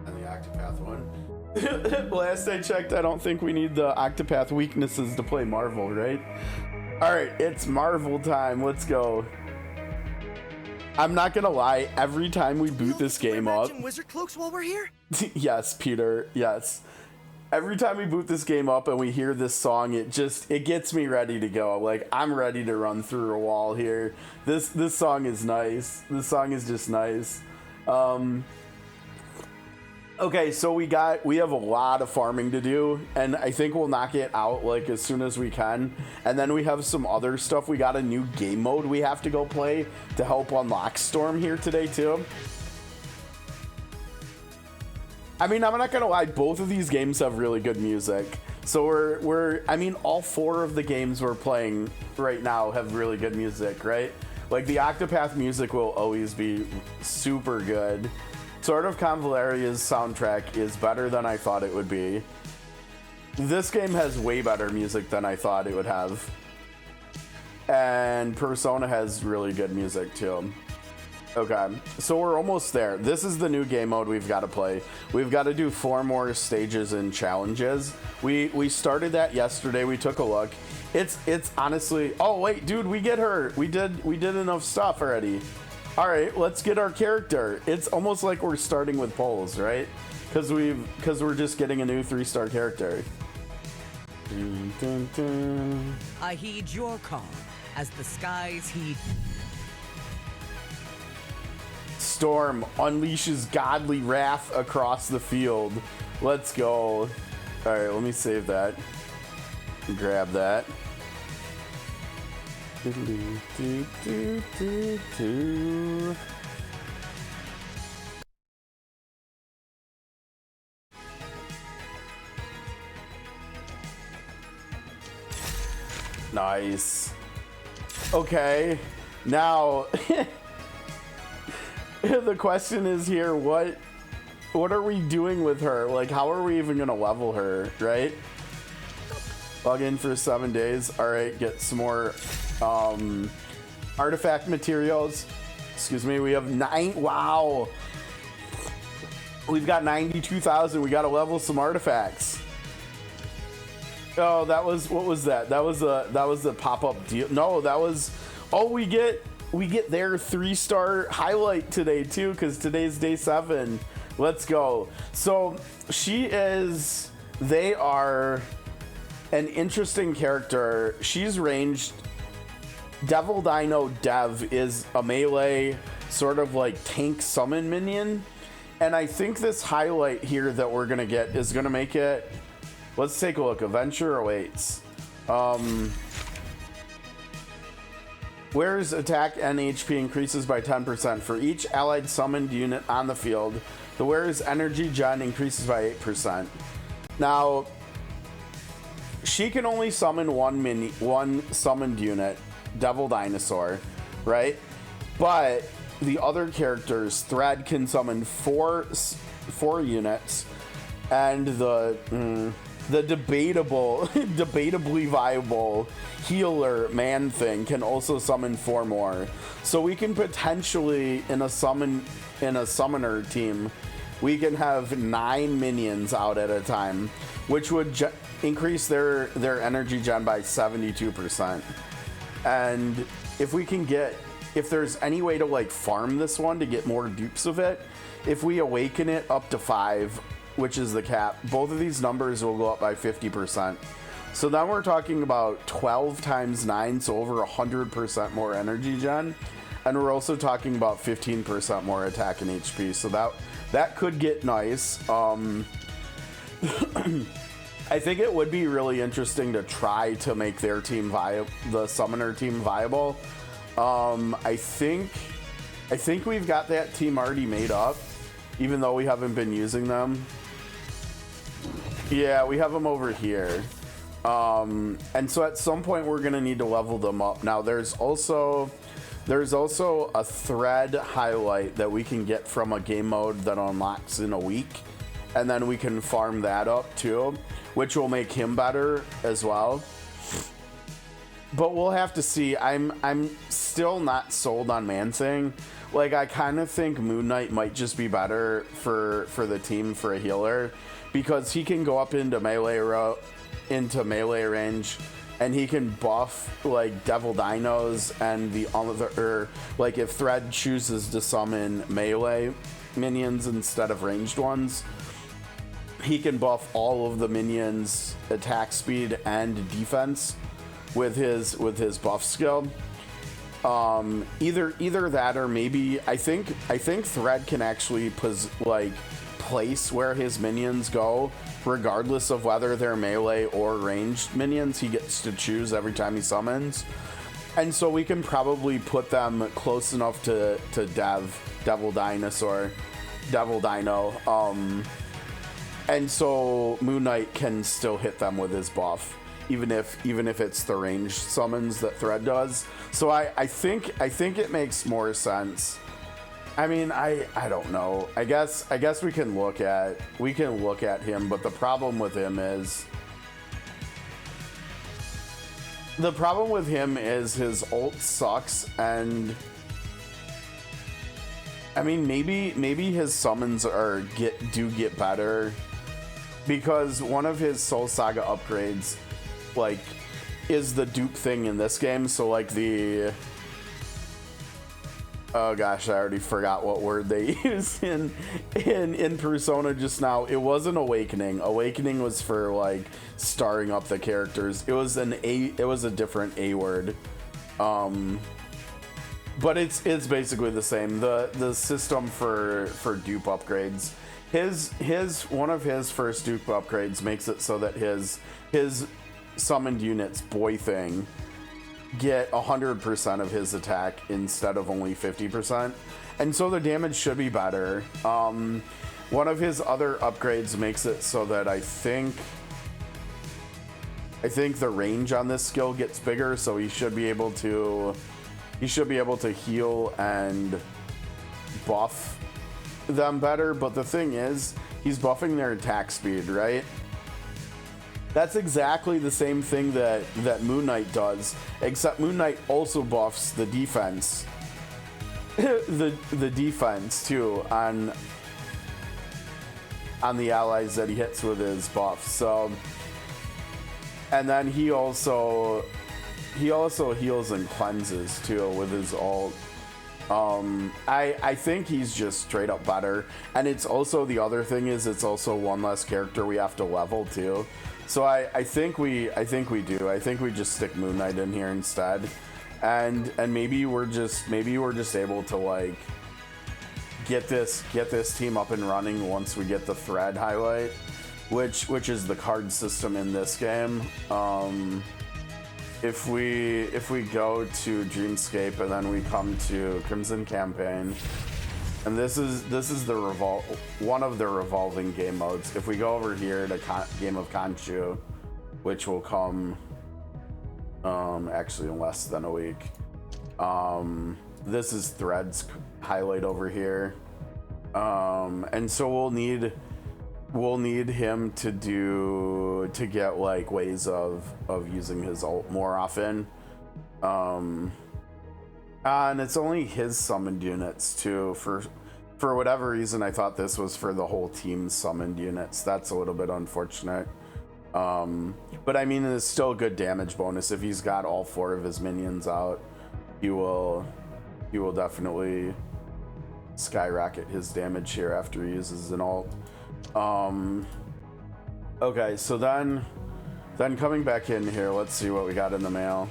And the Octopath one. Last I checked, I don't think we need the Octopath weaknesses to play Marvel, right? Alright, it's Marvel time. Let's go. I'm not gonna lie, every time we boot this game up... wizard cloaks while we're here? Yes, Peter, yes. Every time we boot this game up and we hear this song, it gets me ready to go. Like, I'm ready to run through a wall here. This song is nice. This song is just nice. Okay, so we have a lot of farming to do, and I think we'll knock it out like as soon as we can. And then we have some other stuff. We got a new game mode we have to go play to help unlock Storm here today too. I mean, I'm not gonna lie, both of these games have really good music. So I mean, all 4 of the games we're playing right now have really good music, right? Like the Octopath music will always be super good. Sword of Convaleria's soundtrack is better than I thought it would be. This game has way better music than I thought it would have. And Persona has really good music too. Okay, so we're almost there. This is the new game mode we've got to play. We've got to do 4 more stages and challenges. We started that yesterday. We took a look. It's honestly... Oh, wait, dude, we get her. We did enough stuff already. All right, let's get our character. It's almost like we're starting with polls, right? Because we're just getting a new 3-star character. Dun, dun, dun. I heed your call as the skies heed. Storm unleashes godly wrath across the field. Let's go. All right, let me save that. Grab that. Nice. Okay, now the question is here, what are we doing with her? Like, how are we even gonna level her, right? Log in for 7 days. All right, get some more artifact materials. Excuse me, we have 9. Wow, we've got 92,000. We got to level some artifacts. Oh, that was, what was that? That was the pop-up deal. No, that was, oh, we get their 3-star highlight today too, because today's day 7. Let's go. So they are an interesting character. She's ranged. Devil Dino Dev is a melee sort of like tank summon minion, and I think this highlight here that we're gonna get is gonna make it. Let's take a look. Adventure awaits. Wearer's attack and HP increases by 10% for each allied summoned unit on the field. The wearer's energy gen increases by 8%. Now, she can only summon one summoned unit, Devil Dinosaur, right? But the other characters, Thread can summon four units, and the debatably viable healer Man Thing can also summon 4 more. So we can potentially in a summoner team, we can have 9 minions out at a time, which would increase their energy gen by 72%. And if there's any way to like farm this one to get more dupes of it, if we awaken it up to 5, which is the cap, both of these numbers will go up by 50%. So then we're talking about 12 times 9, so over 100% more energy gen. And we're also talking about 15% more attack and HP. So that could get nice. I think it would be really interesting to try to make their team the summoner team viable. I think we've got that team already made up, even though we haven't been using them. Yeah, we have them over here. And so at some point we're gonna need to level them up. Now there's also a thread highlight that we can get from a game mode that unlocks in a week, and then we can farm that up too, which will make him better as well. But we'll have to see. I'm still not sold on Man Thing. like I kind of think Moon Knight might just be better for the team for a healer, because he can go up into melee range, and he can buff like Devil Dinos and the other, like if Thread chooses to summon melee minions instead of ranged ones, he can buff all of the minions' attack speed and defense with his buff skill. Either that, or maybe I think Thread can actually place where his minions go, regardless of whether they're melee or ranged minions. He gets to choose every time he summons, and so we can probably put them close enough to Devil Dino, and so Moon Knight can still hit them with his buff, even if it's the ranged summons that Thread does. So I think it makes more sense. I mean, I don't know. I guess we can look at him, but the problem with him is his ult sucks, and I mean maybe his summons do get better, because one of his Soul Saga upgrades like is the dupe thing in this game. So like oh gosh, I already forgot what word they used in Persona just now. It wasn't awakening. Awakening was for like starring up the characters. It was a different A word. But it's basically the same. The system for dupe upgrades. One of his first dupe upgrades makes it so that his summoned units boy thing get 100% of his attack instead of only 50%, and so the damage should be better. One of his other upgrades makes it so that I think the range on this skill gets bigger, so he should be able to heal and buff them better. But the thing is, he's buffing their attack speed, right? That's exactly the same thing that Moon Knight does, except Moon Knight also buffs the defense. the defense too on the allies that he hits with his buff. So, and then he also heals and cleanses too with his ult. I think he's just straight up better, and it's also, the other thing is, it's also one less character we have to level too. So I think we do. I think we just stick Moon Knight in here instead, and maybe we're just able to like get this team up and running once we get the Thread highlight, which is the card system in this game. If we go to Dreamscape and then we come to Crimson Campaign, and this is one of the revolving game modes. If we go over here to Game of Khonshu, which will come actually in less than a week. This is Thread's highlight over here, and so we'll need him to get like ways of using his ult more often. And it's only his summoned units too. For whatever reason, I thought this was for the whole team's summoned units. That's a little bit unfortunate. But I mean, it's still a good damage bonus. If he's got all 4 of his minions out, he will definitely skyrocket his damage here after he uses an ult. Okay, so then coming back in here, let's see what we got in the mail.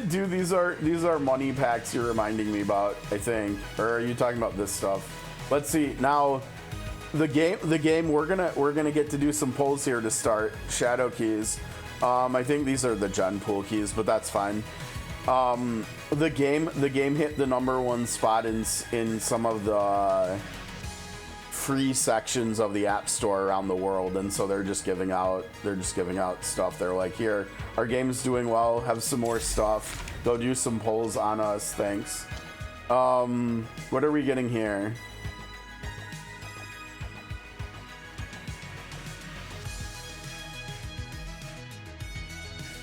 Dude, these are money packs you're reminding me about, I think. Or are you talking about this stuff? Let's see. Now, the game we're gonna get to do some polls here to start. Shadow keys. I think these are the gen pool keys, but that's fine. The game hit the #1 spot in some of the free sections of the App Store around the world, and so they're just giving out stuff. They're like, here, our game's doing well, have some more stuff, go do some polls on us, thanks. What are we getting here?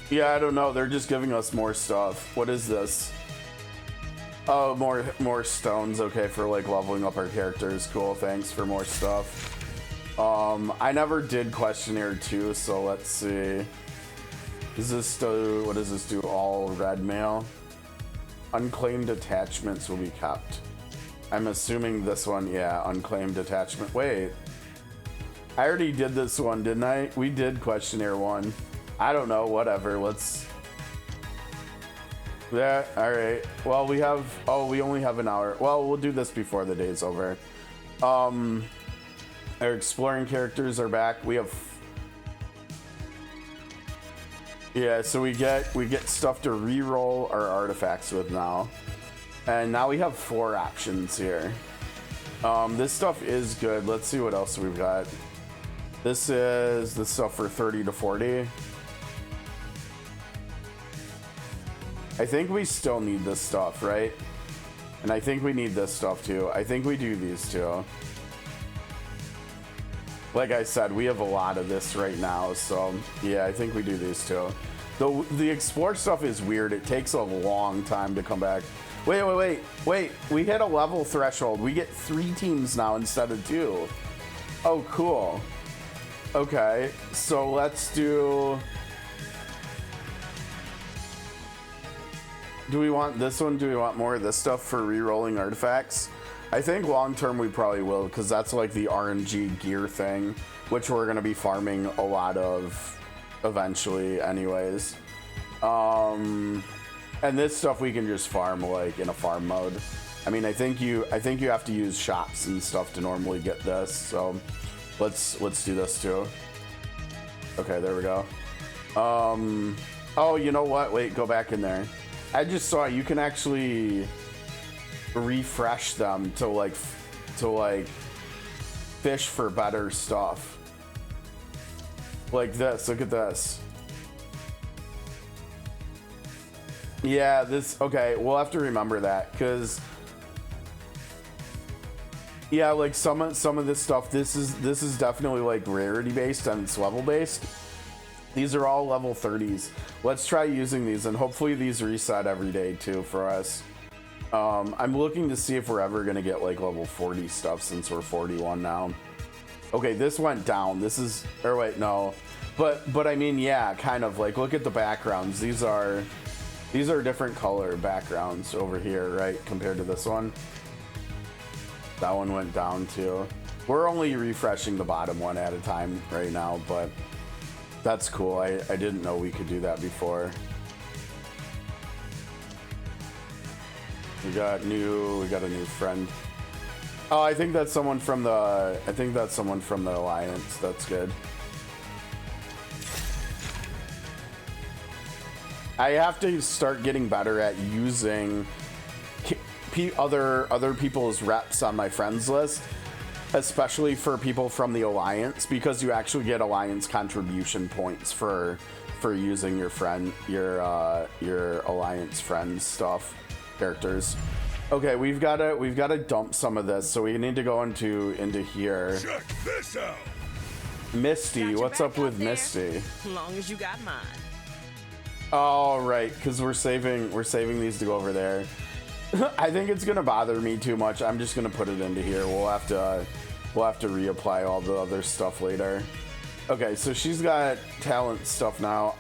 Yeah, I don't know. They're just giving us more stuff. What is this? Oh, more stones. Okay, for like leveling up our characters. Cool. Thanks for more stuff. I never did questionnaire 2, so let's see. Does this do? What does this do? All red mail. Unclaimed attachments will be kept. I'm assuming this one. Yeah, unclaimed attachment. Wait. I already did this one, didn't I? We did questionnaire 1. I don't know, whatever, let's... Yeah, alright. Well, we have... Oh, we only have an hour. Well, we'll do this before the day's over. Our exploring characters are back. We have... Yeah, so we get stuff to re-roll our artifacts with now. And now we have 4 options here. This stuff is good. Let's see what else we've got. This is the stuff for 30 to 40. I think we still need this stuff, right? And I think we need this stuff too. I think we do these two. Like I said, we have a lot of this right now, so yeah, I think we do these two. The explore stuff is weird. It takes a long time to come back. Wait. We hit a level threshold. We get 3 teams now instead of 2. Oh, cool. Okay, so let's do... Do we want this one? Do we want more of this stuff for re-rolling artifacts? I think long term we probably will, because that's like the RNG gear thing, which we're going to be farming a lot of eventually anyways. And this stuff we can just farm like in a farm mode. I mean, I think you have to use shops and stuff to normally get this, so let's do this too. Okay, there we go. Oh, you know what? Wait, go back in there. I just saw you can actually refresh them to like fish for better stuff. Like this, look at this. Yeah, this, okay, we'll have to remember that, because yeah, like some of this stuff, this is definitely like rarity based and it's level based. These are all level 30s. Let's try using these, and hopefully these reset every day too for us. I'm looking to see if we're ever gonna get like level 40 stuff since we're 41 now. Okay, this went down. This is, or wait, no. But I mean, yeah, kind of like, look at the backgrounds. These are different color backgrounds over here, right? Compared to this one. That one went down too. We're only refreshing the bottom one at a time right now, but that's cool. I didn't know we could do that before. We got a new friend. Oh, I think that's someone from the Alliance. That's good. I have to start getting better at using other people's reps on my friends list, especially for people from the Alliance, because you actually get Alliance contribution points for using your Alliance friends stuff characters. Okay, we've got to dump some of this, so we need to go into here. Check this out. Misty, what's up with Misty? As long as you got mine. Oh, right, because we're saving these to go over there. I think it's gonna bother me too much. I'm just gonna put it into here. We'll have to reapply all the other stuff later. Okay, so she's got talent stuff now.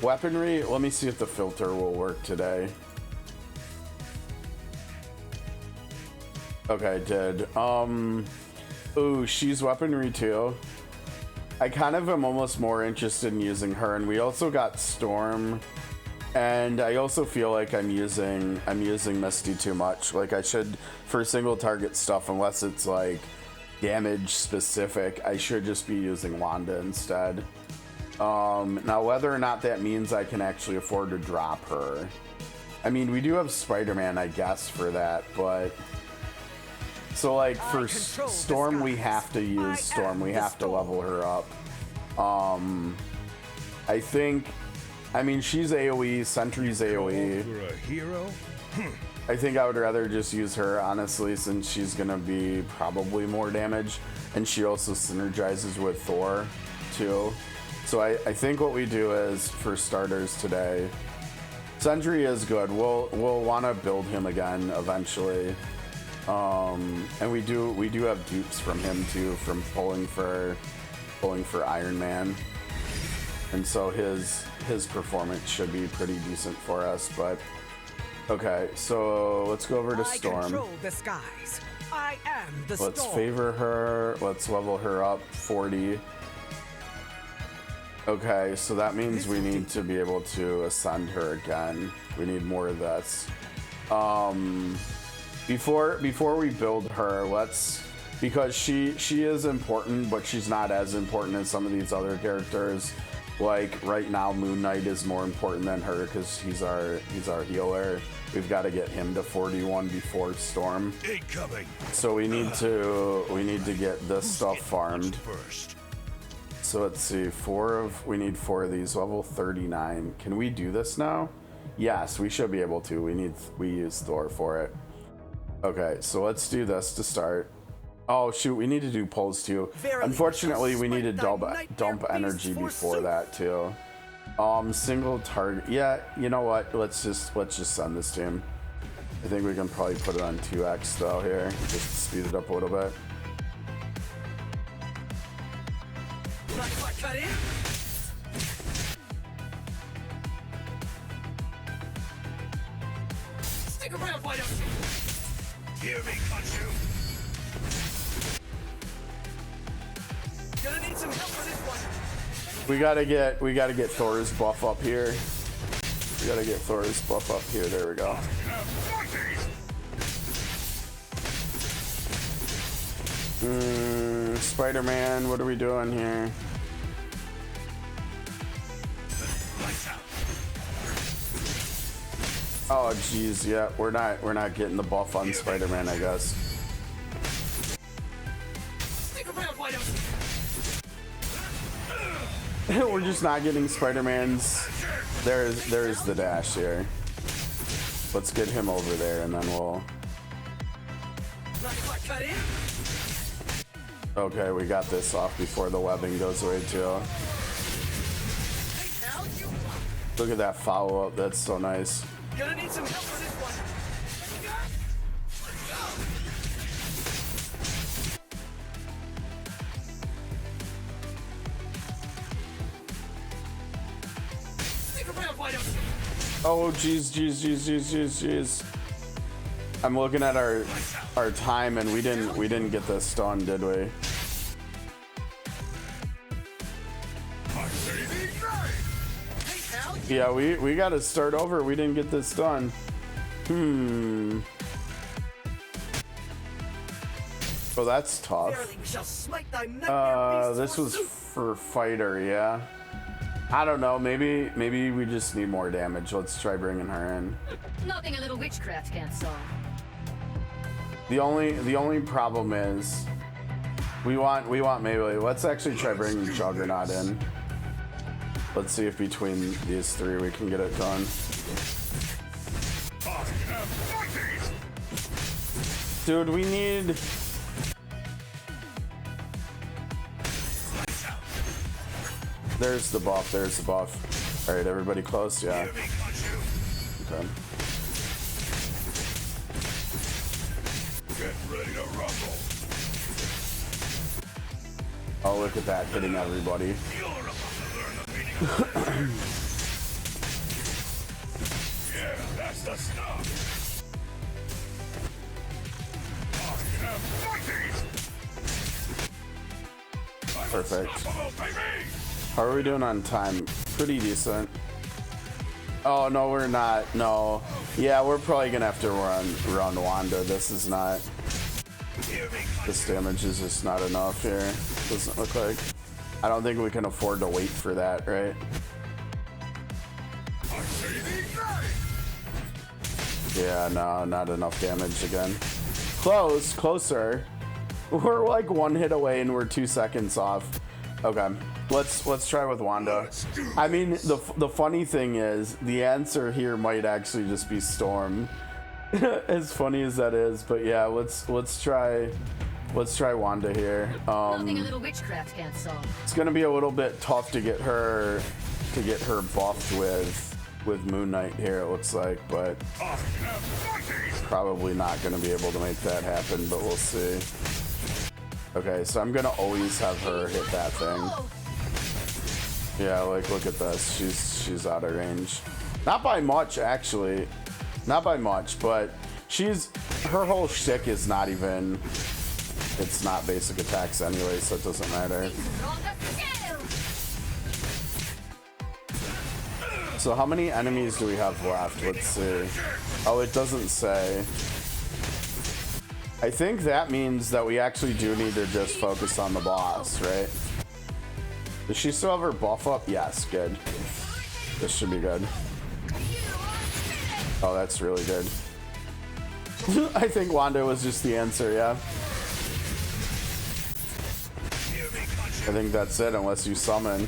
Weaponry. Let me see if the filter will work today. Okay, it did. Ooh, she's weaponry too. I kind of am almost more interested in using her, and we also got Storm, and I also feel like I'm using Misty too much. Like, I should, for single target stuff, unless it's like damage specific, I should just be using Wanda instead. Now whether or not that means I can actually afford to drop her, I mean, we do have Spider-Man, I guess, for that, but so like for Storm, we have to use Storm. We have to level her up. I think, I mean, she's AoE, Sentry's AoE. For a hero? I think I would rather just use her, honestly, since she's gonna be probably more damage, and she also synergizes with Thor too. So I think what we do is, for starters today, Sentry is good. We'll want to build him again eventually. And we do have dupes from him too, from pulling for Iron Man. And so his performance should be pretty decent for us, but okay, so let's go over to Storm. I control the skies. I am the Let's storm. favor her. Let's level her up 40. Okay, so that means we need to be able to ascend her again. We need more of this. Before we build her, because she is important, but she's not as important as some of these other characters. Like right now, Moon Knight is more important than her because he's our healer. We've got to get him to 41 before Storm. Incoming. So we need to get this stuff farmed. First. So let's see, we need 4 of these, level 39. Can we do this now? Yes, we should be able to. We use Thor for it. Okay, so let's do this to start. Oh shoot, we need to do pulls too. Unfortunately, we need to dump energy before that too. Single target. Yeah, you know what? Let's just send this to him. I think we can probably put it on 2x though here, just to speed it up a little bit. Cut in. Stick around, why don't you? Hear me, Khonshu. Gonna need some help for this one. We gotta get Thor's buff up here. We gotta get Thor's buff up here. There we go. Spider-Man, what are we doing here? Oh geez, yeah, we're not getting the buff on Spider-Man, I guess. Stick around, why don't you? We're just not getting Spider-Man's. There's the dash here. Let's get him over there, and then we'll. Cut in. Okay, we got this off before the webbing goes away too. Look at that follow-up. That's so nice. Gonna need some help for this one. Stick around, why don't you? Oh jeez. I'm looking at our time, and we didn't get this done, did we? Yeah, we got to start over. We didn't get this done. Oh, that's tough. This was for fighter, yeah. I don't know. Maybe we just need more damage. Let's try bringing her in. Nothing a little witchcraft can't solve. The only problem is we want melee. Let's actually try bringing Juggernaut in. Let's see if between these 3 we can get it done. Dude, we need. There's the buff. All right, everybody close, yeah. Okay. Get ready to rumble. Oh, look at that, hitting everybody. You're about to learn the meaning of yeah, that's the stuff. Perfect. How are we doing on time? Pretty decent. Oh, no, we're not. No. Yeah, we're probably gonna have to run Wanda. This is not. This damage is just not enough here. Doesn't look like. I don't think we can afford to wait for that, right? Yeah, no, not enough damage again. Closer. We're like 1 hit away and we're 2 seconds off. Okay, let's try with Wanda. I mean, the funny thing is, the answer here might actually just be Storm. As funny as that is, but yeah, let's try Let's try Wanda here. Nothing a little witchcraft can't solve. It's gonna be a little bit tough to get her buffed with Moon Knight here, it looks like, but probably not gonna be able to make that happen, but we'll see. Okay, so I'm gonna always have her hit that thing. Yeah, like look at this. She's out of range. Not by much, actually. Not by much, but her whole shtick is not even. It's not basic attacks anyway, so it doesn't matter. So how many enemies do we have left? Let's see. Oh, it doesn't say. I think that means that we actually do need to just focus on the boss, right? Does she still have her buff up? Yes, good. This should be good. Oh, that's really good. I think Wanda was just the answer, yeah. I think that's it, unless you summon.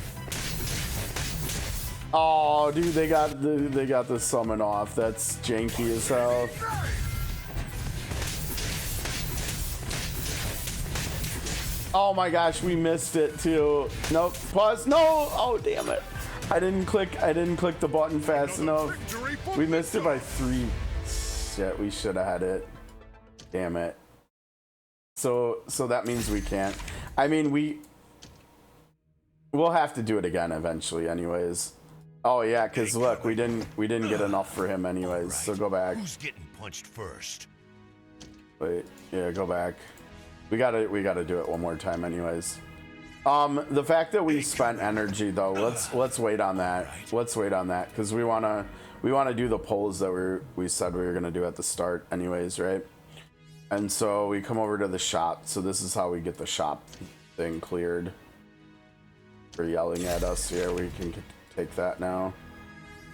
Oh, dude, they got the summon off. That's janky as hell. Oh my gosh, we missed it too. Nope. Pause. No. Oh, damn it. I didn't click the button fast enough. We missed it by 3. Shit, we should have had it. Damn it. So that means we can't. I mean, we'll have to do it again eventually anyways. Oh yeah, cuz look, we didn't get enough for him anyways. So go back. Who's getting punched first? Wait. Yeah, go back. We got to do it one more time anyways. The fact that we spent energy though, let's wait on that. Let's wait on that cuz we want to do the polls that we said we were going to do at the start anyways, right? And so we come over to the shop. So this is how we get the shop thing cleared. For yelling at us here, we can take that now.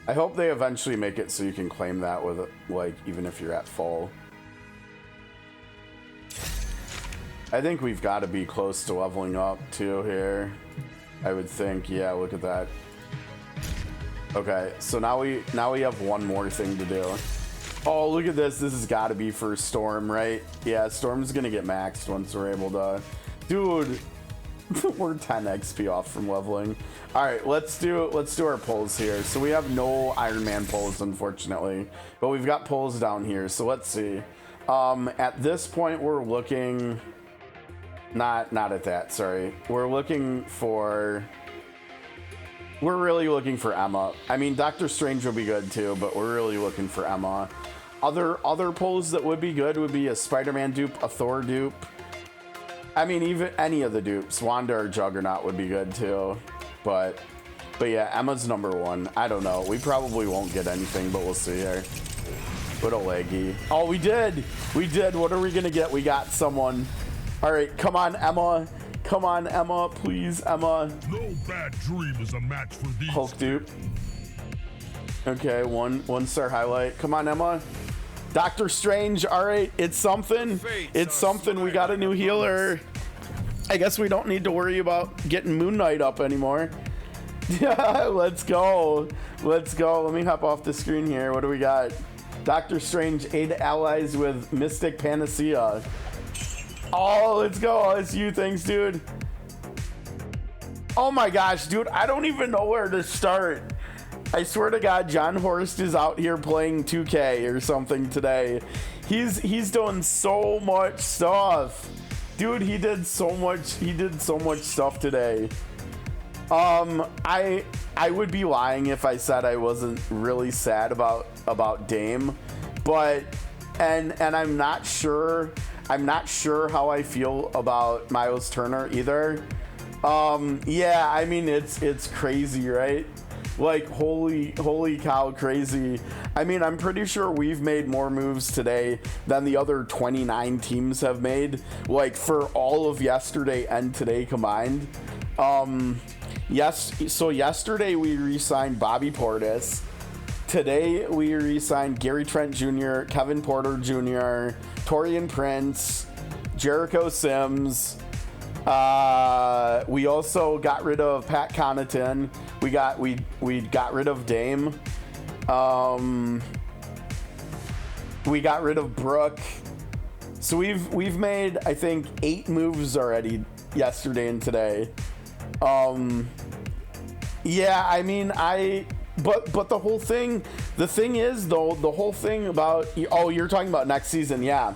I hope they eventually make it so you can claim that with like even if you're at full. I think we've got to be close to leveling up too here. I would think, yeah, look at that. Okay, so now we have one more thing to do. Oh, look at this. This has got to be for Storm, right? Yeah, Storm's gonna get maxed once we're able to. Dude, we're 10 XP off from leveling. All right, let's do our pulls here. So we have no Iron Man pulls, unfortunately, but we've got pulls down here. So let's see. At this point, we're looking. Not at that. Sorry, we're really looking for Emma. I mean, Doctor Strange will be good too, but we're really looking for Emma. Other pulls that would be good would be a Spider-Man dupe, a Thor dupe. I mean, even any of the dupes, Wanda or Juggernaut would be good too. But yeah, Emma's number 1. I don't know. We probably won't get anything, but we'll see here. What a leggy. Oh, we did. What are we gonna get? We got someone. All right, come on, Emma. Come on, Emma, please, Emma. No bad dream is a match for these. Hulk dupe. Okay, one star highlight. Come on, Emma. Doctor Strange. All right, it's something. It's something. We got a new healer. I guess we don't need to worry about getting Moon Knight up anymore. Yeah, let's go. Let's go. Let me hop off the screen here. What do we got? Doctor Strange, aid allies with Mystic Panacea. Oh, let's go. It's you. Thanks, dude. Oh my gosh, dude. I don't even know where to start. I swear to God, John Horst is out here playing 2K or something today. He's doing so much stuff. Dude, he did so much stuff today. I would be lying if I said I wasn't really sad about Dame, but and I'm not sure how I feel about Miles Turner either. Yeah, I mean it's crazy, right? Like holy cow, crazy. I mean, I'm pretty sure we've made more moves today than the other 29 teams have made, like for all of yesterday and today combined. So yesterday we re-signed Bobby Portis. Today we re-signed Gary Trent Jr., Kevin Porter Jr., Torian Prince, Jericho Sims. We also got rid of Pat Connaughton. We got rid of Dame. We got rid of Brooke. So we've made, I think, 8 moves already yesterday and today. Yeah, I mean, but the whole thing, the thing is though, the whole thing about, oh, you're talking about next season, yeah,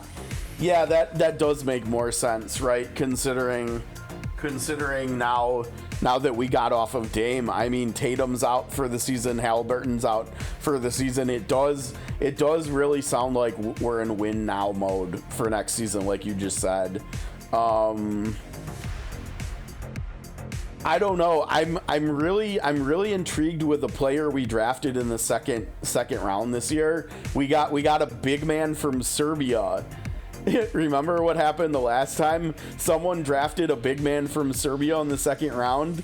that does make more sense, right? Considering now that we got off of Dame, I mean, Tatum's out for the season, Halliburton's out for the season. It does really sound like we're in win now mode for next season, like you just said. I don't know. I'm really intrigued with the player we drafted in the second round this year. We got a big man from Serbia. Remember what happened the last time someone drafted a big man from Serbia in the second round?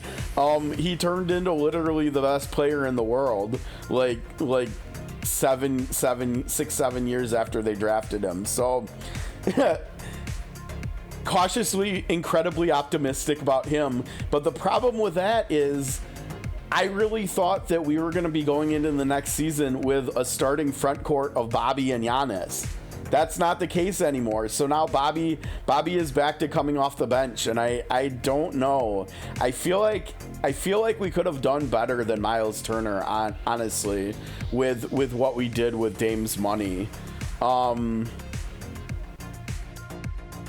He turned into literally the best player in the world, like 6-7 years after they drafted him. So cautiously incredibly optimistic about him, but the problem with that is I really thought that we were going to be going into the next season with a starting front court of Bobby and Giannis. That's not the case anymore. So now Bobby is back to coming off the bench, and I don't know. I feel like we could have done better than Miles Turner, honestly, with what we did with Dame's money.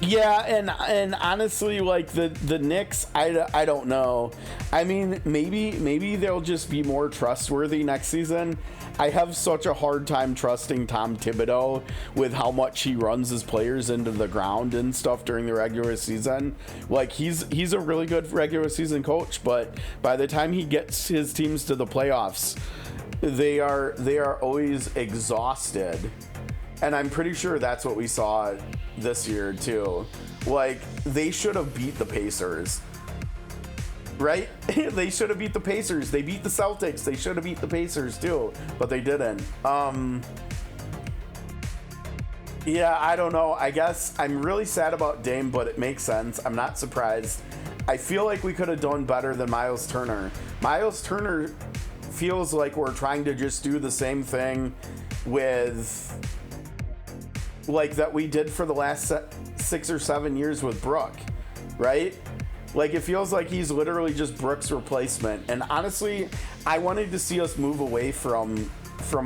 Yeah, and honestly, like the Knicks, I don't know. I mean, maybe they'll just be more trustworthy next season. I have such a hard time trusting Tom Thibodeau with how much he runs his players into the ground and stuff during the regular season. Like he's a really good regular season coach, but by the time he gets his teams to the playoffs, they are always exhausted. And I'm pretty sure that's what we saw this year too. Like they should have beat the Pacers. Right? They should have beat the Pacers. They beat the Celtics. They should have beat the Pacers too, but they didn't. Yeah, I don't know. I guess I'm really sad about Dame, but it makes sense. I'm not surprised. I feel like we could have done better than Miles Turner. Miles Turner feels like we're trying to just do the same thing with, like, that we did for the last 6 or 7 years with Brook, right? Like, it feels like he's literally just Brook's replacement. And honestly, I wanted to see us move away from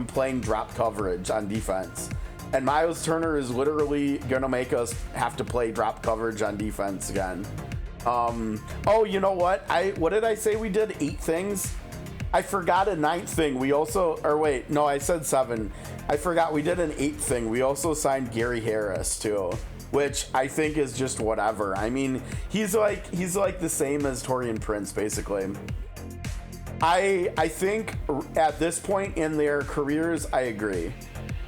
playing drop coverage on defense. And Miles Turner is literally going to make us have to play drop coverage on defense again. Oh, you know what? What did I say we did? 8 things? I forgot a 9th thing. We also, or wait, no, I said 7. I forgot we did an 8th thing. We also signed Gary Harris too, which I think is just whatever. I mean, he's like the same as Taurean Prince, basically. I think at this point in their careers, I agree.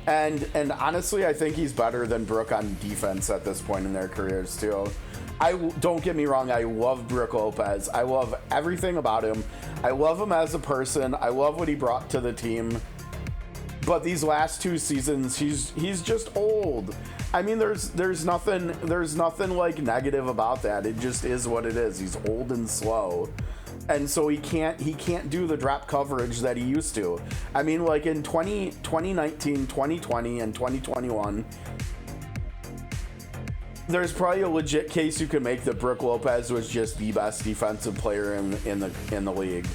And honestly, I think he's better than Brook on defense at this point in their careers too. Don't get me wrong, I love Brook Lopez. I love everything about him. I love him as a person. I love what he brought to the team. But these last 2 seasons, he's just old. I mean, there's nothing like negative about that. It just is what it is. He's old and slow. And so he can't do the drop coverage that he used to. I mean, like in 2019, 2020, and 2021, there's probably a legit case you could make that Brook Lopez was just the best defensive player in the league.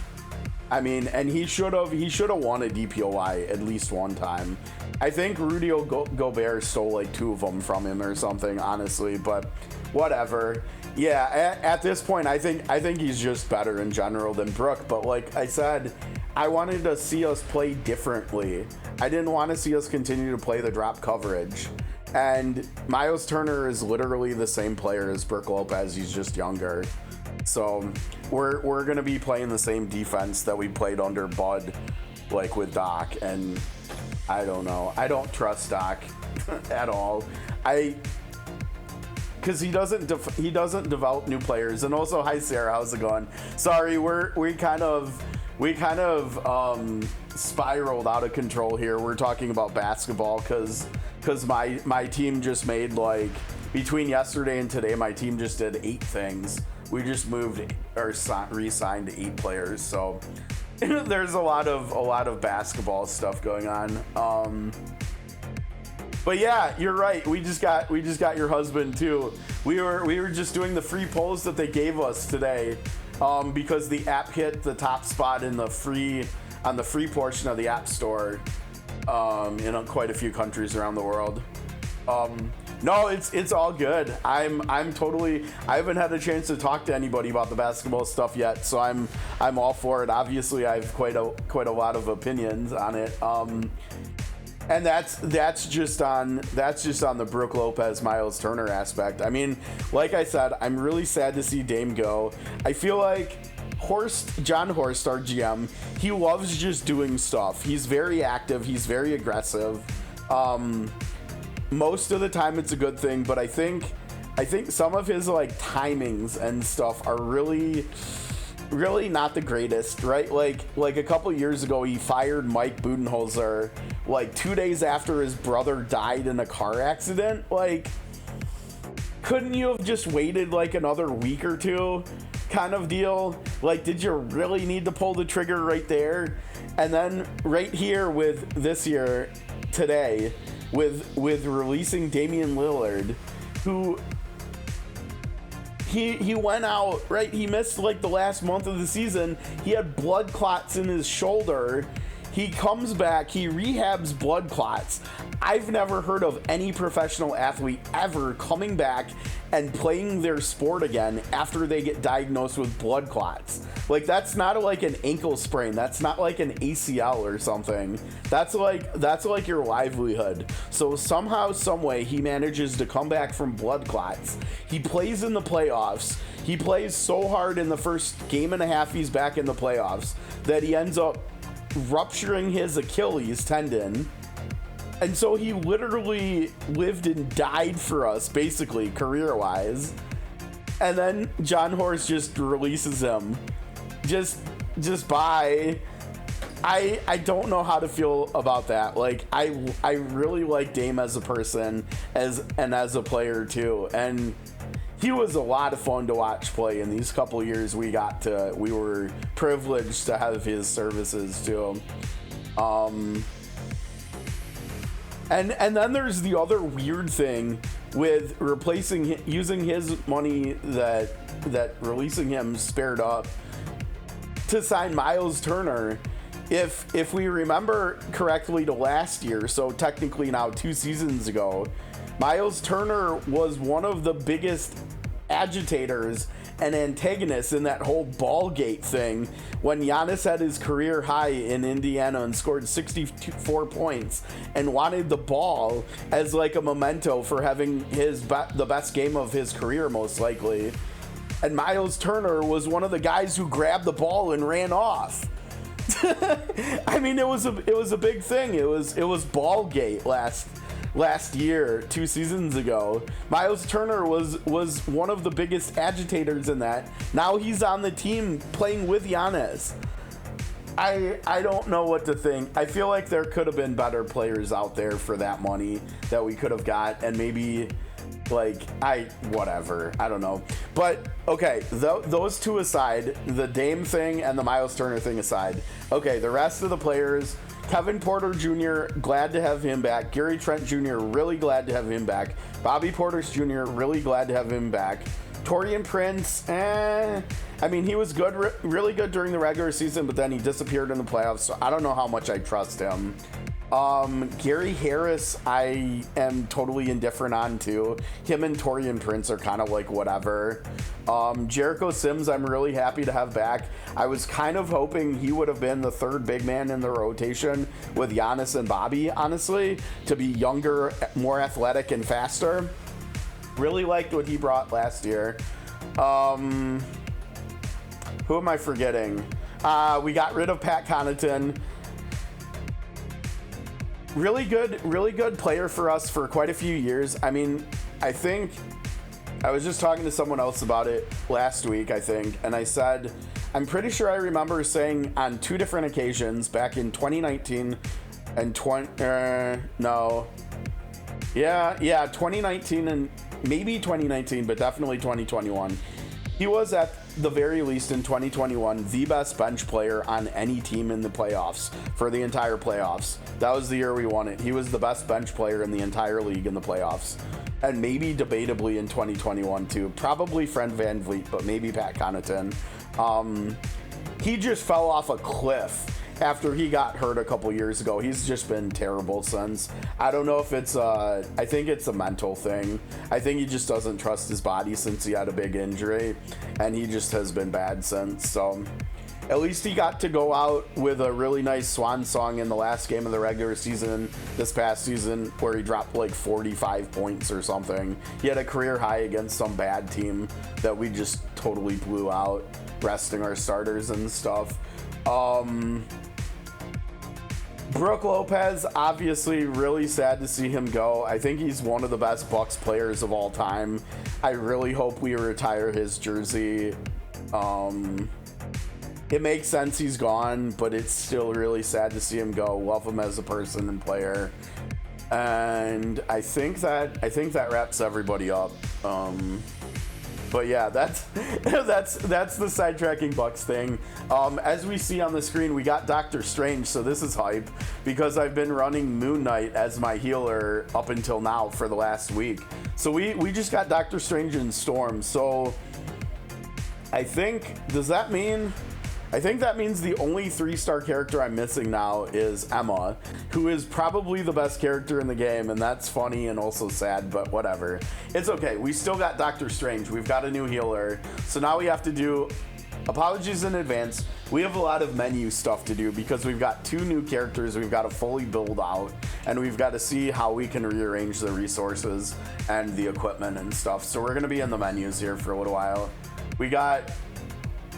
I mean, and he should have won a DPOY at least one time. I think Rudy Gobert stole like 2 of them from him or something, honestly, but whatever. Yeah, at this point, I think he's just better in general than Brook. But like I said, I wanted to see us play differently. I didn't want to see us continue to play the drop coverage. And Miles Turner is literally the same player as Brook Lopez. He's just younger. So we're gonna be playing the same defense that we played under Bud, like with Doc. And I don't know. I don't trust Doc at all. Because he doesn't develop new players. And also, hi Sarah, how's it going? Sorry, we kind of spiraled out of control here. We're talking about basketball because my team just made, like, between yesterday and today, my team just did 8 things. We just moved or re-signed 8 players. So there's a lot of basketball stuff going on. But yeah, you're right. We just got your husband too. We were just doing the free polls that they gave us today, because the app hit the top spot on the free portion of the App Store, in quite a few countries around the world. No, it's all good. I'm totally. I haven't had a chance to talk to anybody about the basketball stuff yet, so I'm all for it. Obviously, I have quite a lot of opinions on it. And that's just on the Brook Lopez Miles Turner aspect. I mean, like I said, I'm really sad to see Dame go. I feel like John Horst, our GM, he loves just doing stuff. He's very active. He's very aggressive. Most of the time it's a good thing, but I think some of his like timings and stuff are really not the greatest, right? Like a couple years ago he fired Mike Budenholzer like 2 days after his brother died in a car accident. Like, couldn't you have just waited like another week or two kind of deal? Like, did you really need to pull the trigger right there? And then right here with this year today with releasing Damian Lillard, who he went out, right? He missed like the last month of the season. He had blood clots in his shoulder. He comes back, he rehabs blood clots. I've never heard of any professional athlete ever coming back and playing their sport again after they get diagnosed with blood clots. Like, that's not like an ankle sprain. That's not like an ACL or something. That's like your livelihood. So somehow, some way, he manages to come back from blood clots. He plays in the playoffs. He plays so hard in the first game and a half he's back in the playoffs that he ends up rupturing his Achilles tendon. And so he literally lived and died for us, basically, career-wise. And then John Horst just releases him. Just bye. I don't know how to feel about that. Like, I really like Dame as a person as a player too. And he was a lot of fun to watch play in these couple years we were privileged to have his services too. And then there's the other weird thing with using his money that releasing him spared up to sign Miles Turner. If we remember correctly to last year, so technically now 2 seasons ago, Miles Turner was one of the biggest agitators and antagonists in that whole Ballgate thing when Giannis had his career high in Indiana and scored 64 points and wanted the ball as like a memento for having the best game of his career, most likely. And Miles Turner was one of the guys who grabbed the ball and ran off. I mean, it was a big thing. It was Ballgate last year, 2 seasons ago. Miles Turner was one of the biggest agitators in that. Now he's on the team playing with Giannis. I don't know what to think. I feel like there could have been better players out there for that money that we could have got, and maybe whatever. I don't know. But okay, those two aside, the Dame thing and the Miles Turner thing aside, okay, the rest of the players, Kevin Porter Jr., glad to have him back. Gary Trent Jr., really glad to have him back. Bobby Portis Jr., really glad to have him back. Taurean Prince, I mean, he was good, really good during the regular season, but then he disappeared in the playoffs, so I don't know how much I trust him. Gary Harris, I am totally indifferent on too. Him and Taurean Prince are kind of like whatever. Jericho Sims, I'm really happy to have back. I was kind of hoping he would have been the third big man in the rotation with Giannis and Bobby, honestly, to be younger, more athletic, and faster. Really liked what he brought last year. Who am I forgetting? We got rid of Pat Connaughton. Really good player for us for quite a few years. I mean, I think I was just talking to someone else about it last week, I think, and I said, I'm pretty sure I remember saying on 2 different occasions back in 2019 and 2019 and maybe 2019, but definitely 2021, He was, at the very least in 2021, the best bench player on any team in the playoffs for the entire playoffs. That was the year we won it. He was the best bench player in the entire league in the playoffs. And maybe debatably in 2021 too. Probably Fred VanVleet, but maybe Pat Connaughton. He just fell off a cliff after he got hurt a couple years ago. He's just been terrible since. I don't know if it's I think it's a mental thing. I think he just doesn't trust his body since he had a big injury, and he just has been bad since. So at least he got to go out with a really nice swan song in the last game of the regular season this past season, where he dropped like 45 points or something. He had a career high against some bad team that we just totally blew out, resting our starters and stuff. Brook Lopez, obviously really sad to see him go. I think he's one of the best Bucks players of all time. I really hope we retire his jersey. It makes sense he's gone, but it's still really sad to see him go. Love him as a person and player. And I think that wraps everybody up. But yeah, that's the sidetracking Bucks thing. As we see on the screen, we got Doctor Strange, so this is hype because I've been running Moon Knight as my healer up until now for the last week. So we just got Doctor Strange and Storm. So I think that means the only 3-star character I'm missing now is Emma, who is probably the best character in the game, and that's funny and also sad, but whatever. It's okay. We still got Doctor Strange. We've got a new healer. So now we have to do, apologies in advance, we have a lot of menu stuff to do because we've got 2 new characters we've got to fully build out, and we've got to see how we can rearrange the resources and the equipment and stuff. So we're going to be in the menus here for a little while. We got...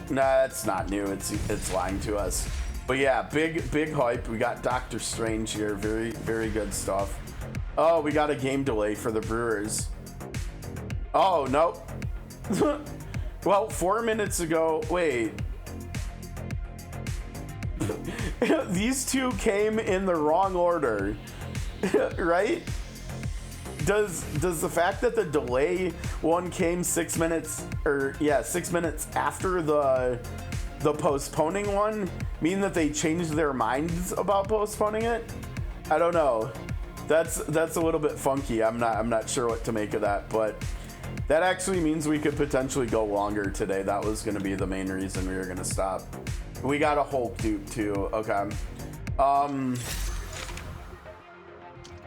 Nah, it's not new. It's lying to us. But yeah, big hype. We got Doctor Strange here. Very, very good stuff. Oh, we got a game delay for the Brewers. Oh, nope. Well, 4 minutes ago. Wait. These two came in the wrong order. Right? Does the fact that the delay one came 6 minutes, 6 minutes after the postponing one mean that they changed their minds about postponing it? I don't know. That's a little bit funky. I'm not sure what to make of that, but that actually means we could potentially go longer today. That was going to be the main reason we were going to stop. We got a Hulk dupe too. Okay.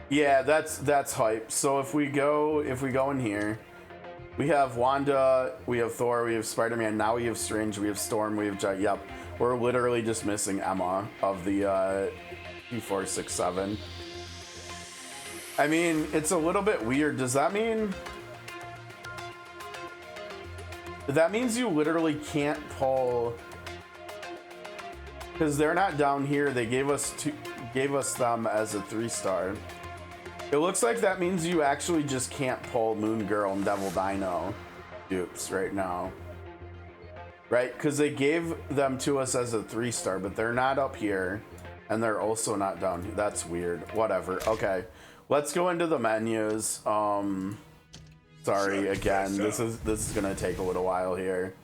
Yeah, that's hype. So if we go in here, we have Wanda, we have Thor, we have Spider-Man, now we have Strange, we have Storm, we have Yep. We're literally just missing Emma of the 4, 6, 7. I mean, it's a little bit weird. Does that mean that means you literally can't pull, because they're not down here. They gave us them as a 3-star. It looks like that means you actually just can't pull Moon Girl and Devil Dino dupes right now. Right? Because they gave them to us as a 3-star, but they're not up here, and they're also not down here. That's weird. Whatever. Okay. Let's go into the menus. Sorry again. This is gonna take a little while here.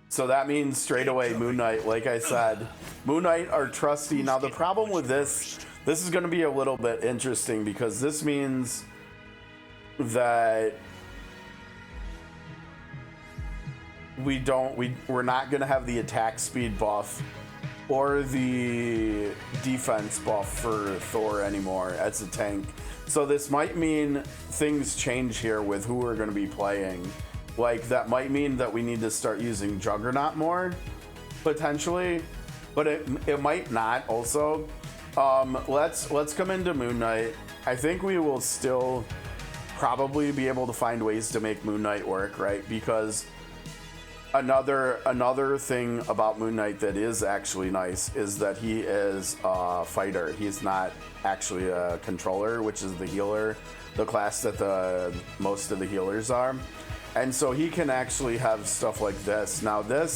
So that means straight away Moon Knight, like I said. Moon Knight, our trusty. Now the problem with this is going to be a little bit interesting because this means that we're not going to have the attack speed buff or the defense buff for Thor anymore as a tank. So this might mean things change here with who we're going to be playing. Like, that might mean that we need to start using Juggernaut more, potentially, but it might not also. Let's come into Moon Knight. I think we will still probably be able to find ways to make Moon Knight work, right? Because another thing about Moon Knight that is actually nice is that he is a fighter. He's not actually a controller, which is the healer, the class that most of the healers are. And so he can actually have stuff like this. Now the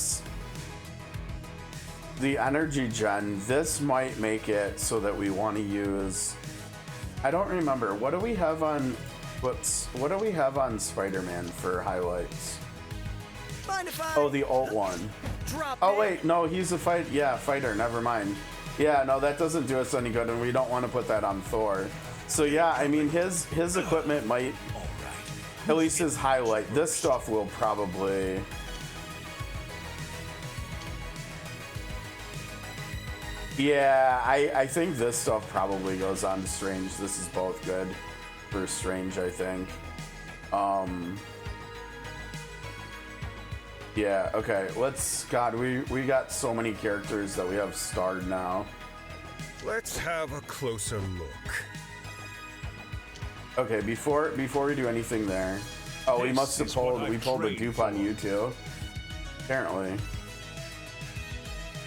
energy gen, this might make it so that we want to use, I don't remember, what do we have on What do we have on Spider-Man for highlights? Mind if I Oh, the alt one. drop Oh in? wait, no, he's a fighter. Never mind. Yeah, no, that doesn't do us any good, and we don't want to put that on Thor. So yeah, I mean his equipment might, at least his highlight. This stuff will probably. Yeah, I think this stuff probably goes on to Strange. This is both good for Strange, I think. Yeah, okay, God, we got so many characters that we have starred now. Let's have a closer look. Okay, before we do anything there. Oh, we must have pulled a dupe on you too. Apparently.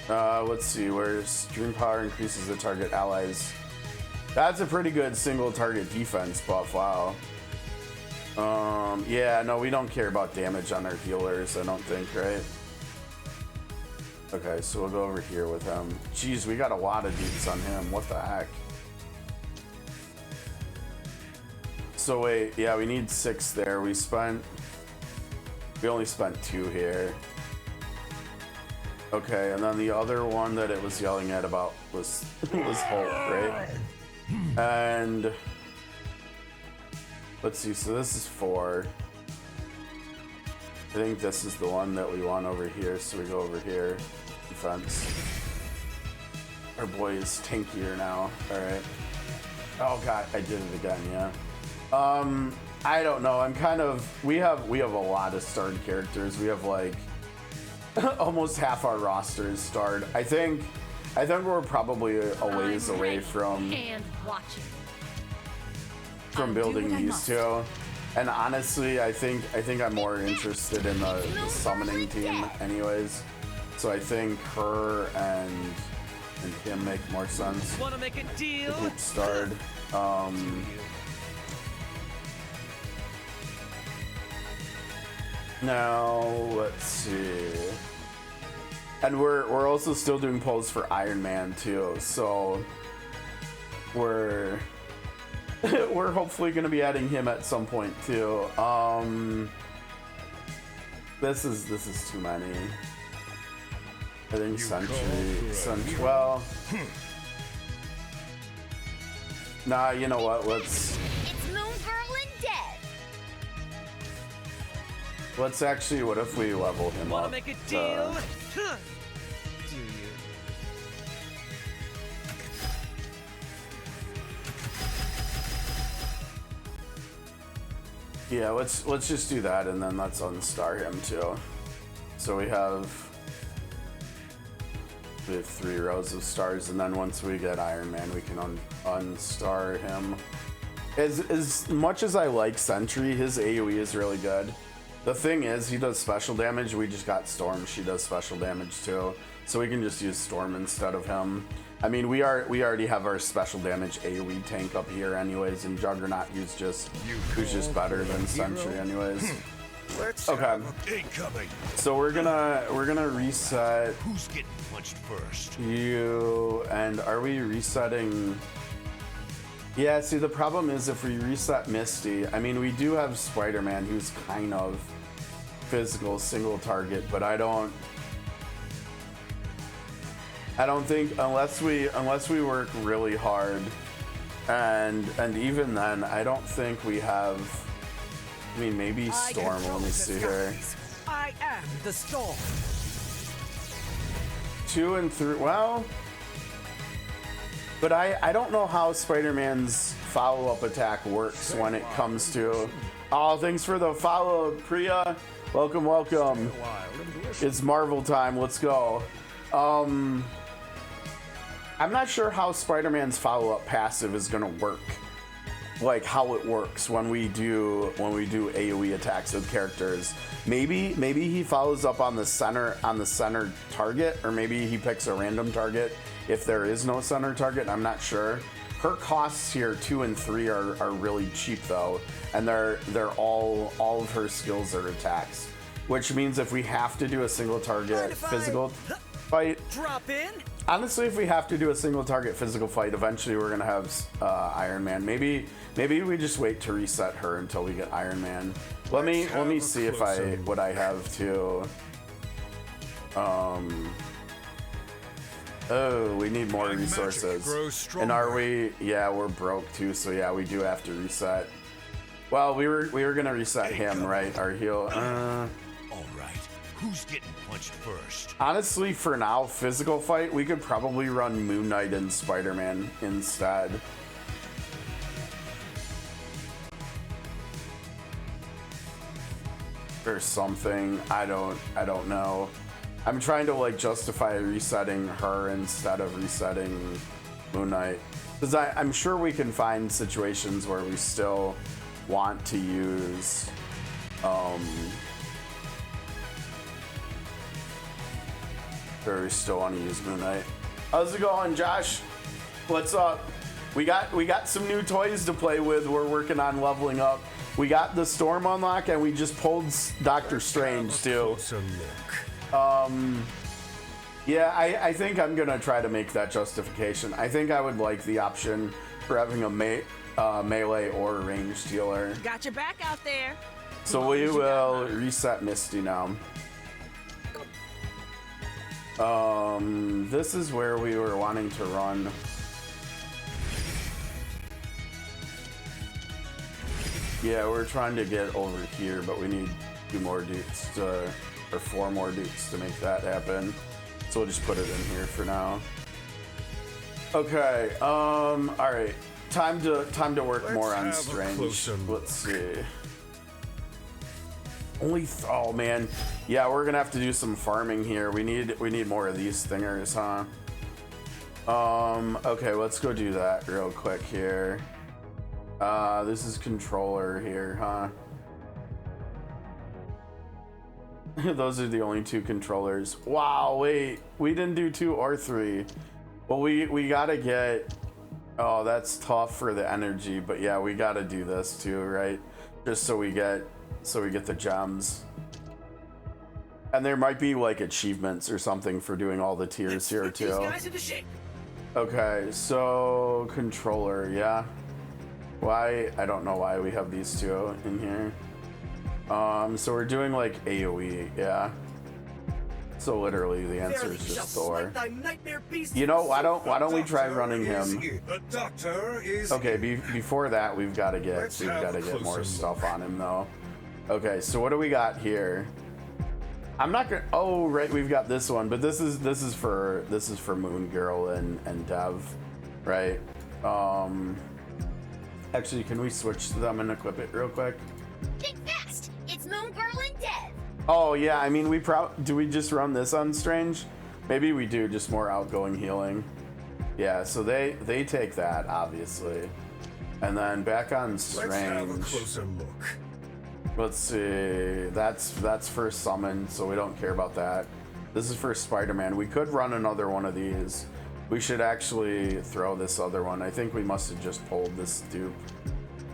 Let's see, where's Dream Power increases the target allies. That's a pretty good single target defense buff, wow. Yeah, no, we don't care about damage on our healers, I don't think, right? Okay, so we'll go over here with him. Jeez, we got a lot of dudes on him, what the heck? So wait, yeah, we need 6 there. We only spent 2 here. Okay, and then the other one that it was yelling at about was Hulk, right? And let's see, so this is 4. I think this is the one that we want over here, so we go over here. Defense. Our boy is tankier now. Alright. Oh god, I did it again, yeah. I don't know. I'm kind of we have a lot of starred characters. We have like almost half our roster is starred. I think we're probably a ways away from And watching. building these two. And honestly, I think I'm more interested in the summoning team anyways. So I think her and him make more sense. Wanna make a deal? Group starred. Now let's see. And we're also still doing polls for Iron Man too, so we're hopefully gonna be adding him at some point too. This is too many. I think Sentry. Well, nah, you know what? It's Moon Girl and Dead. Let's actually. What if we level him Wanna up? make a deal? Huh. Do you? Yeah, let's just do that, and then let's unstar him too. So we have 3 rows of stars, and then once we get Iron Man, we can unstar him. As much as I like Sentry, his AoE is really good. The thing is, he does special damage. We just got Storm. She does special damage too, so we can just use Storm instead of him. I mean, we already have our special damage AoE tank up here anyways, and Juggernaut who's just better than Sentry anyways. Let's Okay. have a Incoming. So we're gonna reset Who's getting punched first? you, and are we resetting? Yeah, see, the problem is if we reset Misty, I mean, we do have Spider-Man who's kind of physical single target, but I don't think unless we work really hard, and even then, I don't think we have. I mean, maybe Storm. Let me see here. I am the storm. 2 and 3. Well, but I don't know how Spider-Man's follow-up attack works when it comes to. Oh, thanks for the follow, Priya. Welcome. It's Marvel time. Let's go. I'm not sure how Spider-Man's follow-up passive is gonna work. Like how it works when we do AoE attacks with characters. Maybe he follows up on the center target, or maybe he picks a random target if there is no center target. I'm not sure. Her costs here 2 and 3 are really cheap though, and they're all of her skills are attacks, which means if we have to do a single target physical fight. Drop in. Honestly, if we have to do a single target physical fight, eventually we're gonna have Iron Man. Maybe we just wait to reset her until we get Iron Man. Let me see if what I have to. Oh, we need more resources. And are we? Yeah, we're broke too. So yeah, we do have to reset. Well, we were gonna reset him, right? Our heal. All right, who's getting punched first? Honestly, for now, physical fight, we could probably run Moon Knight and Spider-Man instead. Or something. I don't know. I'm trying to like justify resetting her instead of resetting Moon Knight. Because I'm sure we can find situations where we still want to use where we still want to use Moon Knight. How's it going, Josh? What's up? We got some new toys to play with. We're working on leveling up. We got the Storm unlock and we just pulled Doctor Strange too. Yeah, I think I'm gonna try to make that justification. I think I would like the option for having a melee or ranged healer. Got your back out there. So we will reset Misty now. This is where we were wanting to run. Yeah, we're trying to get over here, but we need 2 more dukes or 4 more dukes to make that happen. So we'll just put it in here for now. Okay, all right. Time to work more on Strange. Let's see. Oh man, yeah, we're gonna have to do some farming here. We need more of these thingers, huh? Okay, let's go do that real quick here. This is controller here, huh? Those are the only 2 controllers. Wow, wait, we didn't do 2 or 3. Well, we gotta get. Oh, that's tough for the energy, but yeah, we gotta do this too, right? Just so we get the gems. And there might be like achievements or something for doing all the tiers here too. Okay, so controller, yeah. Why? I don't know why we have these 2 in here. So we're doing like AoE, yeah. So literally the answer is just Thor. You know, why don't we try running him? Okay, before that we've got to get more stuff on him though. Okay, so what do we got here? I'm not gonna. Oh right, we've got this one, but this is for Moon Girl and Dev, right? Actually, can we switch them and equip it real quick? Think fast! It's Moon Girl and Dev! Oh yeah, I mean do we just run this on Strange? Maybe we do, just more outgoing healing. Yeah, so they take that obviously. And then back on Strange. Let's have a closer look. Let's see. That's for summon, so we don't care about that. This is for Spider-Man. We could run another one of these. We should actually throw this other one. I think we must have just pulled this dupe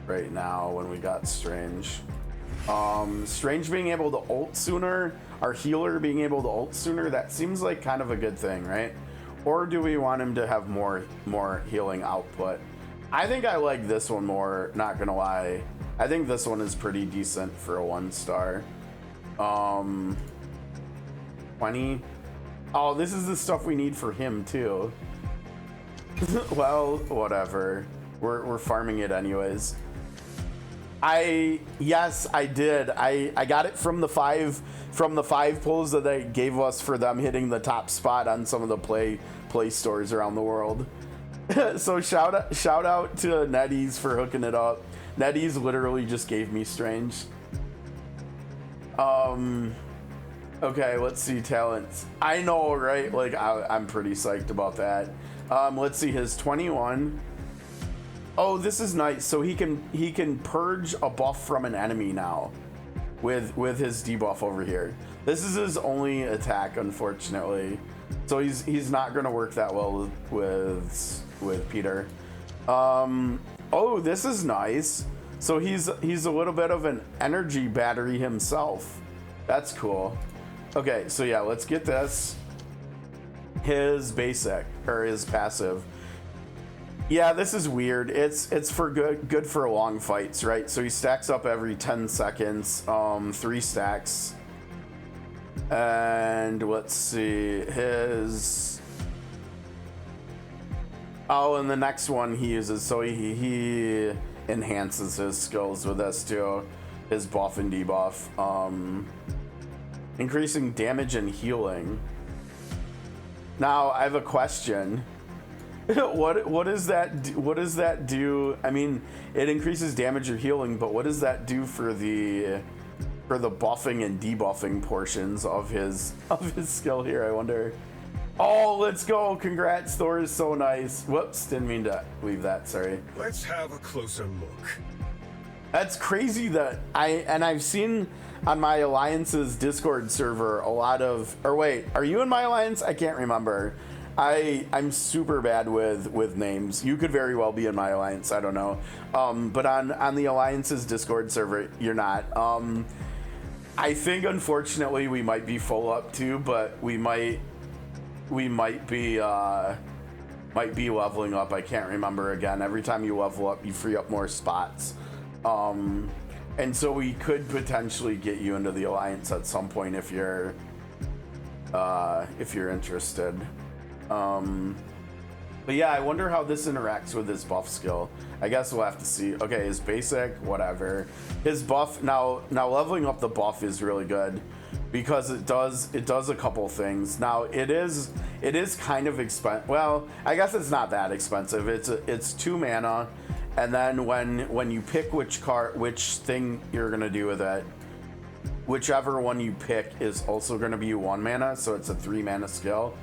right now when we got Strange. Strange being able to ult sooner, our healer being able to ult sooner, that seems like kind of a good thing, right? Or do we want him to have more healing output? I think I like this one more, not gonna lie. I think this one is pretty decent for a 1-star. 20. Oh, this is the stuff we need for him too. Well, whatever. We're farming it anyways. Yes, I did. I got it from the five pulls that they gave us for them hitting the top spot on some of the play stores around the world. So shout out to NetEase for hooking it up. NetEase literally just gave me Strange. Okay, let's see talents. I know, right? Like I'm pretty psyched about that. Let's see his 21. Oh, this is nice. So he can purge a buff from an enemy now with his debuff over here. This is his only attack, unfortunately. So he's not gonna work that well with Peter. Oh, this is nice. So he's a little bit of an energy battery himself. That's cool. Okay, so yeah, let's get this. his basic or his passive. Yeah, this is weird. It's for good for long fights, right? So he stacks up every 10 seconds, 3 stacks. And let's see, his... Oh, and the next one he uses, so he enhances his skills with this too. His buff and debuff. Increasing damage and healing. Now, I have a question. What does that do? I mean, it increases damage or healing, but what does that do for the buffing and debuffing portions of his skill here? I wonder. Oh, let's go! Congrats, Thor is so nice. Whoops, didn't mean to leave that. Sorry. Let's have a closer look. That's crazy that I've seen on my Alliance's Discord server a lot of. Or wait, are you in my Alliance? I can't remember. I'm super bad with names. You could very well be in my Alliance. I don't know. But on the Alliance's Discord server, you're not. I think unfortunately we might be full up too, but we might be leveling up. I can't remember again. Every time you level up, you free up more spots. And so we could potentially get you into the Alliance at some point if you're interested. But yeah, I wonder how this interacts with his buff skill. I guess we'll have to see. Okay, his basic, whatever. His buff, now leveling up the buff is really good because it does a couple things. Now it is kind of expensive. Well, I guess it's not that expensive. It's 2 mana, and then when you pick which thing you're gonna do with it, whichever one you pick is also gonna be 1 mana, so it's a 3 mana skill.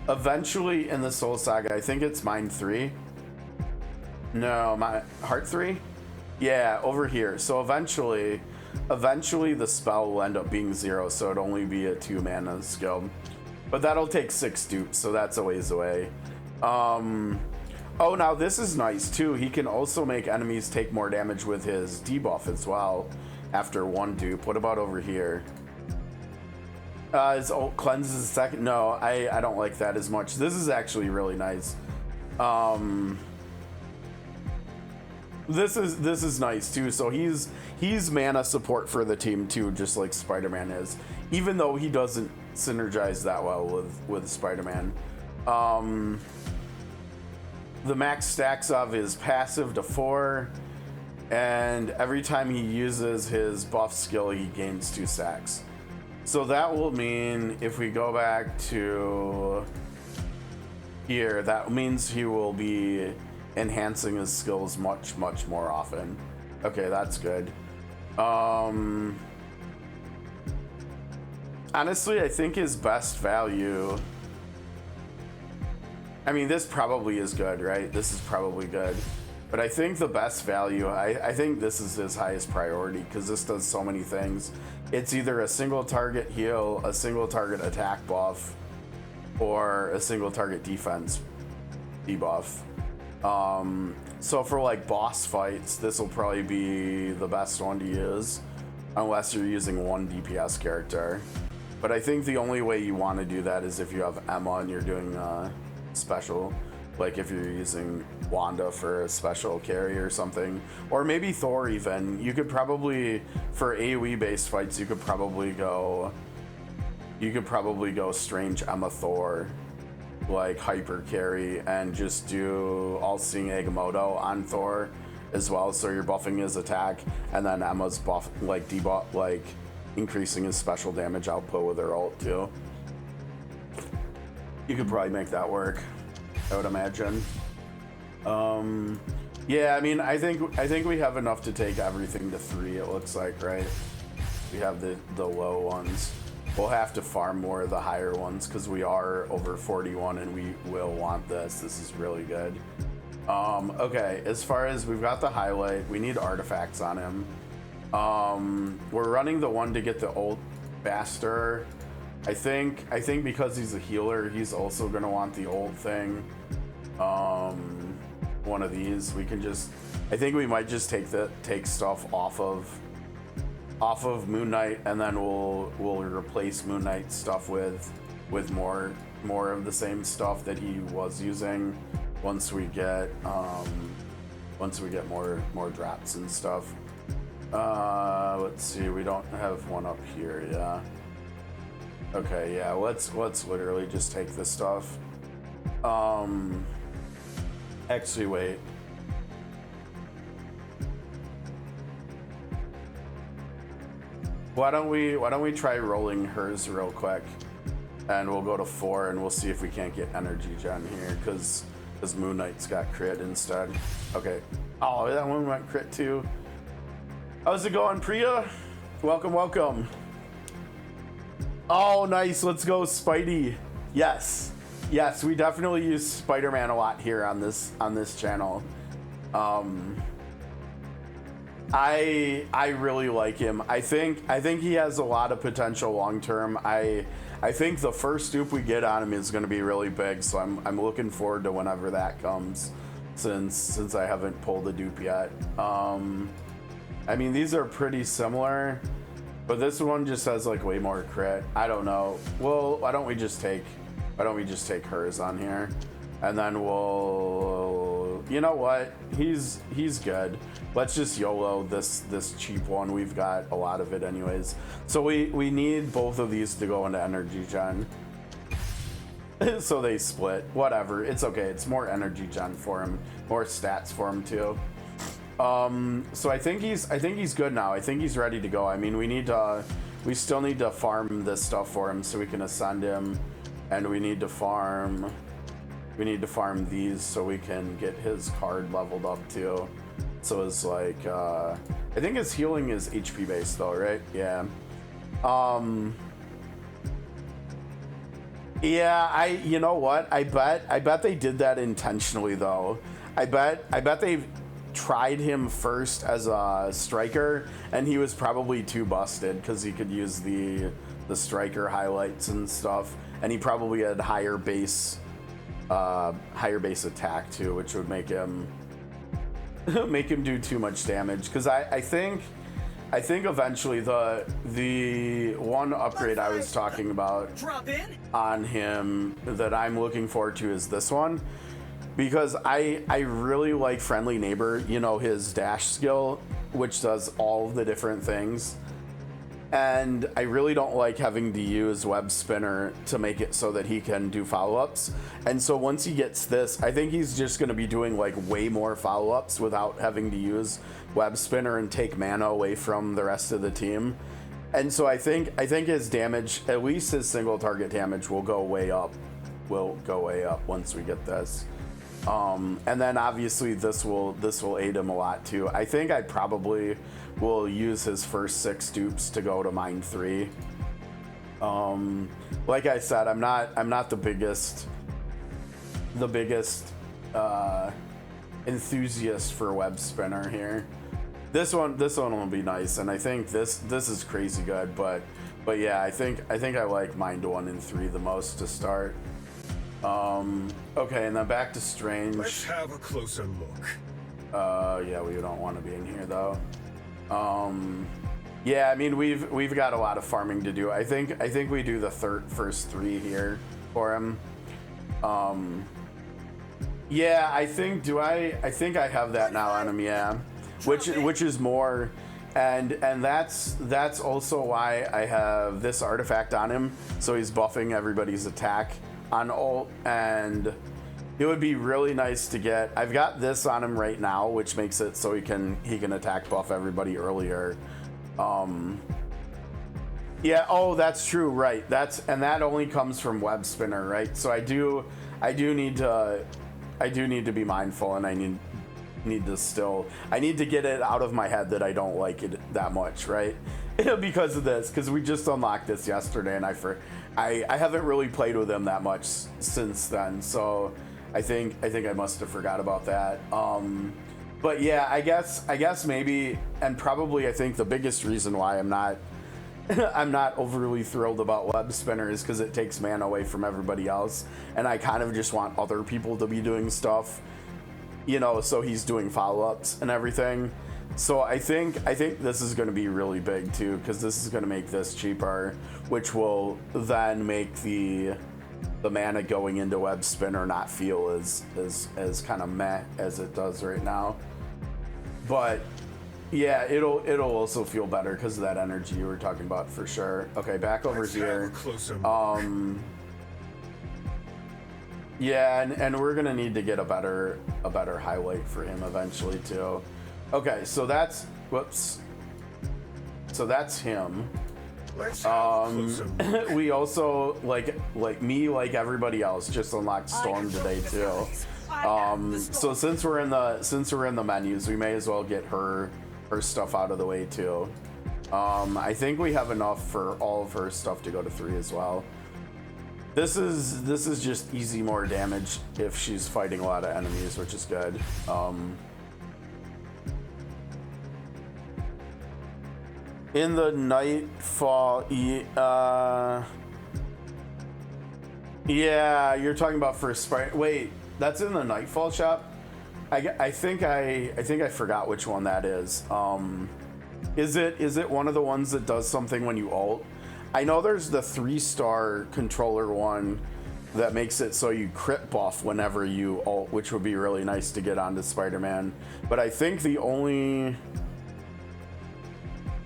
Eventually in the Soul Saga, I think it's mine 3. No, my heart 3? Yeah, over here. So eventually the spell will end up being 0, so it'll only be a 2 mana skill. But that'll take 6 dupes, so that's a ways away. Oh, now this is nice too. He can also make enemies take more damage with his debuff as well after 1 dupe. What about over here? His ult cleanses second. No, I don't like that as much. This is actually really nice. This is nice too. So he's mana support for the team too, just like Spider-Man is. Even though he doesn't synergize that well with Spider-Man. The max stacks of his passive to 4, and every time he uses his buff skill, he gains 2 stacks. So that will mean if we go back to here, that means he will be enhancing his skills much more often. Okay, that's good. Honestly, I think his best value, I mean, this probably is good, right? This is probably good. But I think the best value, I think this is his highest priority because this does so many things. It's either a single target heal, a single target attack buff, or a single target defense debuff. So for like boss fights, this will probably be the best one to use unless you're using 1 DPS character. But I think the only way you want to do that is if you have Emma and you're doing special. Like if you're using Wanda for a special carry or something, or maybe Thor even. You could probably, for AoE based fights, you could probably go Strange Emma Thor, like hyper carry, and just do All-Seeing Agamotto on Thor as well. So you're buffing his attack, and then Emma's buff, like debuff, like increasing his special damage output with her ult too. You could probably make that work, I would imagine. Yeah, I mean, I think we have enough to take everything to 3. It looks like, right? We have the low ones. We'll have to farm more of the higher ones because we are over 41 and we will want this. This is really good. Okay, as far as we've got the highlight, we need artifacts on him. We're running the one to get the ult faster. I think because he's a healer, he's also gonna want the ult thing. One of these, we can just, I think we might just take stuff off of Moon Knight, and then we'll replace Moon Knight stuff with more more of the same stuff that he was using once we get more drops and stuff. Let's see, we don't have one up here, yeah. Okay, yeah, let's literally just take this stuff. Actually, wait. Why don't we try rolling hers real quick, and we'll go to 4 and we'll see if we can't get energy gen here, because Moon Knight's got crit instead. Okay. Oh, that one went crit too. How's it going, Priya? Welcome, welcome. Oh, nice. Let's go, Spidey. Yes. Yes, we definitely use Spider-Man a lot here on this channel. I really like him. I think he has a lot of potential long term. I think the first dupe we get on him is going to be really big, so I'm looking forward to whenever that comes, since I haven't pulled a dupe yet. I mean, these are pretty similar, but this one just has like way more crit. I don't know. Well, why don't we just take hers on here, and then we'll, you know what? He's good. Let's just YOLO this cheap one. We've got a lot of it anyways. So we need both of these to go into energy gen. So they split. Whatever. It's okay. It's more energy gen for him, more stats for him too. So I think he's good now. I think he's ready to go. I mean, we still need to farm this stuff for him so we can ascend him, and we need to farm these so we can get his card leveled up too. So it's like, I think his healing is HP based though, right? Yeah. Yeah, you know what? I bet they did that intentionally though. I bet they tried him first as a striker, and he was probably too busted because he could use the striker highlights and stuff, and he probably had higher base attack too, which would make him do too much damage. Because I think eventually the one upgrade I was talking about on him that I'm looking forward to is this one, because I really like Friendly Neighbor, you know, his dash skill, which does all the different things. And I really don't like having to use Web Spinner to make it so that he can do follow-ups. And so once he gets this, I think he's just going to be doing like way more follow-ups without having to use Web Spinner and take mana away from the rest of the team. And so I think his damage, at least his single target damage, will go way up. Will go way up once we get this. And then obviously this will aid him a lot too. I think I probably will use his first 6 dupes to go to mine 3. Like I said, I'm not the biggest enthusiast for Web Spinner here. This one will be nice, and I think this is crazy good. But yeah, I think I like Mind 1 and 3 the most to start. Okay, and then back to Strange. Let's have a closer look. Yeah, we don't want to be in here though. Yeah, I mean we've got a lot of farming to do. I think we do the first 3 here for him. Yeah, I think I have that now on him. Yeah, which is more, and that's also why I have this artifact on him, so he's buffing everybody's attack on ult, and it would be really nice to get. I've got this on him right now, which makes it so he can attack buff everybody earlier. Yeah, oh, that's true, right? And that only comes from Web Spinner, right? So I do need to be mindful, and I need to get it out of my head that I don't like it that much, right? Because of this, because we just unlocked this yesterday, and I haven't really played with him that much since then, so I think I must have forgot about that. But yeah, I guess maybe, and probably I think the biggest reason why I'm not overly thrilled about Web Spinner is because it takes mana away from everybody else, and I kind of just want other people to be doing stuff, you know, so he's doing follow-ups and everything. So I think this is going to be really big too, because this is going to make this cheaper, which will then make the the mana going into web spinner not feel as kind of meh as it does right now. But yeah, it'll also feel better because of that energy you were talking about for sure. Okay, back over here. Yeah, and we're gonna need to get a better highlight for him eventually too. Okay, so that's whoops. So that's him. We also like everybody else just unlocked Storm today too. So since we're in the menus, we may as well get her stuff out of the way too. I think we have enough for all of her stuff to go to 3 as well. This is just easy more damage if she's fighting a lot of enemies, which is good. In the Nightfall, yeah, you're talking about for Spider. Wait, that's in the Nightfall shop. I think I forgot which one that is. Is it one of the ones that does something when you ult? I know there's the 3-star controller one that makes it so you crit buff whenever you ult, which would be really nice to get onto Spider-Man. But I think the only...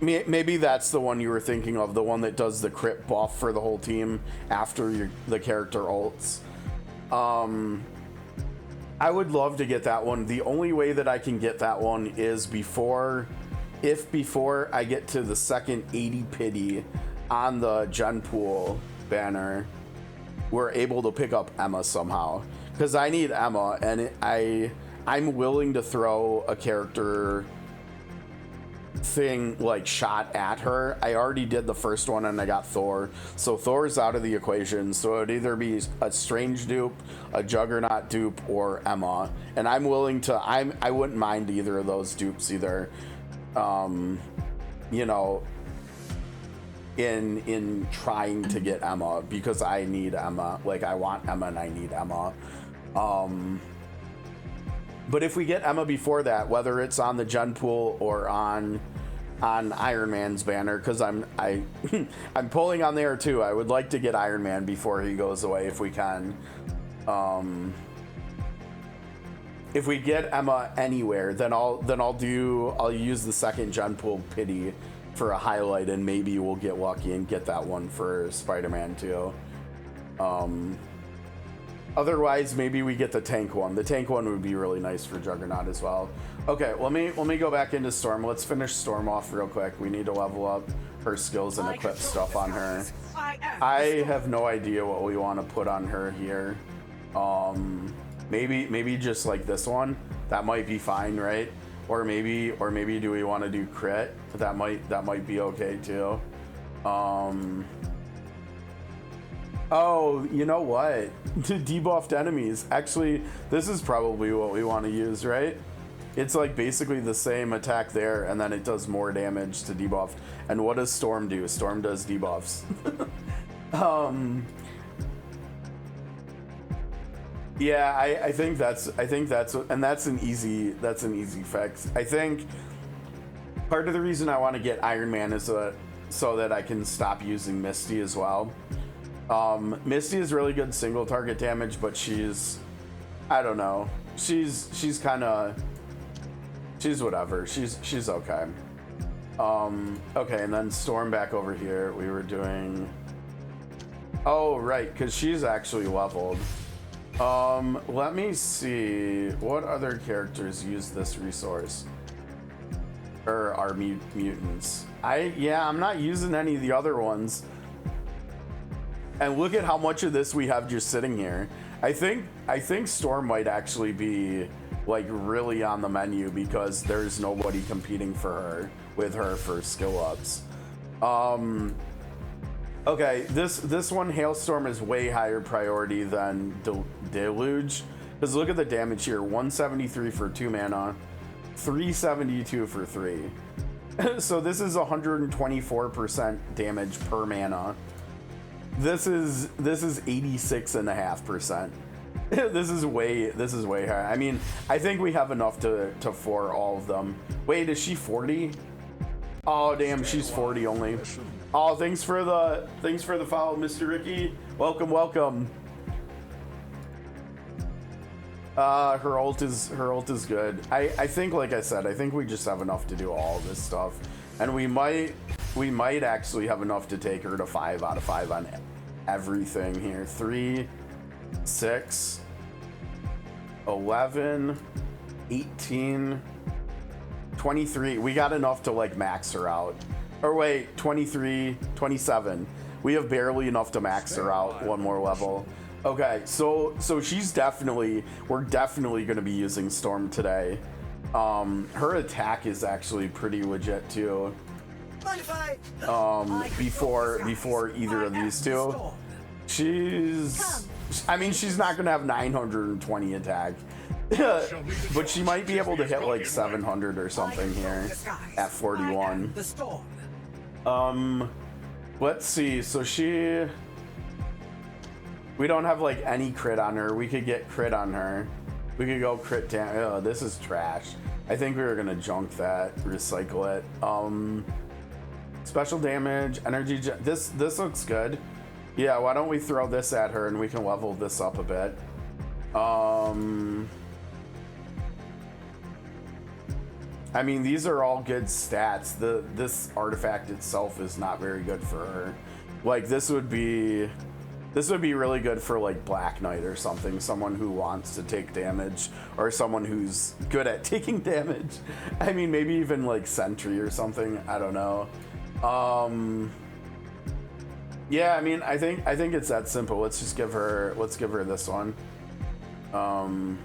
Maybe that's the one you were thinking of, the one that does the crit buff for the whole team after the character ults. I would love to get that one. The only way that I can get that one is before I get to the second 80 pity on the Gen Pool banner, we're able to pick up Emma somehow. Because I need Emma, and I'm willing to throw a character thing like shot at her. I already did the first one and I got Thor, so Thor's out of the equation, so it'd either be a Strange dupe, a Juggernaut dupe, or Emma, and I'm willing to I wouldn't mind either of those dupes either, you know, in trying to get Emma, because I need Emma. Like, I want Emma and I need Emma. But if we get Emma before that, whether it's on the Gen Pool or on Iron Man's banner, because I'm pulling on there too. I would like to get Iron Man before he goes away if we can. If we get Emma anywhere, then I'll use the second Gen Pool pity for a highlight, and maybe we'll get lucky and get that one for Spider-Man too. Otherwise, maybe we get the tank one. The tank one would be really nice for Juggernaut as well. Okay, let me go back into Storm. Let's finish Storm off real quick. We need to level up her skills and equip stuff on her. I have no idea what we want to put on her here. Maybe just like this one. That might be fine, right? Or maybe do we want to do crit? That might be okay too. Oh, you know what? Debuffed enemies. Actually, this is probably what we want to use, right? It's like basically the same attack there, and then it does more damage to debuffed. And what does Storm do? Storm does debuffs. Yeah, I think that's an easy fix. I think part of the reason I want to get Iron Man is so that I can stop using Misty as well. Misty is really good single target damage, but she's, I don't know, she's whatever. She's okay. Okay, and then Storm back over here. We were doing, oh right, because she's actually leveled. Let me see what other characters use this resource, or are mutants. I'm not using any of the other ones. And look at how much of this we have just sitting here. I think Storm might actually be like really on the menu because there's nobody competing with her for skill ups. Okay, this one, Hailstorm, is way higher priority than Deluge. Because look at the damage here, 173 for 2 mana, 372 for 3. So this is 124% damage per mana. This is 86.5%. This is way higher. I mean, I think we have enough to for all of them. Wait, is she 40? Oh damn, she's 40 only. Oh, thanks for the follow, Mr. Ricky. Welcome. Her ult is good. I think, like I said, I think we just have enough to do all this stuff, and we might actually have enough to take her to 5 out of 5 on everything here. 3, 6, 11, 18, 23. We got enough to like max her out. Or wait, 23, 27. We have barely enough to max her out one more level. Okay, so we're definitely going to be using Storm today. Her attack is actually pretty legit too. Before either of these two, I mean, she's not going to have 920 attack, but she might be able to hit like 700 or something here at 41. Let's see. So we don't have like any crit on her. We could get crit on her. We could go crit down. Oh, this is trash. I think we were gonna junk that, recycle it. Special damage, energy. This looks good. Yeah, why don't we throw this at her and we can level this up a bit. I mean, these are all good stats. This artifact itself is not very good for her. Like this would be really good for like Black Knight or something, someone who wants to take damage or someone who's good at taking damage. I mean, maybe even like Sentry or something. I don't know. Yeah, I mean, I think it's that simple. Let's give her this one. And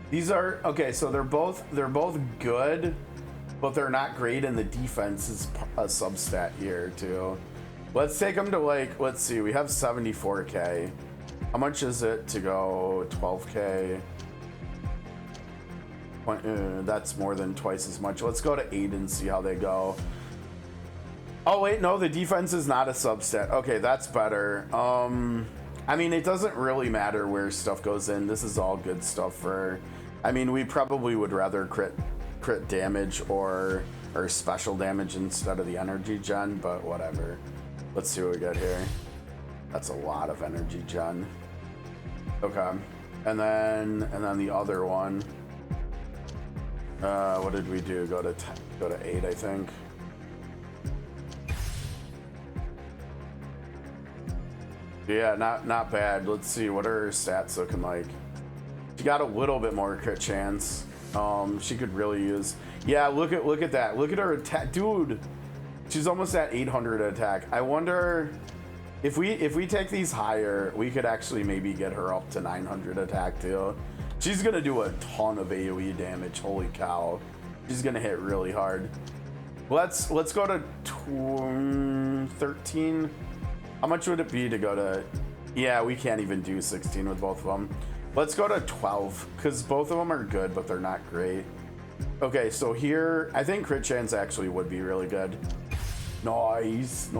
these are okay, so they're both good, but they're not great, and the defense is a substat here too. Let's take them to like, let's see, we have 74k. How much is it to go 12k? That's more than twice as much. Let's go to 8 and see how they go. Oh wait, no, the defense is not a substat. Okay, that's better. I mean, it doesn't really matter where stuff goes in. This is all good stuff for, I mean, we probably would rather crit damage or special damage instead of the energy gen, but whatever. Let's see what we got here. That's a lot of energy gen. Okay, and then the other one. What did we do? Go to 8, I think. Yeah, not bad. Let's see, what are her stats looking like? She got a little bit more crit chance. She could really use. Yeah, look at that. Look at her attack, dude. She's almost at 800 attack. I wonder if we take these higher, we could actually maybe get her up to 900 attack too. She's gonna do a ton of AoE damage. Holy cow, she's gonna hit really hard. Let's go to 13. How much would it be to go to? Yeah, we can't even do 16 with both of them. Let's go to 12 because both of them are good, but they're not great. Okay, so here I think crit chance actually would be really good. Nice.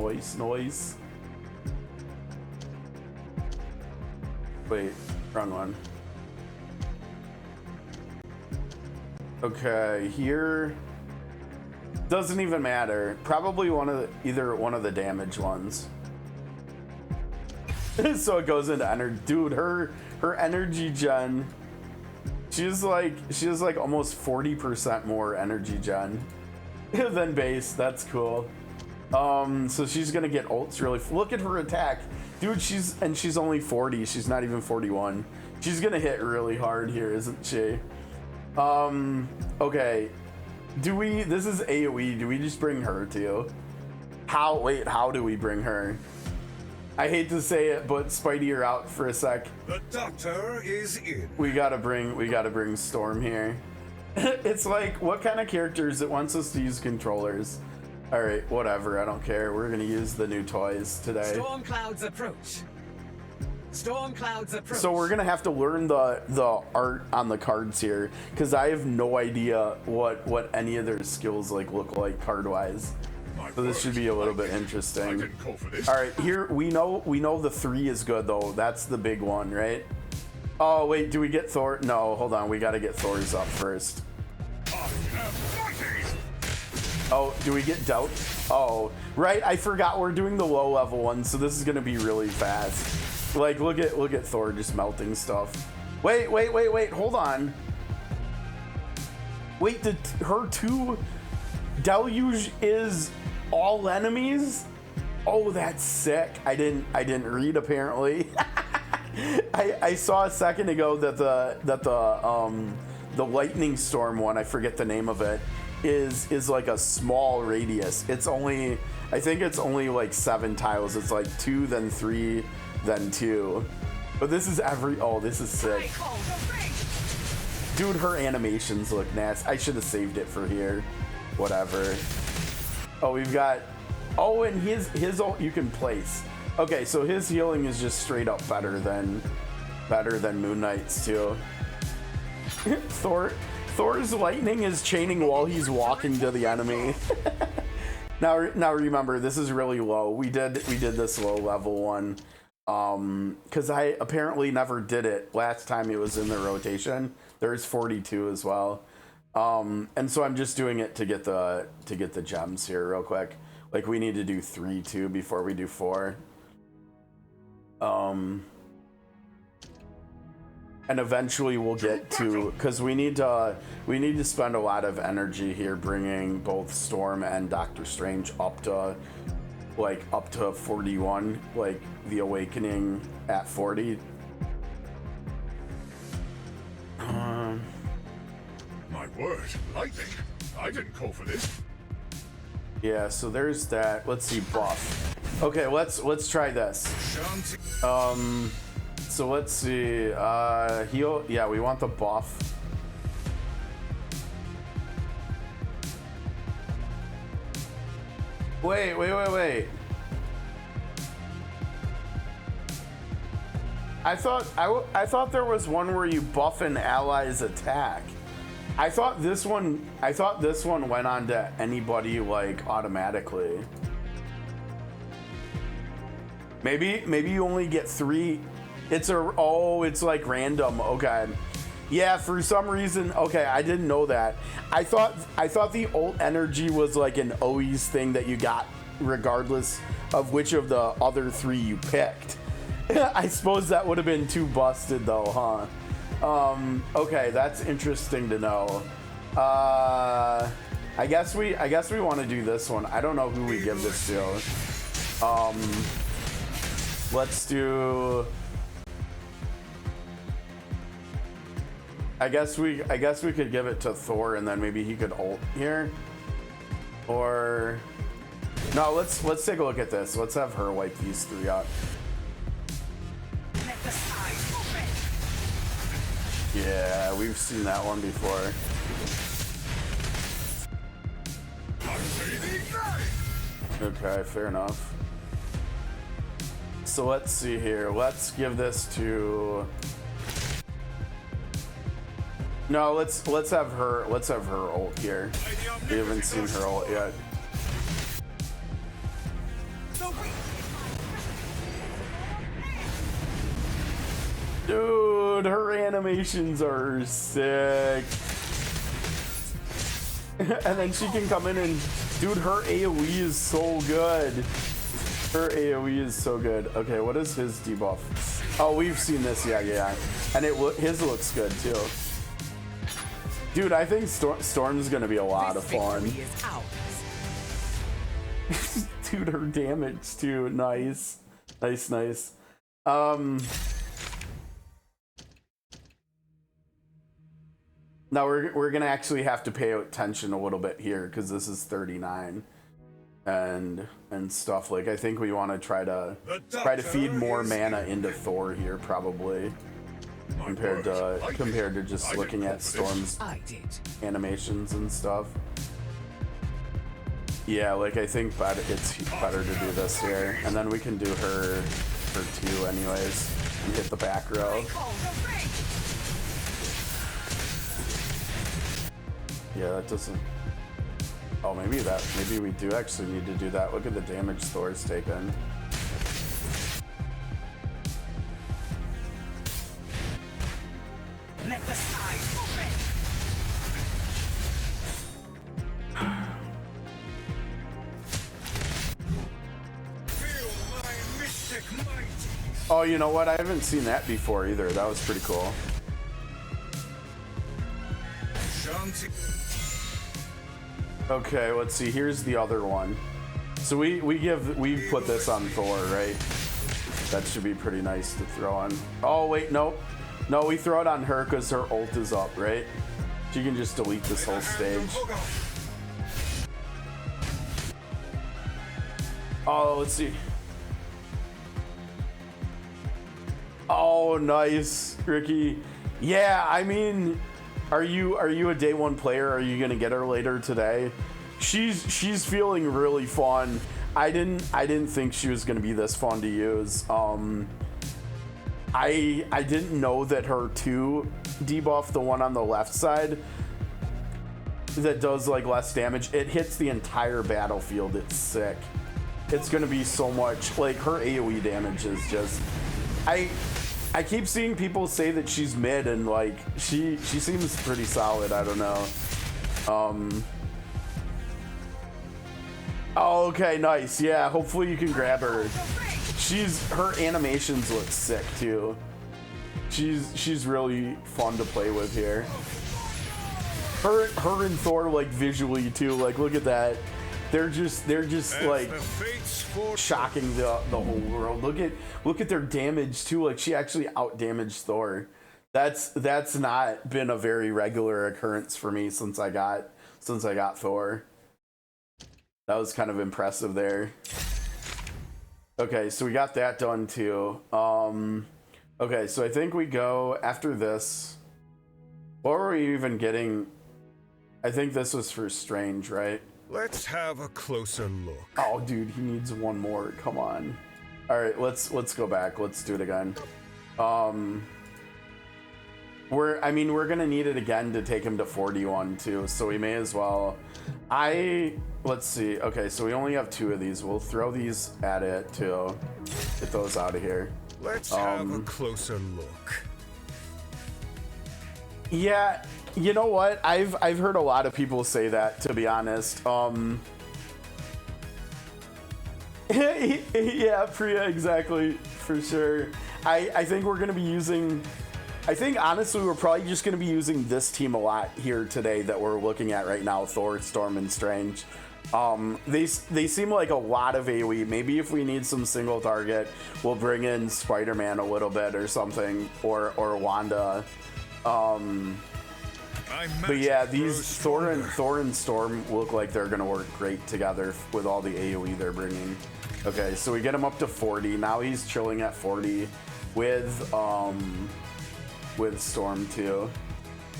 Wait, wrong one. Okay, here doesn't even matter. Probably either one of the damage ones. So it goes into energy. Dude, her energy gen. She has like almost 40% more energy gen than base. That's cool. So she's gonna get ults really. Look at her attack, dude. She's only 40. She's not even 41. She's gonna hit really hard here, isn't she? Okay. This is AoE. Do we just bring her to? How do we bring her? I hate to say it, but Spidey, you're out for a sec. The doctor is in. We gotta bring Storm here. It's like, what kind of characters it wants us to use controllers? All right, whatever. I don't care. We're gonna use the new toys today. Storm clouds approach. Storm clouds approach. So we're gonna have to learn the art on the cards here, because I have no idea what any of their skills look like card wise. So this should be a little bit interesting. All right, here we know the 3 is good though. That's the big one, right? Oh wait, do we get Thor? No, hold on. We got to get Thor's up first. Oh, do we get Doubt? Oh, right. I forgot we're doing the low level one, so this is gonna be really fast. Like, look at Thor just melting stuff. Wait, hold on. Wait, her 2 deluge is all enemies? Oh, that's sick. I didn't read apparently. I saw a second ago that the lightning storm one, I forget the name of it, is like a small radius. It's only, I think it's only like 7 tiles. It's like 2, then 3, then 2. But this is this is sick. Dude, her animations look nasty. I should have saved it for here. Whatever. Oh, we've got, and his you can place. Okay, so his healing is just straight up better than Moon Knight's too. Thor's lightning is chaining while he's walking to the enemy. Now remember, this is really low. We did this low level one because I apparently never did it last time it was in the rotation. There's 42 as well. And so I'm just doing it to get the gems here real quick. Like, we need to do 3 too before we do 4. And eventually we'll get to, because we need to spend a lot of energy here bringing both Storm and Doctor Strange up to 41, like the Awakening at 40. My word, lightning! I didn't call for this. Yeah, so there's that. Let's see, buff. Okay, let's try this. So let's see. Heal. Yeah, we want the buff. Wait. I thought there was one where you buff an ally's attack. I thought this one went on to anybody like automatically. Maybe you only get 3. It's like random. Okay. Yeah, for some reason. Okay, I didn't know that. I thought the ult energy was like an always thing that you got regardless of which of the other 3 you picked. I suppose that would have been too busted though, huh? Okay, that's interesting to know. I guess we want to do this one. I don't know who we give this to. Let's do. I guess we could give it to Thor, and then maybe he could ult here. Or no, let's take a look at this. Let's have her wipe these 3 out. Yeah, we've seen that one before. Okay, fair enough. So let's see here. Let's give this to. No, let's have her ult here. We haven't seen her ult yet. Dude, her animations are sick. And then she can come in and, dude, her AoE is so good. Her AoE is so good. Okay, what is his debuff? Oh, we've seen this, yeah. And his looks good too. Dude, I think Storm's gonna be a lot of fun. Dude, her damage too. Nice. Now we're gonna actually have to pay attention a little bit here because this is 39 and stuff. Like, I think we want to try to feed more mana into Thor here probably compared to just looking at Storm's animations and stuff. Yeah, like I think it's better to do this here, and then we can do her 2 anyways and hit the back row. Yeah, that doesn't. Oh, maybe we do actually need to do that. Look at the damage Thor's taken. Let the skies open. Feel my mystic might. Oh, you know what? I haven't seen that before either. That was pretty cool. Shanti. Okay, let's see. Here's the other one. So we put this on Thor, right? That should be pretty nice to throw on. Oh wait, nope. No, we throw it on her because her ult is up, right? She can just delete this whole stage. Oh, let's see. Oh, nice, Ricky. Yeah, I mean, are you a day one player? Are you gonna get her later today? She's feeling really fun. I didn't think she was gonna be this fun to use. I didn't know that her 2 debuff, the one on the left side, that does like less damage. It hits the entire battlefield. It's sick. It's gonna be so much. Like her AoE damage is just. I keep seeing people say that she's mid, and like she seems pretty solid. I don't know. Oh, okay, nice. Yeah, hopefully you can grab her. Her animations look sick too. She's really fun to play with here. Her and Thor, like visually too. Like look at that. They're just like shocking the whole world. Look at their damage too. Like she actually out damaged Thor. That's not been a very regular occurrence for me since I got Thor. That was kind of impressive there. Okay, so we got that done too. Okay, so I think we go after this. What were we even getting? I think this was for Strange, right? Let's have a closer look. Oh, dude, he needs one more. Come on. All right, let's go back. Let's do it again. We're gonna need it again to take him to 41 too, so we may as well. Let's see. Okay, so we only have 2 of these. We'll throw these at it to get those out of here. Let's have a closer look. Yeah, you know what? I've heard a lot of people say that, to be honest. Yeah, Priya, exactly, for sure. I think we're gonna be using. I think honestly we're probably just gonna be using this team a lot here today that we're looking at right now. Thor, Storm, and Strange. They seem like a lot of AoE. Maybe if we need some single target, we'll bring in Spider-Man a little bit or something, or Wanda. But yeah, these Thor and Storm look like they're gonna work great together with all the AoE they're bringing. Okay, so we get him up to 40. Now he's chilling at 40 with Storm too.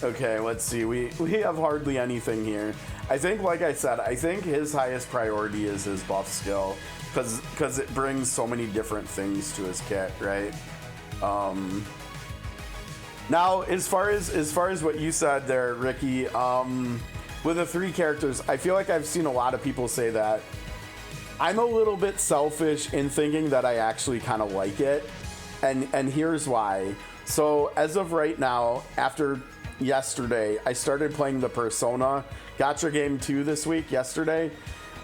Okay, let's see. We have hardly anything here. I think, like I said, I think his highest priority is his buff skill, because it brings so many different things to his kit, right? Now, as far as what you said there, Ricky, with the 3 characters, I feel like I've seen a lot of people say that. I'm a little bit selfish in thinking that I actually kind of like it, and here's why. So as of right now, after yesterday, I started playing the Persona Gacha game 2 this week. Yesterday,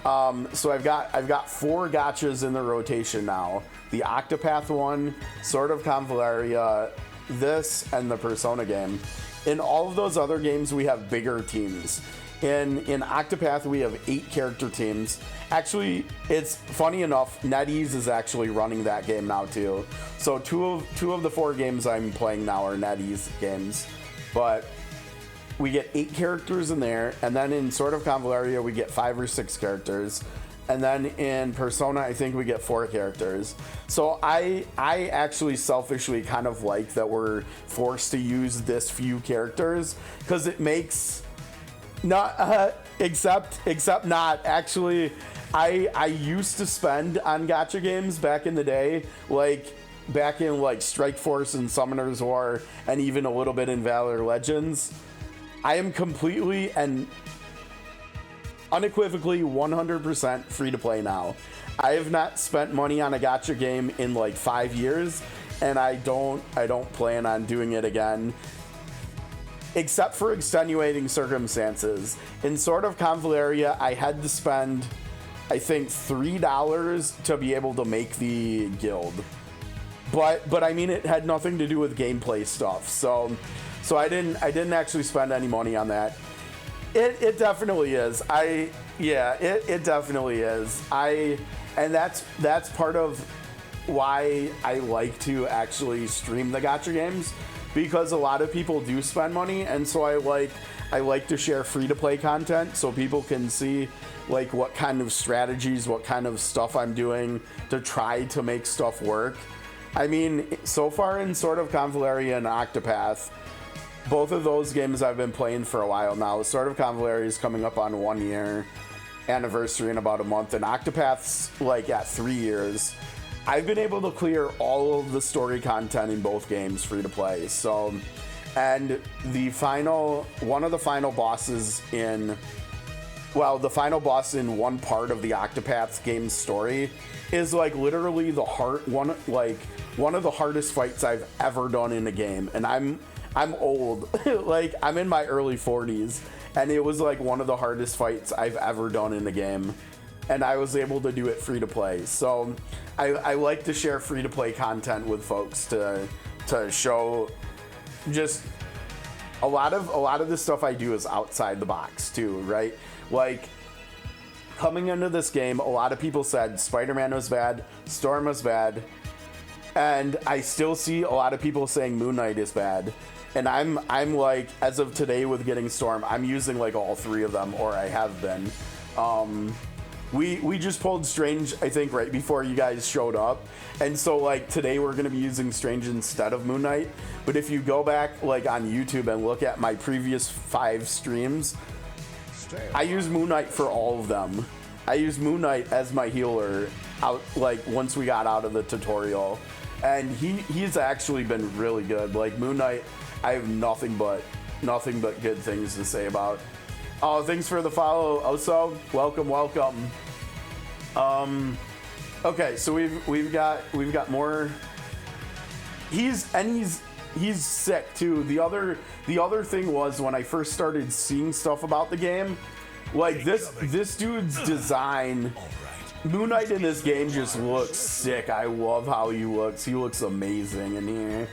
so I've got 4 gachas in the rotation now: the Octopath one, Sword of Convalaria, this, and the Persona game. In all of those other games, we have bigger teams. In Octopath, we have 8 character teams. Actually, it's funny enough, NetEase is actually running that game now too. So two of the 4 games I'm playing now are NetEase games. But we get 8 characters in there, and then in Sword of Convalaria, we get 5 or 6 characters. And then in Persona, I think we get 4 characters. So I actually selfishly kind of like that we're forced to use this few characters, because it makes not except not actually. I used to spend on gacha games back in the day, like back in like Strike Force and Summoner's War, and even a little bit in Valor Legends. I am completely and unequivocally 100% free to play now. I have not spent money on a gacha game in like 5 years, and I don't plan on doing it again, except for extenuating circumstances. In Sword of Convalaria, I had to spend, I think, $3 to be able to make the guild. but I mean, it had nothing to do with gameplay stuff. So I didn't actually spend any money on that. It definitely is. It definitely is. And that's part of why I like to actually stream the gacha games, because a lot of people do spend money, and so I like to share free-to-play content so people can see like what kind of strategies, what kind of stuff I'm doing to try to make stuff work. I mean, so far in Sword of Convalaria and Octopath, both of those games I've been playing for a while now. Sword of Convalaria is coming up on 1 year anniversary in about a month, and Octopath's like at 3 years. I've been able to clear all of the story content in both games free to play. So, and one of the final bosses in, well, the final boss in one part of the Octopath game's story is like literally one of the hardest fights I've ever done in a game. And I'm old, like I'm in my early 40s, and it was like one of the hardest fights I've ever done in a game, and I was able to do it free to play. So I like to share free to play content with folks to show just a lot of the stuff I do is outside the box too, right? Like coming into this game, a lot of people said Spider-Man was bad, Storm was bad, and I still see a lot of people saying Moon Knight is bad. And I'm like, as of today with getting Storm, I'm using like all three of them, or I have been. We just pulled Strange, I think, right before you guys showed up. And so like today we're gonna be using Strange instead of Moon Knight. But if you go back like on YouTube and look at my previous 5 streams, I use Moon Knight for all of them. I use Moon Knight as my healer out, like once we got out of the tutorial. And he's actually been really good. Like Moon Knight, I have nothing but good things to say about. Oh, thanks for the follow, Oso. Welcome. Okay, so we've got more. He's sick too. The other thing was when I first started seeing stuff about the game, like this dude's design. Moon Knight in this game just looks sick. I love how he looks. He looks amazing in here.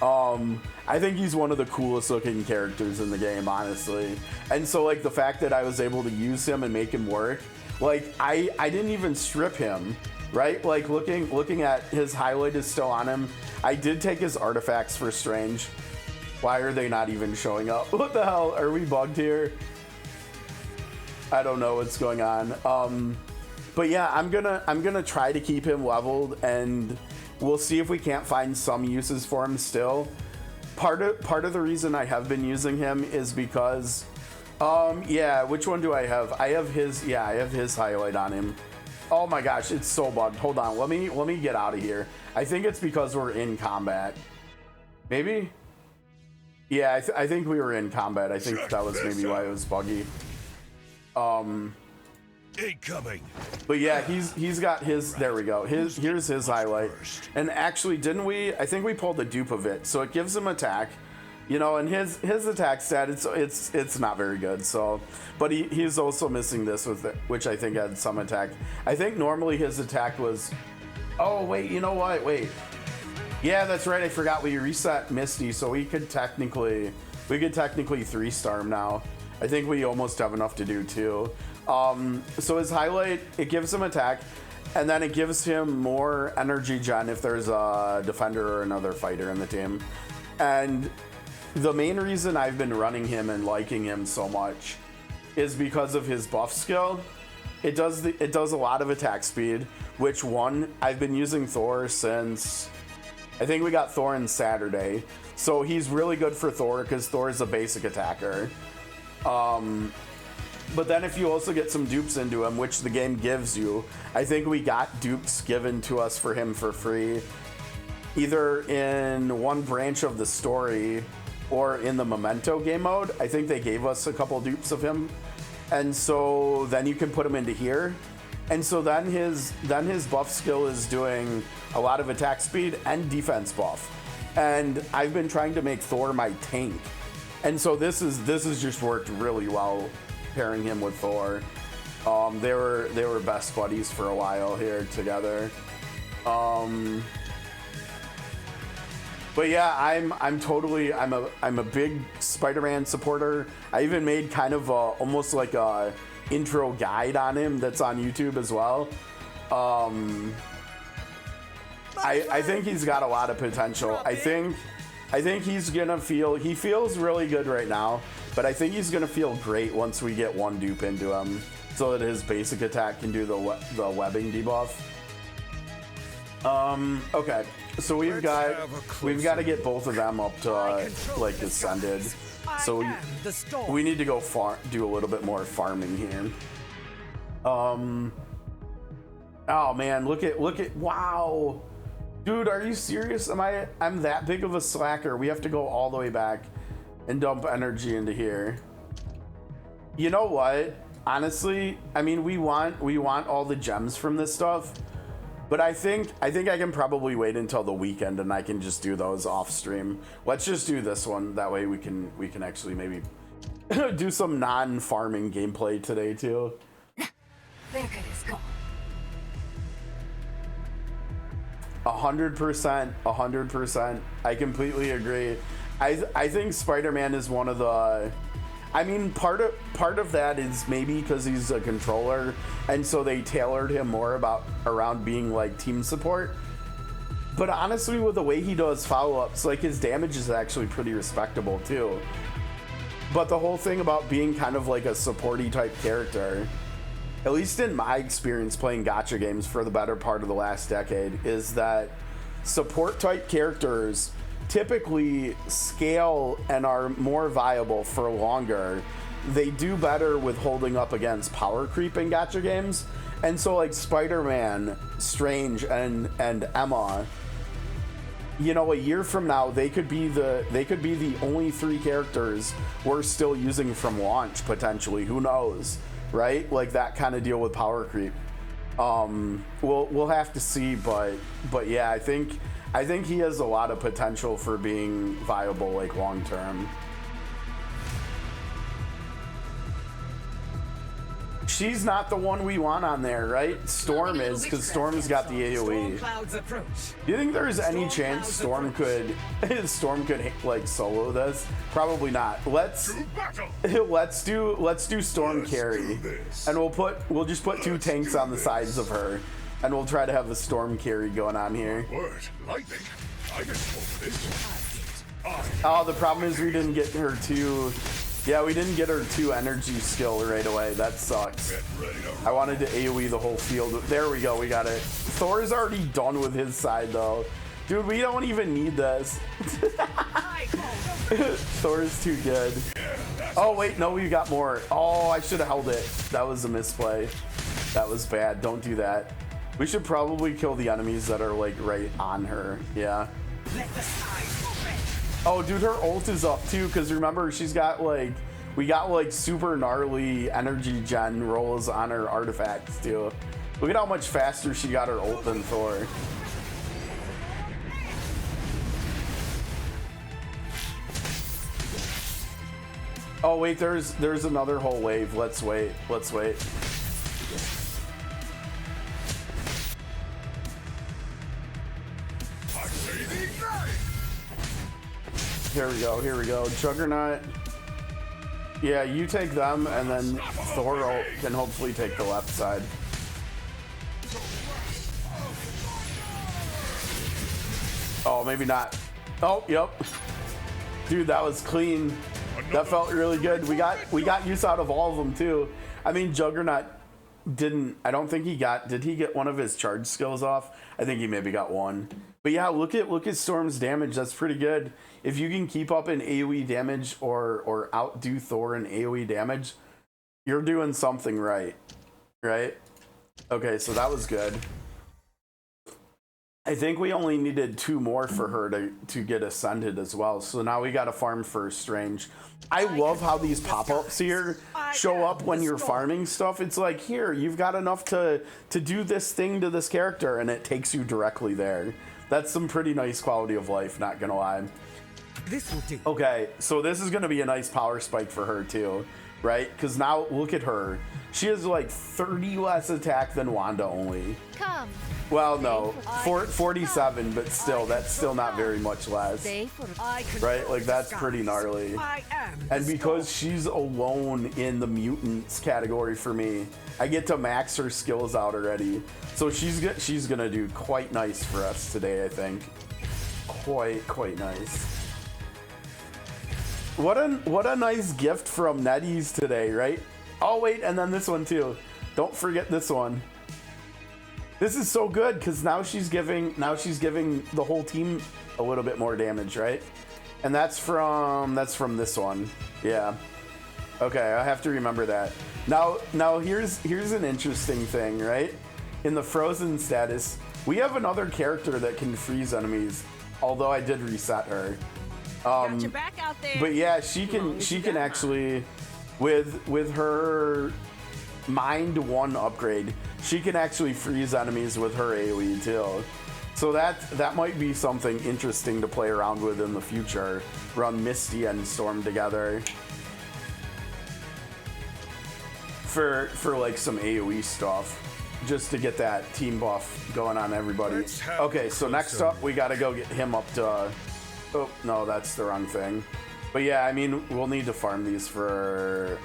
I think he's one of the coolest looking characters in the game, honestly. And so like the fact that I was able to use him and make him work, like I didn't even strip him, right? Like looking at his highlight is still on him. I did take his artifacts for Strange. Why are they not even showing up? What the hell? Are we bugged here? I don't know what's going on. But yeah, I'm gonna try to keep him leveled, and we'll see if we can't find some uses for him still. Part of the reason I have been using him is because, yeah, which one do I have? I have his highlight on him. Oh my gosh, it's so bugged. Hold on, let me get out of here. I think it's because we're in combat. Maybe? Yeah, I think we were in combat. I think that was maybe why it was buggy. Incoming. But yeah, he's got his, there we go. Here's his highlight. And actually, didn't we? I think we pulled a dupe of it. So it gives him attack, you know, and his attack stat, it's not very good. So, but he's also missing this with it, which I think had some attack. I think normally his attack was, oh wait, you know what? Wait. Yeah, that's right. I forgot we reset Misty, so we could technically 3-star him now. I think we almost have enough to do too. So his highlight, it gives him attack, and then it gives him more energy gen if there's a defender or another fighter in the team. And the main reason I've been running him and liking him so much is because of his buff skill. It does a lot of attack speed, which I've been using Thor since, I think we got Thor on Saturday. So he's really good for Thor because Thor is a basic attacker. But then if you also get some dupes into him, which the game gives you, I think we got dupes given to us for him for free, either in one branch of the story or in the Memento game mode. I think they gave us a couple dupes of him. And so then you can put him into here. And so then his buff skill is doing a lot of attack speed and defense buff. And I've been trying to make Thor my tank. And so this has just worked really well, pairing him with Thor. They were best buddies for a while here together. But yeah, I'm totally I'm a big Spider-Man supporter. I even made kind of almost like a intro guide on him that's on YouTube as well. I think he's got a lot of potential. I think he's gonna he feels really good right now, but I think he's gonna feel great once we get one dupe into him, so that his basic attack can do the webbing debuff. Okay, so we've got to get both of them up to like ascended. So we need to go do a little bit more farming here. Oh man, look at wow. Dude, are you serious? I'm that big of a slacker. We have to go all the way back and dump energy into here. You know what? Honestly, I mean, we want all the gems from this stuff, but I think I can probably wait until the weekend and I can just do those off stream. Let's just do this one. That way we can actually maybe do some non-farming gameplay today too. Their good is gone. 100%. I completely agree. I think Spider-Man is one of the. I mean, part of that is maybe because he's a controller, and so they tailored him more around being like team support. But honestly, with the way he does follow-ups, like his damage is actually pretty respectable too. But the whole thing about being kind of like a supporty type character, at least in my experience playing gacha games for the better part of the last decade, is that support type characters typically scale and are more viable for longer. They do better with holding up against power creep in gacha games. And so like Spider-Man, Strange, and Emma, you know, a year from now they could be the only 3 characters we're still using from launch potentially. Who knows? Right? Like that kind of deal with power creep. We'll have to see, but yeah, I think he has a lot of potential for being viable like long term. She's not the one we want on there, right? Storm is, because Storm's got the AoE. Do you think there's any chance Storm could like solo this? Probably not. Let's do Storm carry, and we'll just put 2 tanks on the sides of her, and we'll try to have the Storm carry going on here. Oh, the problem is we didn't get her 2. Yeah, we didn't get her 2 energy skill right away. That sucks. I wanted to AoE the whole field. There we go, we got it. Thor's already done with his side though. Dude, we don't even need this. Thor's too good. Oh wait, no, we got more. Oh, I should have held it. That was a misplay. That was bad. Don't do that. We should probably kill the enemies that are like right on her. Yeah. Oh, dude, her ult is up too, because remember, she's got like, we got like super gnarly energy gen rolls on her artifacts too. Look at how much faster she got her ult than Thor. Oh wait, there's another whole wave. Let's wait. Here we go. Juggernaut. Yeah, you take them, and then Thor can hopefully take the left side. Oh, maybe not. Oh, yep. Dude, that was clean. That felt really good. We got use out of all of them too. I mean, Juggernaut didn't. I don't think he got. Did he get one of his charge skills off? I think he maybe got one. But yeah, look at Storm's damage. That's pretty good. If you can keep up in AoE damage or outdo Thor in AoE damage, you're doing something right. Right? Okay, so that was good. I think we only needed 2 more for her to get ascended as well. So now we got to farm for Strange. I love how these pop-ups here show up when you're farming stuff. It's like, here, you've got enough to do this thing to this character, and it takes you directly there. That's some pretty nice quality of life, not gonna lie. This will do. Okay, so this is gonna be a nice power spike for her too. right? Because now look at her. She has like 30 less attack than Wanda only. Come. Well, no, 47, but still, that's still not very much less, right? Like, that's pretty gnarly. And because she's alone in the mutants category for me, I get to max her skills out already. So she's gonna do quite nice for us today, I think. Quite nice. What a nice gift from Nettie's today, right? Oh wait, and then this one too. Don't forget this one. This is so good because now she's giving the whole team a little bit more damage, right? And that's from this one. Yeah. Okay, I have to remember that. Now here's an interesting thing, right? In the frozen status, we have another character that can freeze enemies, although I did reset her. Got your back out there. But yeah, she can actually with her Mind 1 upgrade, she can actually freeze enemies with her AoE too. So that might be something interesting to play around with in the future. Run Misty and Storm together for like some AoE stuff, just to get that team buff going on everybody. Okay, so next up we gotta go get him up to. Oh no, that's the wrong thing. But yeah, I mean, we'll need to farm these for.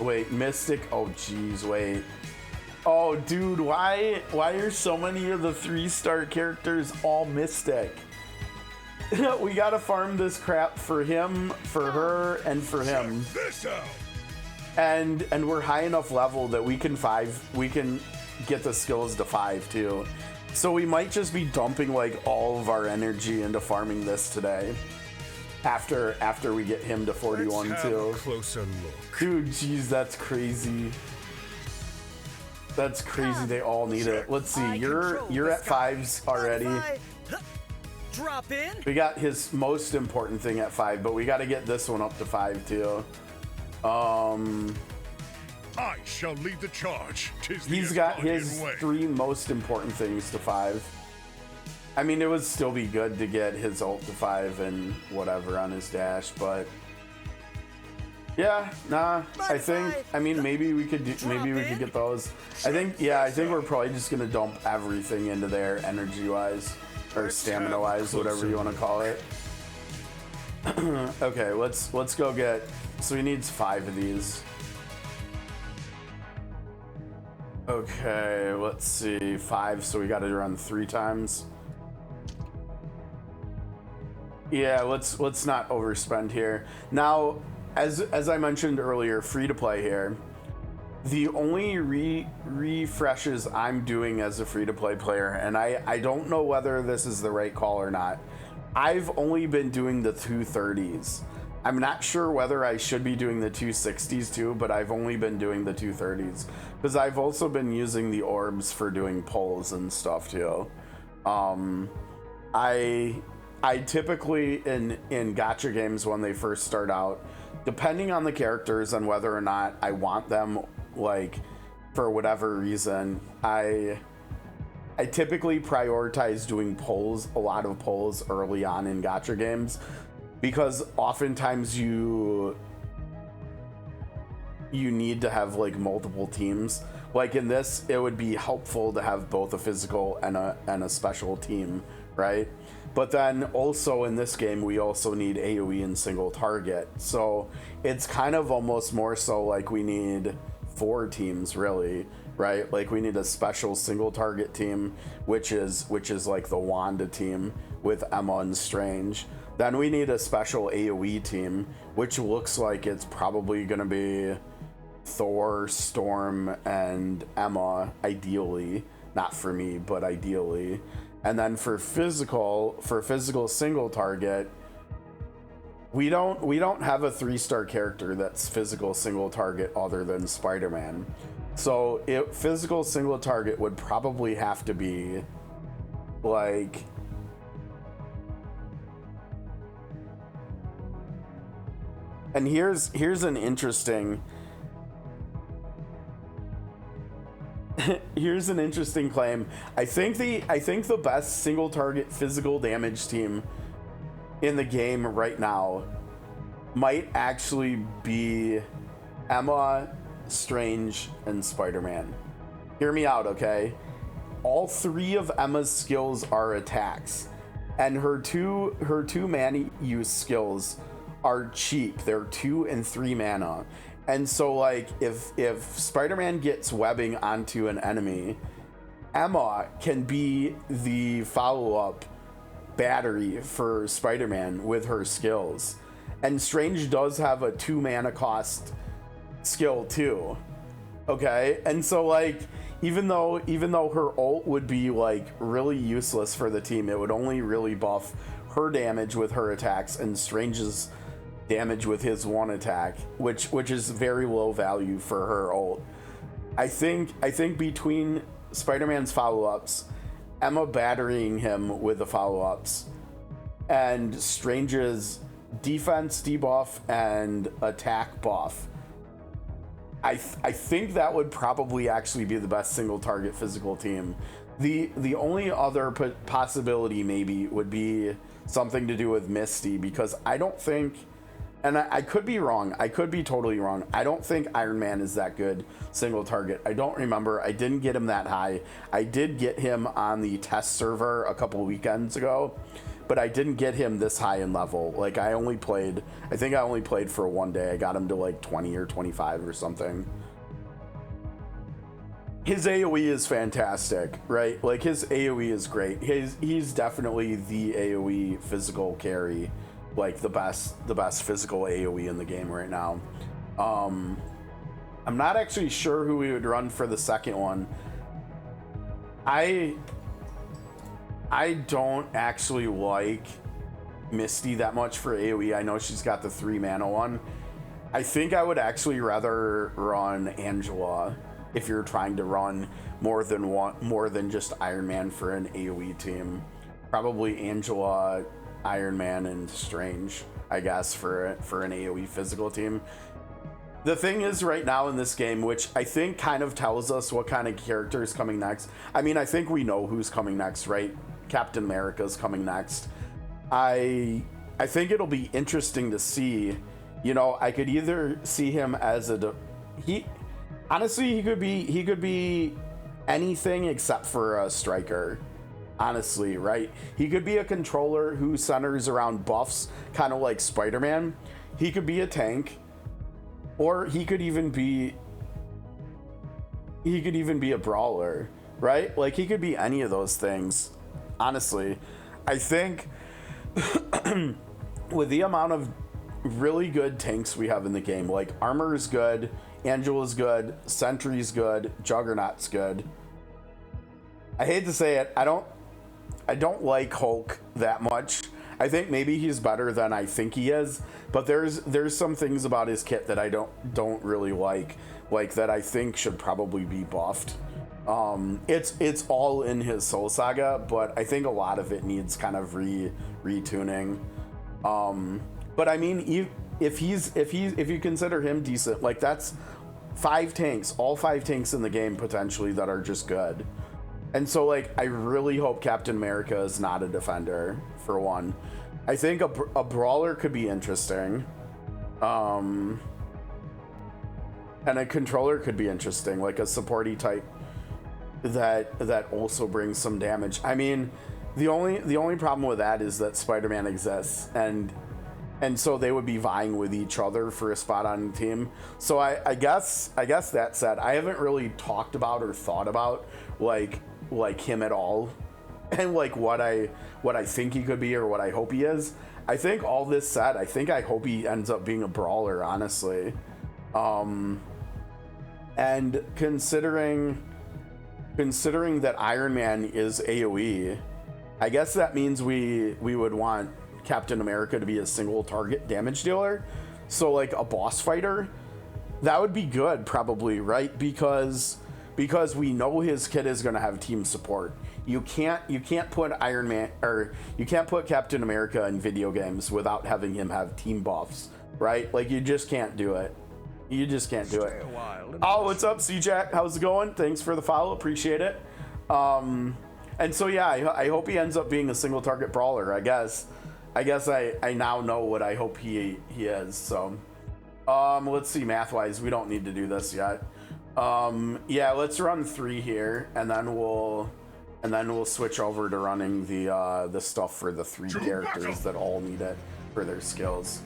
Wait, Mystic. Oh, geez, wait. Oh, dude, why are so many of the 3-star characters all Mystic? We gotta farm this crap for him, for her, and for him. And we're high enough level that we can get the skills to 5 too. So we might just be dumping like all of our energy into farming this today. After we get him to 41 Let's too. have a closer look. Dude, jeez, that's crazy. That's crazy. They all need it. Let's see. You're at 5s already. Drop in. We got his most important thing at 5, but we got to get this one up to 5 too. I shall lead the charge. He's got his 3 most important things to 5. I mean, it would still be good to get his ult to 5 and whatever on his dash, but yeah, nah. I mean, maybe we could get those. I think we're probably just gonna dump everything into there, energy-wise or stamina-wise, whatever you want to call it. Okay, let's go get. So he needs 5 of these. Okay, let's see, 5. So we got to run 3 times. Yeah, let's not overspend here. Now, as I mentioned earlier, free to play here. The only refreshes I'm doing as a free to play player, and I don't know whether this is the right call or not. I've only been doing the 230s. I'm not sure whether I should be doing the 260s too, but I've only been doing the 230s because I've also been using the orbs for doing pulls and stuff too. I typically in gacha games when they first start out, depending on the characters and whether or not I want them, like for whatever reason, I typically prioritize doing pulls, a lot of pulls early on in gacha games, because oftentimes you need to have like multiple teams. Like in this, it would be helpful to have both a physical and a special team, right? But then also in this game, we also need AoE and single target. So it's kind of almost more so like we need 4 teams really, right? Like we need a special single target team, which is like the Wanda team with Emma and Strange. Then we need a special AoE team, which looks like it's probably gonna be Thor, Storm, and Emma, ideally. Not for me, but ideally. And then for physical single target, we don't have a 3-star character that's physical single target other than Spider-Man. So physical single target would probably have to be like and here's an interesting here's an interesting claim. I think the best single target physical damage team in the game right now might actually be Emma, Strange, and Spider-Man. Hear me out, okay? All 3 of Emma's skills are attacks, and her two mana use skills are cheap. They're 2 and 3 mana. And so, like, if Spider-Man gets webbing onto an enemy, Emma can be the follow-up battery for Spider-Man with her skills. And Strange does have a 2 mana cost skill too. Okay? And so, like, even though her ult would be like really useless for the team, it would only really buff her damage with her attacks and Strange's damage with his 1 attack, which is very low value for her ult. I think between Spider-Man's follow-ups, Emma battering him with the follow-ups, and Strange's defense debuff and attack buff, I think that would probably actually be the best single target physical team. The only other possibility maybe would be something to do with Misty, because I don't think, and I could be wrong, I could be totally wrong, I don't think Iron Man is that good single target. I don't remember. I didn't get him that high. I did get him on the test server a couple weekends ago, but I didn't get him this high in level. Like, I think I only played for 1 day. I got him to like 20 or 25 or something. His AoE is fantastic, right? Like, his AoE is great. He's definitely the AoE physical carry, like the best physical AoE in the game right now. I'm not actually sure who we would run for the second one. I don't actually like Misty that much for AoE. I know she's got the 3 mana one. I think I would actually rather run Angela if you're trying to run more than just Iron Man for an AoE team. Probably Angela, Iron Man, and Strange, I guess, for an AoE physical team. The thing is, right now in this game, which I think kind of tells us what kind of character is coming next. I mean, I think we know who's coming next, right? Captain America's coming next. I think it'll be interesting to see. You know, I could either see him as he could be anything except for a striker. Honestly, right? He could be a controller who centers around buffs, kind of like Spider-Man. He could be a tank, or he could even be a brawler, right? Like, he could be any of those things. Honestly, I think with the amount of really good tanks we have in the game, like Armor is good, Angela's good, Sentry's good, Juggernaut's good. I hate to say it, I don't like Hulk that much. I think maybe he's better than I think he is, but there's some things about his kit that I don't really like that I think should probably be buffed. It's all in his Soul Saga, but I think a lot of it needs kind of retuning. But I mean, if you consider him decent, like, that's 5 tanks, all 5 tanks in the game potentially that are just good. And so, like, I really hope Captain America is not a defender, for one. I think a brawler could be interesting. And a controller could be interesting, like a supporty type that also brings some damage. I mean, the only problem with that is that Spider-Man exists, and so they would be vying with each other for a spot on the team. So I guess that said, I haven't really talked about or thought about like him at all, and like what I think he could be or what I hope he is. I think all this said, I hope he ends up being a brawler, honestly. And considering that Iron Man is AoE, I guess that means we would want Captain America to be a single target damage dealer. So like a boss fighter, that would be good probably, right? Because we know his kit is going to have team support. You can't put Iron Man, or you can't put Captain America in video games without having him have team buffs, right? Like, you just can't do it. You just can't do it. Oh, what's up, C-Jack? How's it going? Thanks for the follow. Appreciate it. And so, yeah, I hope he ends up being a single target brawler, I guess I now know what I hope he is. So Let's see, math-wise, we don't need to do this yet. Yeah, let's run 3 here, and then we'll switch over to running the stuff for the 3 characters that all need it for their skills.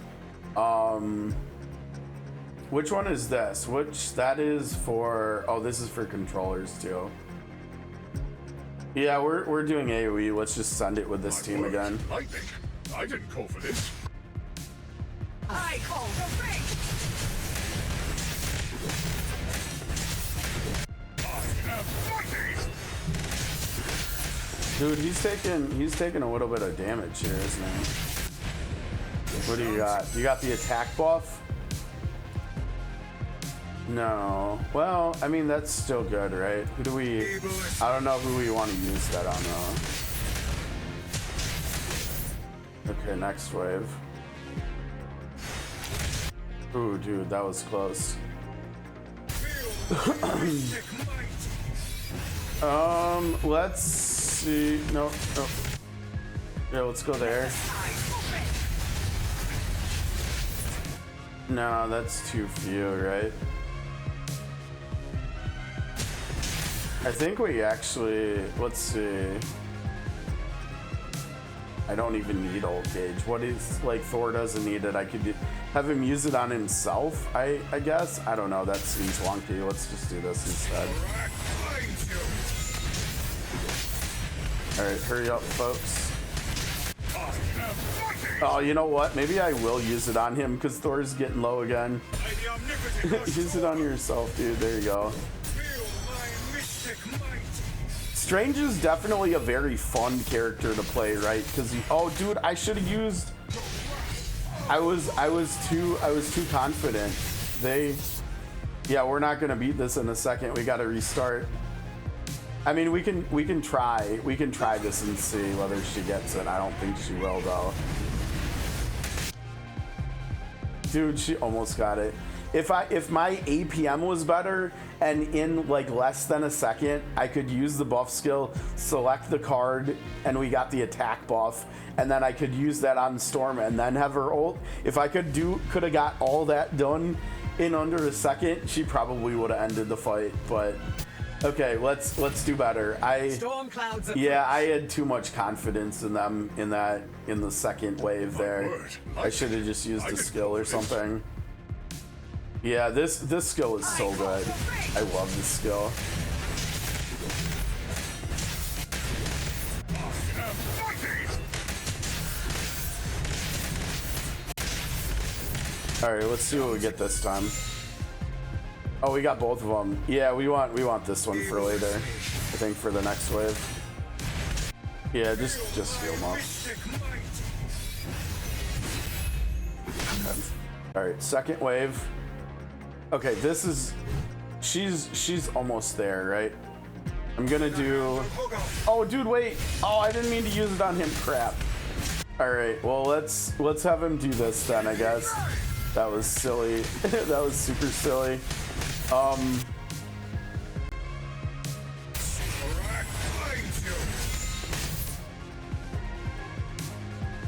Which one is this? That is for, oh, this is for controllers too. Yeah, we're doing AoE. Let's just send it with this team again. Lightning. I didn't call for this. I call the break. I have lightning. Dude, he's taking a little bit of damage here, isn't he? What do you got? You got the attack buff? No. Well, I mean, that's still good, right? Who do we... I don't know who we want to use that on, though. Okay, next wave. Ooh, dude, that was close. Let's see... No. Yeah, let's go there. No, that's too few, right? I think we actually, let's see. I don't even need old gauge. What is, like, Thor doesn't need it. I could have him use it on himself, I guess. I don't know, that seems wonky. Let's just do this instead. All right, hurry up, folks. Oh, you know what? Maybe I will use it on him because Thor's getting low again. Use it on yourself, dude. There you go. Strange is definitely a very fun character to play, right? Because oh, dude, I should have used. I was too confident. Yeah, we're not gonna beat this in a second. We got to restart. I mean, we can try this and see whether she gets it. I don't think she will though. Dude, she almost got it. If my APM was better and in like less than a second, I could use the buff skill, select the card, and we got the attack buff, and then I could use that on Storm and then have her ult. If I could have got all that done in under a second, she probably would have ended the fight, but okay, let's do better. Storm clouds. Yeah, I had too much confidence in them in the second wave there. I should have just used a skill or something. Yeah, this skill is so good. I love this skill. All right, let's see what we get this time. Oh, we got both of them. Yeah, we want this one for later. I think for the next wave. Yeah, just heal them up. Okay. All right, second wave. Okay, this is she's almost there, right? I'm gonna do. Oh, dude, wait. Oh, I didn't mean to use it on him. Crap. All right, well let's have him do this then. I guess that was silly. That was super silly.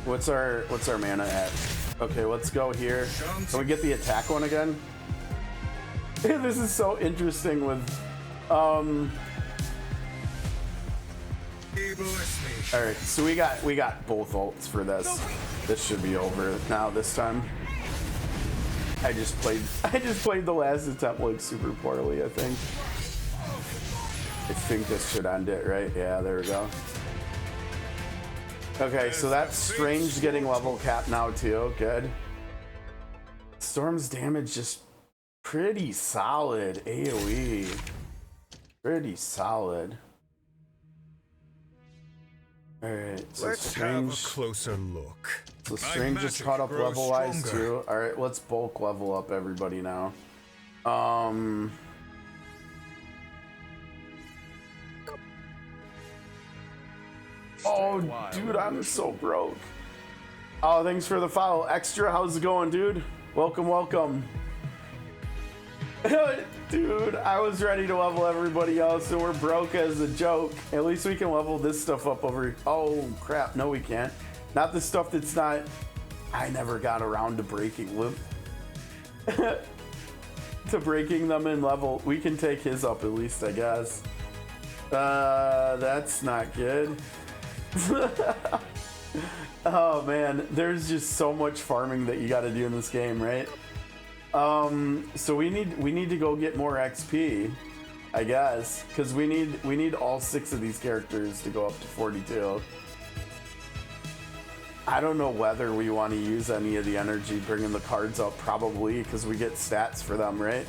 What's our mana at? Okay, let's go here. Can we get the attack one again? This is so interesting with all right, so we got both ults for this. This should be over now this time. I just played the last attempt like super poorly, I think. I think this should end it, right? Yeah, there we go. Okay, so that's Strange getting level cap now too. Good. Storm's damage just pretty solid. AoE. Pretty solid. Alright, so Let's Strange. have a closer look. So Strange just caught up level wise too. Alright, let's bulk level up everybody now. Oh, dude, I'm so broke. Oh, thanks for the follow. Extra, how's it going, dude? Welcome. Dude, I was ready to level everybody else and we're broke as a joke. At least we can level this stuff up over. Oh, crap. No, we can't. Not the stuff that's not. I never got around to breaking. to breaking them in level. We can take his up at least, I guess. That's not good. Oh man, there's just so much farming that you got to do in this game, right? So we need to go get more XP, I guess, because we need all 6 of these characters to go up to 42. I don't know whether we want to use any of the energy bringing the cards up, probably, because we get stats for them, right?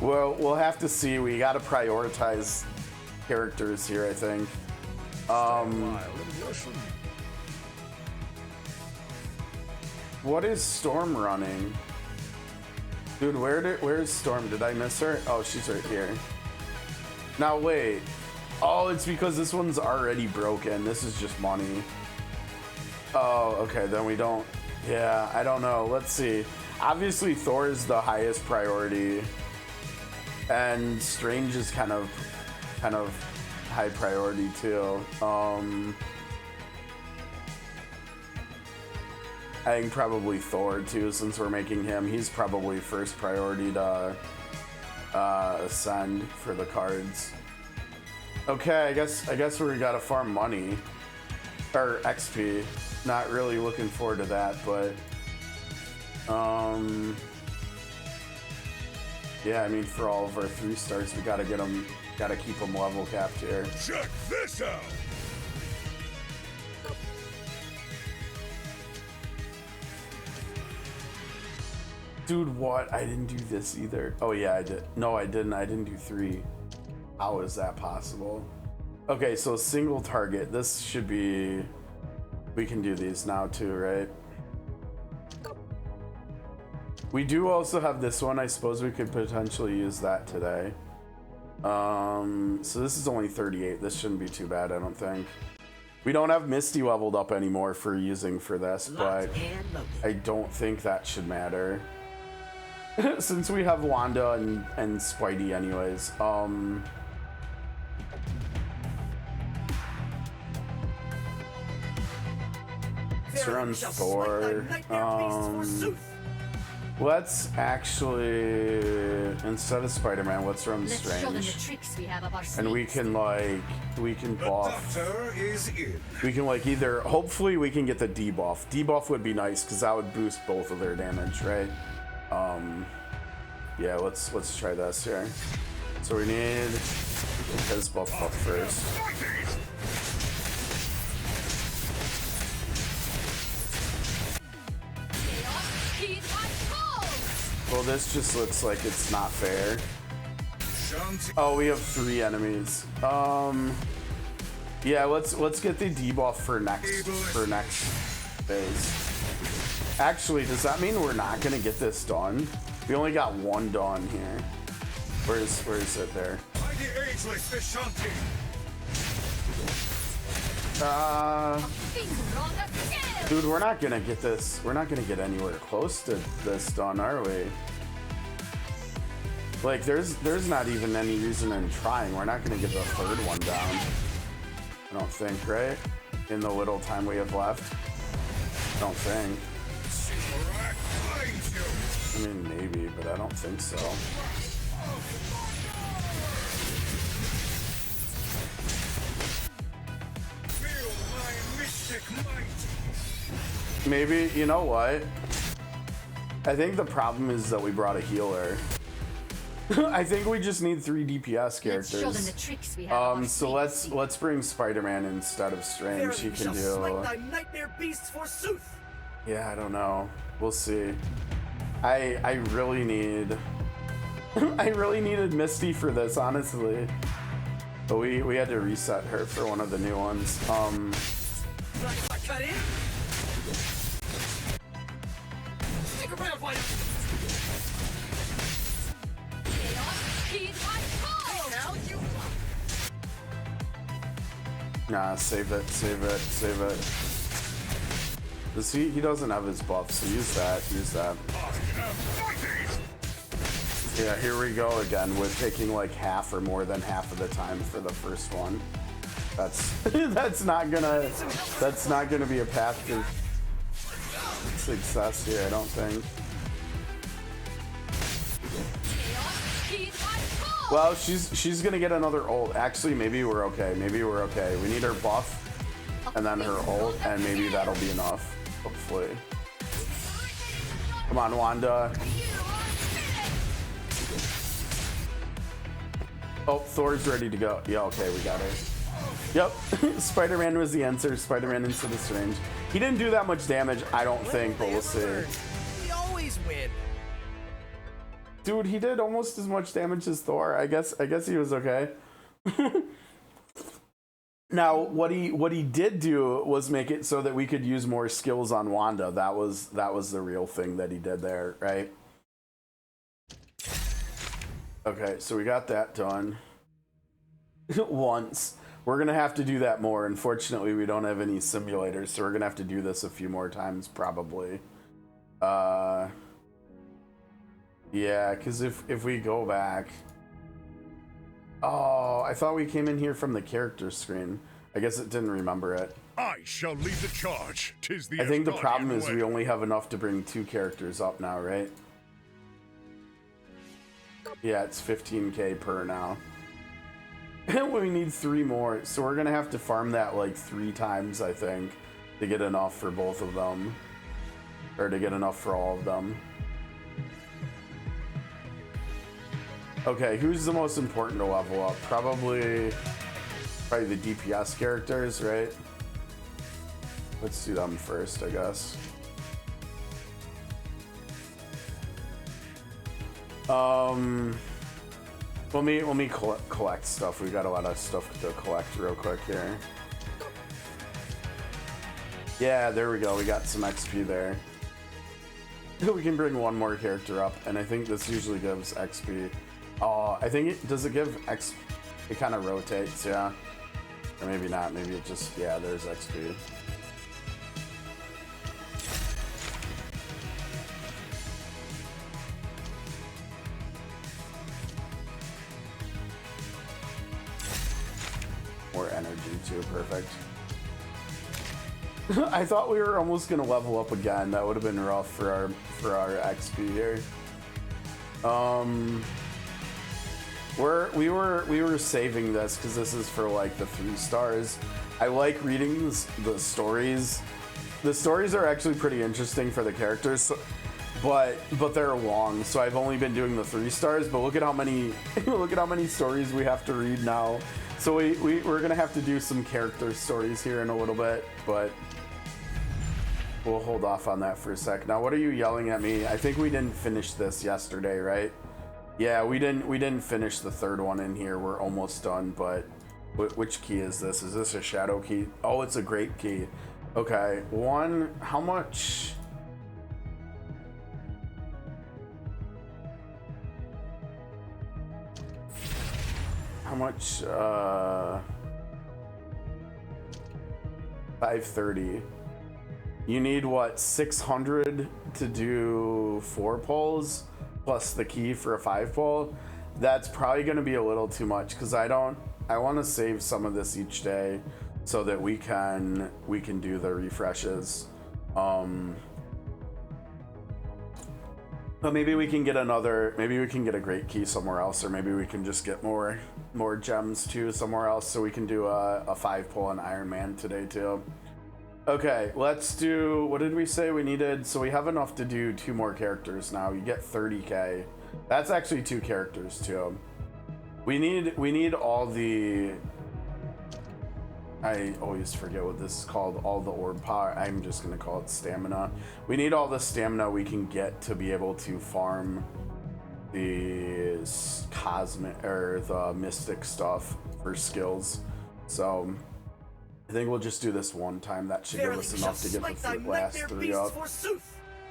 Well, we'll have to see. We got to prioritize characters here, I think. What is Storm running? Dude, where's Storm? Did I miss her? Oh, she's right here. Now wait. Oh, it's because this one's already broken. This is just money. Oh, okay, then we don't. Yeah, I don't know. Let's see. Obviously, Thor is the highest priority, and Strange is kind of high priority too. I think probably Thor too, since we're making him. He's probably first priority to ascend for the cards. Okay, I guess we gotta farm money or XP. Not really looking forward to that, but yeah, I mean, for all of our 3 stars, we gotta keep them level capped here. Check this out. Dude, what? I didn't do this either. Oh yeah, I did. No, I didn't. I didn't do 3. How is that possible? Okay, so single target. This should be... We can do these now too, right? We do also have this one. I suppose we could potentially use that today. So this is only 38. This shouldn't be too bad, I don't think. We don't have Misty leveled up anymore for using for this, but I don't think that should matter. Since we have Wanda and Spidey anyways. Let's run Thor. Let's actually, instead of Spider-Man, let's run Strange. And we can buff. We can either, hopefully we can get the debuff. Debuff would be nice because that would boost both of their damage, right? Yeah, let's try this here. So we need his buff up first. Well, this just looks like it's not fair. Oh, we have 3 enemies. Yeah, let's get the debuff for next phase. Actually, does that mean we're not gonna get this done? We only got 1 done here. Where is it there? Dude, we're not gonna get this. We're not gonna get anywhere close to this done, are we? Like, there's not even any reason in trying. We're not gonna get the 3rd one down. I don't think, right? In the little time we have left. I don't think. I mean, maybe, but I don't think so. Maybe, you know what? I think the problem is that we brought a healer. I think we just need 3 DPS characters. So let's bring Spider-Man instead of Strange. He can do... Yeah, I don't know. We'll see. I really need... I really needed Misty for this, honestly. But we had to reset her for one of the new ones. Nah, save it. He doesn't have his buff, so use that. Yeah, here we go again with taking like half or more than half of the time for the first one. That's not gonna be a path to success here, I don't think. Well, she's gonna get another ult. Actually, maybe we're okay. Maybe we're okay. We need her buff, and then her ult, and maybe that'll be enough. Hopefully. Come on, Wanda. Oh, Thor's ready to go. Yeah, okay, we got her. Yep, Spider-Man was the answer. Spider-Man into the syringe. He didn't do that much damage, I don't think, but we'll see. We always win. Dude, he did almost as much damage as Thor. I guess he was okay. Now, what he did do was make it so that we could use more skills on Wanda. That was the real thing that he did there, right? Okay, so we got that done. Once. We're gonna have to do that more. Unfortunately, we don't have any simulators, so we're gonna have to do this a few more times, probably. Yeah, because if we go back... Oh, I thought we came in here from the character screen. I guess it didn't remember it. I shall lead the charge. 'Tis the I think the Asgardian problem is way. we only have enough to bring 2 characters up now, right? Yeah, it's 15k per now. We need 3 more, so we're gonna have to farm that like 3 times, I think, to get enough for both of them. Or to get enough for all of them. Okay, who's the most important to level up? Probably the DPS characters, right? Let's do them first, I guess. Let me collect stuff. We got a lot of stuff to collect real quick here. Yeah, there we go. We got some XP there. We can bring 1 more character up, and I think this usually gives XP. Oh, I think does it give X? It kind of rotates, yeah. Or maybe not. Maybe it just, yeah, there's XP. More energy too, perfect. I thought we were almost gonna level up again. That would have been rough for our XP here. We were saving this because this is for like the 3 stars. I like reading the stories. The stories are actually pretty interesting for the characters, but they're long. So I've only been doing the 3 stars. But look at how many stories we have to read now. So we're gonna have to do some character stories here in a little bit, but we'll hold off on that for a sec. Now, what are you yelling at me? I think we didn't finish this yesterday, right? Yeah, we didn't finish the 3rd one in here. We're almost done, but which key is this? Is this a shadow key? Oh, it's a great key. Okay, how much? How much? 530. You need what, 600 to do 4 pulls plus the key for a 5 pull? That's probably going to be a little too much because I want to save some of this each day so that we can do the refreshes. But maybe we can get a great key somewhere else, or maybe we can just get more gems too somewhere else, so we can do a 5 pull on Iron Man today too. Okay, let's do, what did we say we needed? So we have enough to do 2 more characters now. You get 30k. That's actually 2 characters too. We need all the, I always forget what this is called, all the orb power. I'm just gonna call it stamina. We need all the stamina we can get to be able to farm the cosmic or the mystic stuff for skills. So I think we'll just do this one time. That should give us enough to get the last 3 up.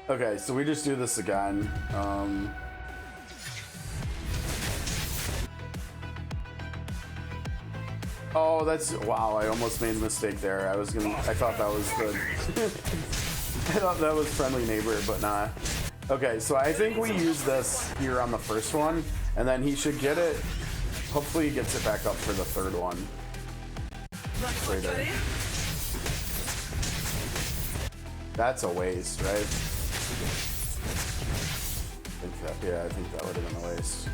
Okay, so we just do this again. Oh, that's, wow, I almost made a mistake there. I thought that was good. I thought that was friendly neighbor, but nah. Okay, so I think we use this here on the first one, and then he should get it. Hopefully he gets it back up for the 3rd one. Later. That's a waste, right? I think that would have been a waste.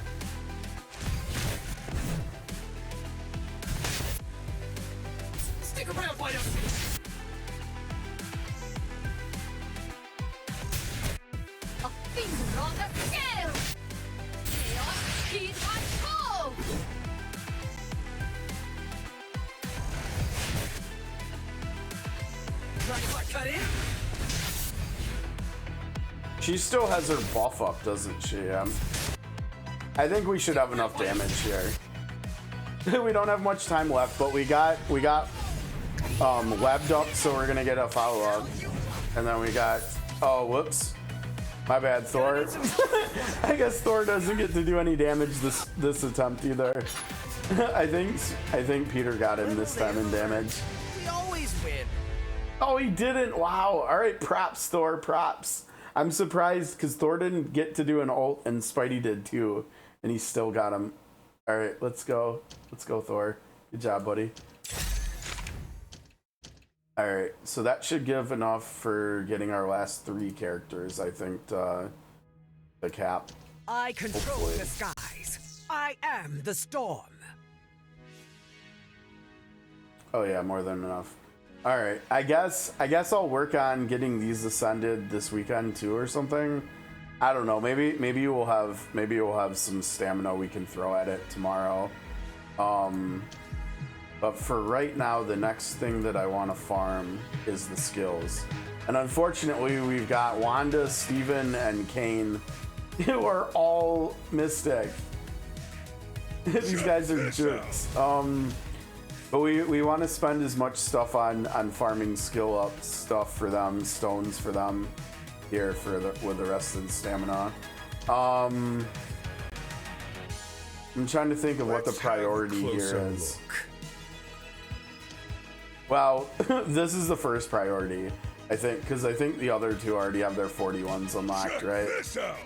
She still has her buff up, doesn't she? I think we should have enough damage here. We don't have much time left, but we got webbed up, so we're gonna get a follow up, and then we got whoops, my bad, Thor. I guess Thor doesn't get to do any damage this attempt either. I think Peter got him this time in damage. We always win. Oh, he didn't. Wow. All right, props, Thor. Props. I'm surprised because Thor didn't get to do an ult and Spidey did too, and he still got him. All right, let's go. Let's go, Thor. Good job, buddy. All right, so that should give enough for getting our last 3 characters, I think, to cap. I control Hopefully. the skies. I am the storm. Oh yeah, more than enough. All right, I guess I'll work on getting these ascended this weekend too, or something. I don't know. Maybe we'll have some stamina we can throw at it tomorrow. But for right now, the next thing that I want to farm is the skills. And unfortunately, we've got Wanda, Steven, and Kane, who are all Mystic. These guys are jerks. But we want to spend as much stuff on farming skill up stuff for them, stones for them here with the rest of the stamina. I'm trying to think of what the priority here is. Well, this is the first priority, I think, because I think the other 2 already have their 41s unlocked, right?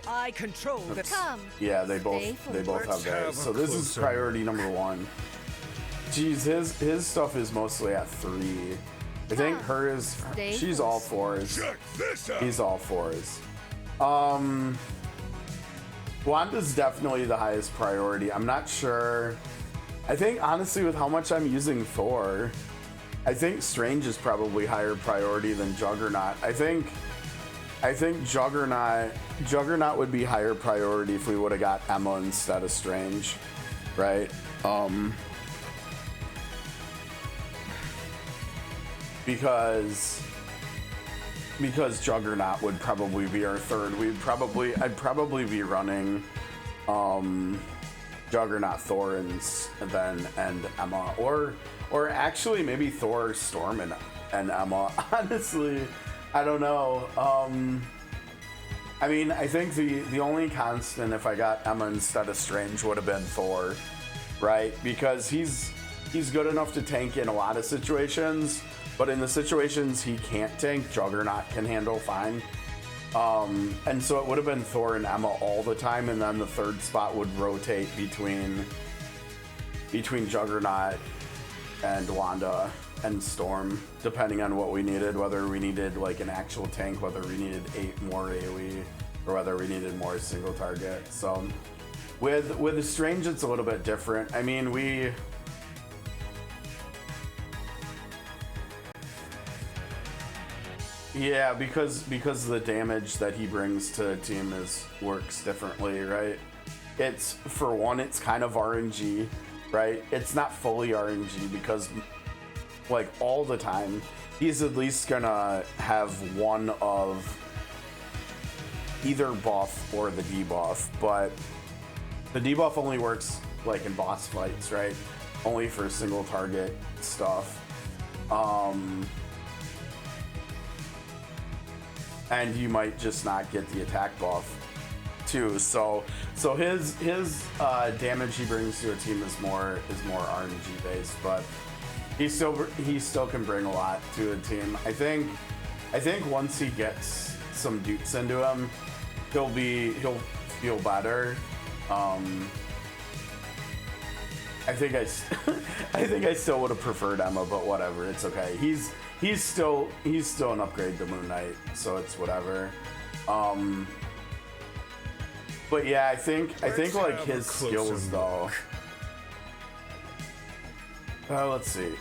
I control the Come. Yeah, they both have theirs. So this is priority number 1. Jeez, his stuff is mostly at 3. I think hers, she's all 4s. He's all 4s. Wanda's definitely the highest priority. I'm not sure. I think honestly, with how much I'm using Thor, I think Strange is probably higher priority than Juggernaut. I think Juggernaut would be higher priority if we would have got Emma instead of Strange, right? Because Juggernaut would probably be our 3rd. I'd probably be running Juggernaut, Thor, and Emma, or actually maybe Thor, Storm, and Emma. Honestly, I don't know. I mean, I think the only constant if I got Emma instead of Strange would have been Thor, right? Because he's good enough to tank in a lot of situations, but in the situations he can't tank, Juggernaut can handle fine. And so it would have been Thor and Emma all the time, and then the 3rd spot would rotate between Juggernaut and Wanda and Storm, depending on what we needed, whether we needed like an actual tank, whether we needed 8 more AoE, or whether we needed more single target. So with the Strange, it's a little bit different. I mean, yeah, because the damage that he brings to a team works differently, right? It's, for one, it's kind of RNG, right? It's not fully RNG because, like, all the time, he's at least gonna have one of either buff or the debuff, but the debuff only works, like, in boss fights, right? Only for single target stuff. And you might just not get the attack buff too. So his damage he brings to a team is more RNG based, but he still can bring a lot to a team. I think once he gets some dupes into him, he'll feel better. I think I still would have preferred Emma, but whatever, it's okay. He's still an upgrade to Moon Knight, so it's whatever. But yeah, I think like his skills though. Let's see.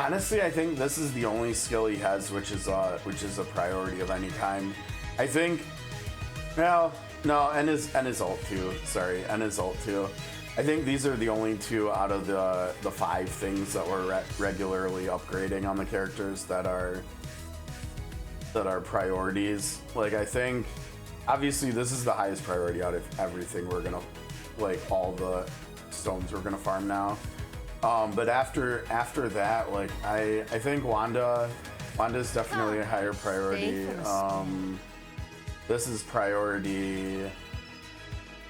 Honestly, I think this is the only skill he has, which is a priority of any kind. I think, no, and his ult too. Sorry, and his ult too. I think these are the only two out of the 5 things that we're regularly upgrading on the characters that are priorities. Like, I think, obviously, this is the highest priority out of everything we're gonna, like, all the stones we're gonna farm now. But after that, like, I think Wanda's definitely a higher priority. This is priority,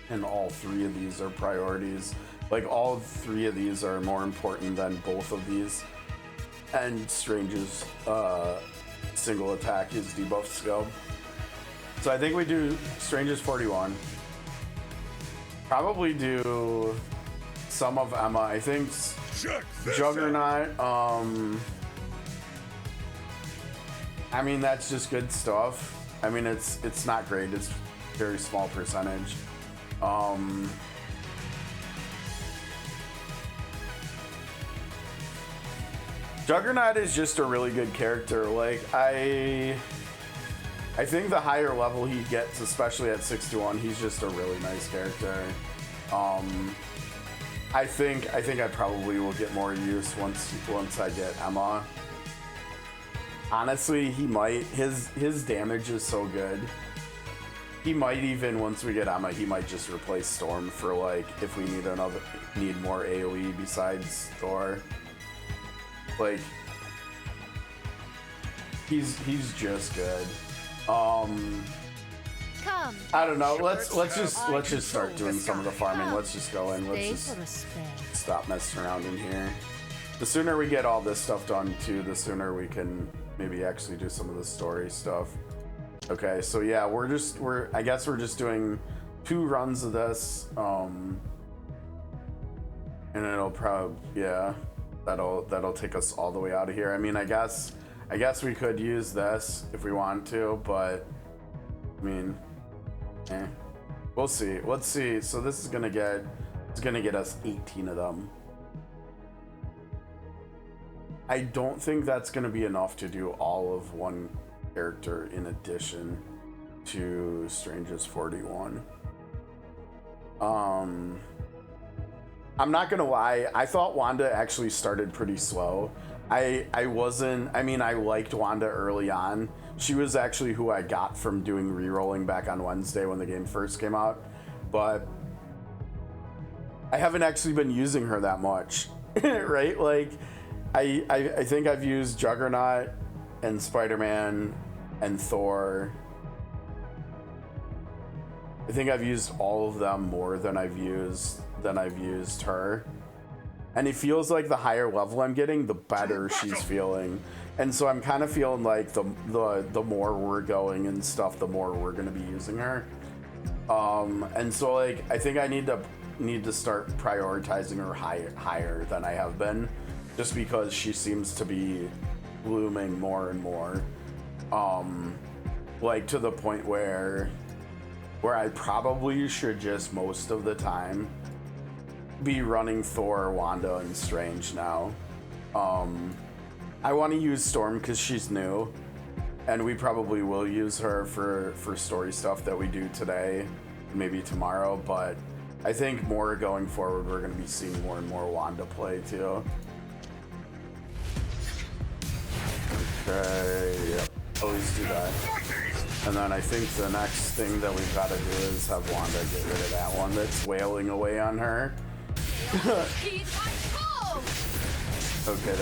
and all 3 of these are priorities. Like, all 3 of these are more important than both of these. And Strange's single attack is debuff skill. So I think we do Strange's 41. Probably do some of Emma. I think Juggernaut. I mean, that's just good stuff. I mean, it's not great. It's very small percentage. Juggernaut is just a really good character. Like, I think the higher level he gets, especially at 61, he's just a really nice character. I think I probably will get more use once I get Emma. Honestly, he might. His damage is so good. He might even, once we get Emma, he might just replace Storm for, like, if we need more AoE besides Thor. Like, he's just good. Come. I don't know. Let's just start doing some of the farming. Let's just go in. Let's just stop messing around in here. The sooner we get all this stuff done too, the sooner we can maybe actually do some of the story stuff. Okay, so yeah, I guess we're just doing 2 runs of this, and it'll probably, yeah, that'll take us all the way out of here. I mean, I guess we could use this if we want to, but I mean, we'll see. Let's see. So this is gonna get us 18 of them. I don't think that's gonna be enough to do all of one character in addition to Strange's 41. I'm not gonna lie, I thought Wanda actually started pretty slow. I liked Wanda early on. She was actually who I got from doing re-rolling back on Wednesday when the game first came out, but I haven't actually been using her that much, right? Like, I think I've used Juggernaut and Spider-Man and Thor. I think I've used all of them more than I've used her. And it feels like the higher level I'm getting, the better she's feeling. And so I'm kind of feeling like the more we're going and stuff, the more we're gonna be using her. And so, like, I think I need to start prioritizing her higher than I have been, just because she seems to be blooming more and more. Like, to the point where I probably should just most of the time be running Thor, Wanda, and Strange now. I want to use Storm because she's new, and we probably will use her for story stuff that we do today, maybe tomorrow, but I think more going forward we're going to be seeing more and more Wanda play too. Okay, yep, always do that. And then I think the next thing that we've got to do is have Wanda get rid of that one that's wailing away on her. Okay,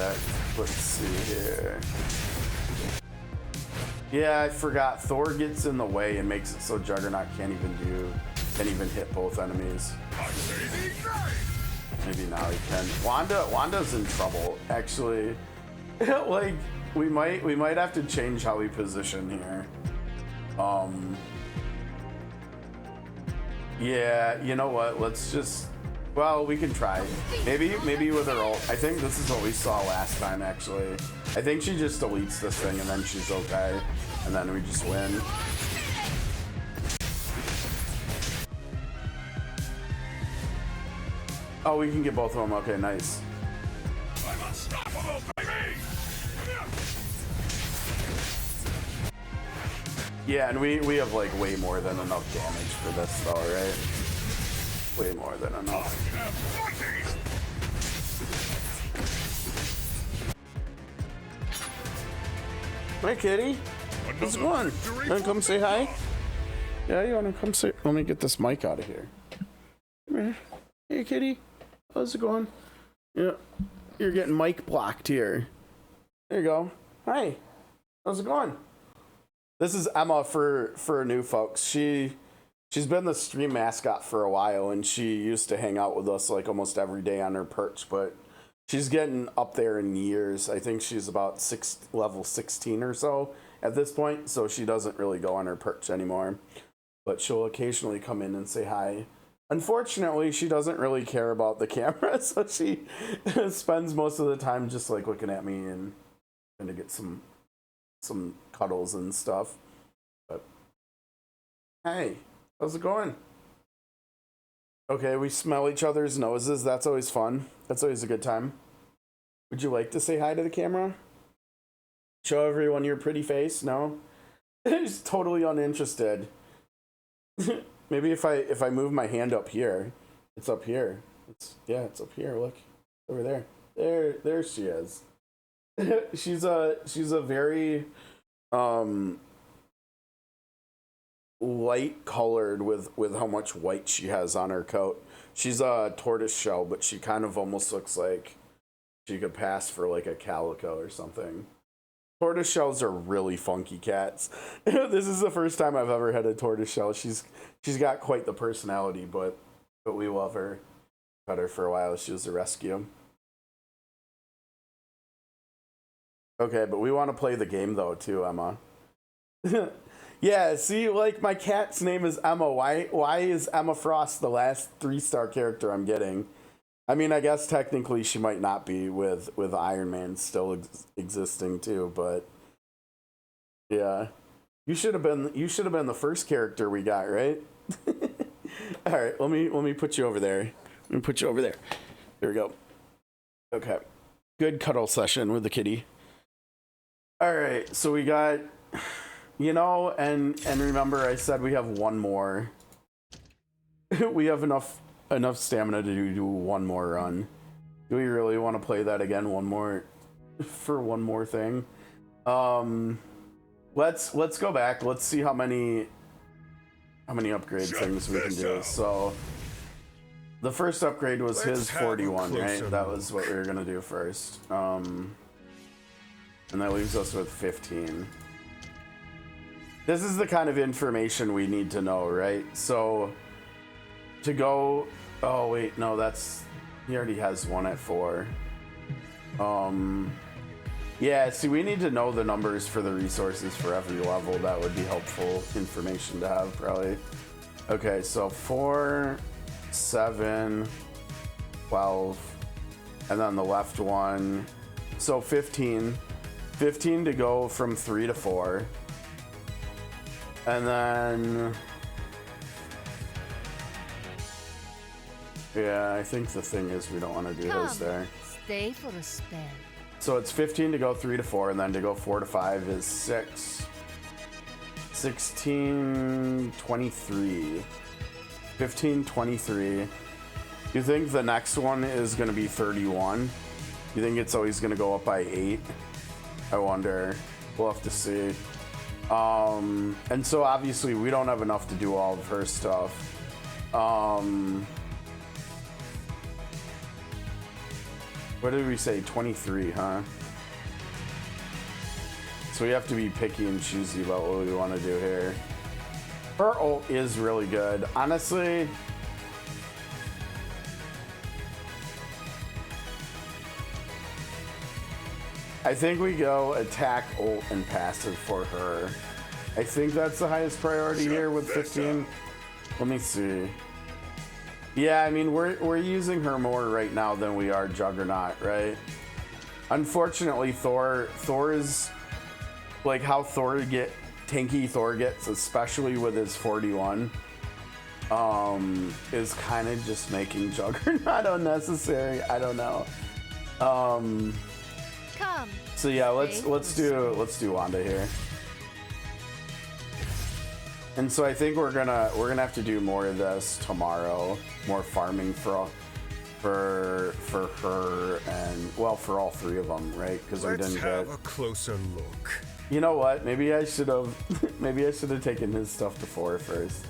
let's see here. Yeah, I forgot. Thor gets in the way and makes it so Juggernaut can't even hit both enemies. Maybe now he can. Wanda's in trouble, actually. Like, we might have to change how we position here. Yeah, you know what? Let's just, well, we can try. Maybe with her ult. I think this is what we saw last time, actually. I think she just deletes this thing and then she's okay. And then we just win. Oh, we can get both of them. Okay, nice. I'm unstoppable, baby! Yeah, and we have like way more than enough damage for this though, right? Way more than enough. Hi, kitty. How's it going? You wanna come say hi? Yeah, you wanna come say? Let me get this mic out of here. Come here. Hey, kitty. How's it going? Yeah, you're getting mic blocked here. There you go. Hi. How's it going? This is Emma for new folks. She's been the stream mascot for a while, and she used to hang out with us like almost every day on her perch, but she's getting up there in years. I think she's about level 16 or so at this point, so she doesn't really go on her perch anymore. But she'll occasionally come in and say hi. Unfortunately, she doesn't really care about the camera, so she spends most of the time just like looking at me and trying to get some cuddles and stuff. But hey, how's it going? Okay, we smell each other's noses. That's always fun. That's always a good time. Would you like to say hi to the camera? Show everyone your pretty face? No? He's totally uninterested. Maybe if I move my hand up here. It's up here. It's up here. Look. Over there. There she is. she's a very light colored with how much white she has on her coat. She's a tortoise shell, but she kind of almost looks like she could pass for like a calico or something. Tortoise shells are really funky cats. This is the first time I've ever had a tortoise shell. She's got quite the personality, but we love her. Got her for a while. She was a rescue. Okay, but we want to play the game though too, Emma. Yeah, see, like my cat's name is Emma. Why is Emma Frost the last 3-star character I'm getting? I mean, I guess technically she might not be with Iron Man still existing too, but yeah, you should have been the first character we got, right? All right, let me put you over there. Let me put you over there. There we go. Okay, good cuddle session with the kitty. All right, so we got, and remember I said we have one more. We have enough stamina to do one more run. Do we really want to play that again for one more thing? Let's go back. Let's see how many upgrade things we can do. So the first upgrade was his 41, right? That was what we were gonna do first. And that leaves us with 15. This is the kind of information we need to know, right? So to go, oh wait, no, he already has one at 4. Yeah, see, we need to know the numbers for the resources for every level. That would be helpful information to have, probably. Okay, so 4, 7, 12, and then the left one. So 15 to go from 3 to 4. And then, yeah, I think the thing is we don't want to do those there. Stay for a spell. So it's 15 to go 3 to 4, and then to go 4 to 5 is 6. 16, 23. 15, 23. You think the next one is going to be 31? You think it's always going to go up by 8? I wonder. We'll have to see. And so obviously we don't have enough to do all of her stuff. What did we say? 23, huh? So we have to be picky and choosy about what we want to do here. Her ult is really good. Honestly, I think we go attack, ult, and passive for her. I think that's the highest priority here with 15. Let me see. Yeah, I mean, we're using her more right now than we are Juggernaut, right? Unfortunately, Thor is like how tanky Thor gets, especially with his 41, is kind of just making Juggernaut unnecessary. I don't know. Come. So yeah, let's do Wanda here. And so I think we're gonna have to do more of this tomorrow. More farming for her and well for all three of them, right? Because we Let's didn't have get. a closer look. You know what? Maybe I should have. Maybe I should have taken his stuff to 4 first.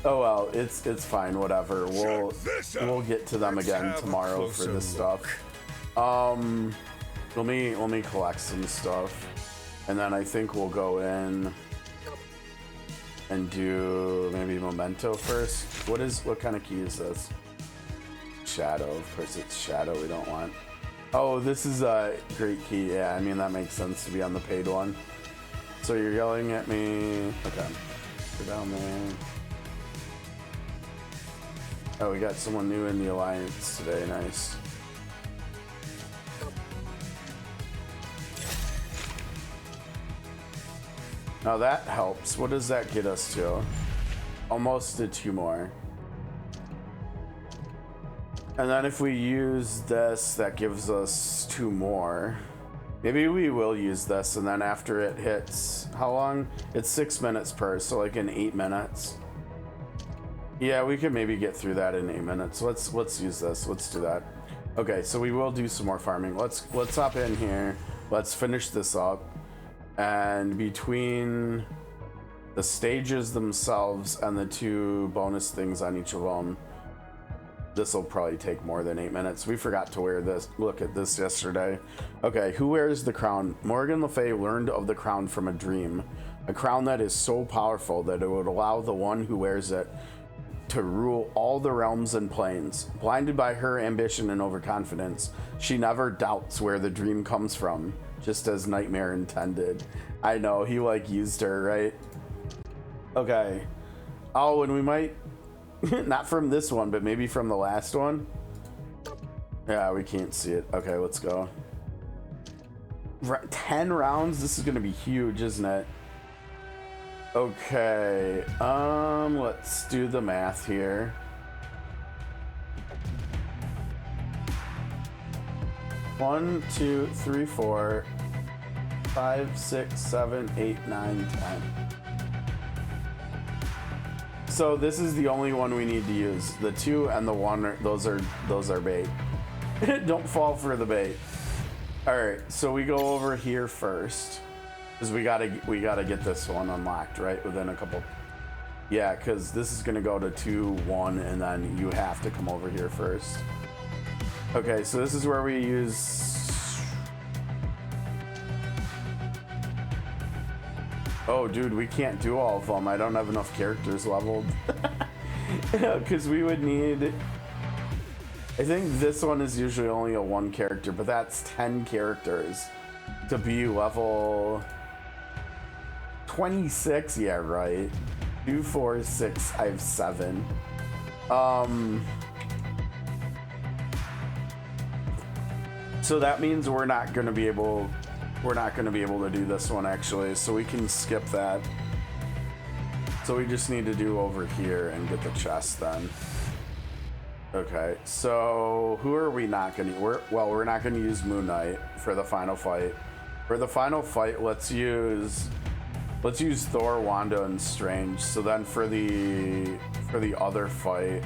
Oh well, it's fine. Whatever. We'll get to them Let's again have a tomorrow for closer this look. stuff. Let me collect some stuff, and then I think we'll go in and do maybe Memento first. What kind of key is this? Shadow. Of course, it's Shadow. We don't want. Oh, this is a great key. Yeah, I mean that makes sense to be on the paid one. So you're yelling at me. Okay, go down there. Oh, we got someone new in the alliance today. Nice. Now that helps. What does that get us to? Almost to 2 more. And then if we use this, that gives us 2 more. Maybe we will use this, and then after it hits, how long? It's 6 minutes per, so like in 8 minutes. Yeah, we could maybe get through that in 8 minutes. Let's use this. Let's do that. Okay, so we will do some more farming. Let's hop in here. Let's finish this up. And between the stages themselves and the 2 bonus things on each of them, this will probably take more than 8 minutes. We forgot to wear this. Look at this yesterday. Okay, who wears the crown? Morgan Le Fay learned of the crown from a dream. A crown that is so powerful that it would allow the one who wears it to rule all the realms and planes. Blinded by her ambition and overconfidence, she never doubts where the dream comes from, just as Nightmare intended. I know, he like used her, right? Okay. Oh, and we might, not from this one, but maybe from the last one. Yeah, we can't see it. Okay, let's go. 10 rounds? This is gonna be huge, isn't it? Okay, let's do the math here. One, 2, 3, 4, 5, 6, 7, 8, 9, 10. So this is the only one we need to use. The 2 and the 1 those are bait. Don't fall for the bait. All right, so we go over here first. Because we gotta get this one unlocked, right? Within a couple. Yeah, because this is gonna go to 2, 1, and then you have to come over here first. Okay, so this is where we use. Oh, dude, we can't do all of them. I don't have enough characters leveled. Because we would need. I think this one is usually only a 1 character, but that's 10 characters to be level 26. Yeah, right. 2, 4, 6. I have 7. So that means we're not gonna be able to do this one actually. So we can skip that. So we just need to do over here and get the chest then. Okay, so who are we not gonna? We're not gonna use Moon Knight for the final fight. For the final fight, let's use Thor, Wanda, and Strange. So then for the other fight,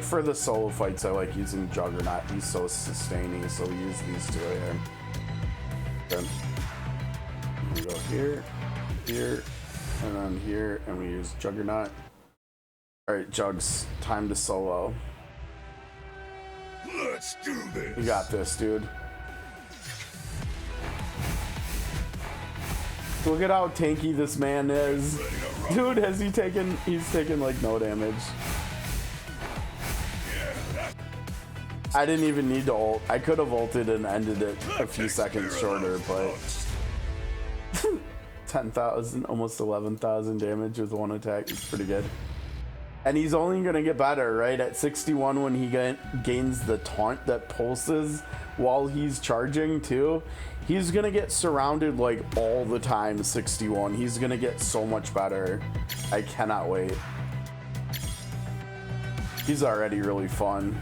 for the solo fights, I like using Juggernaut. He's so sustaining, so we use these 2 here. Okay. We go here, here, and then here, and we use Juggernaut. All right, Jugs, time to solo. Let's do this. You got this, dude. Look at how tanky this man is. Dude, he's taken like no damage. I didn't even need to ult. I could have ulted and ended it a few seconds shorter, but 10,000, almost 11,000 damage with 1 attack is pretty good. And he's only gonna get better, right? At 61 when he gains the taunt that pulses while he's charging too. He's gonna get surrounded like all the time, 61. He's gonna get so much better. I cannot wait. He's already really fun.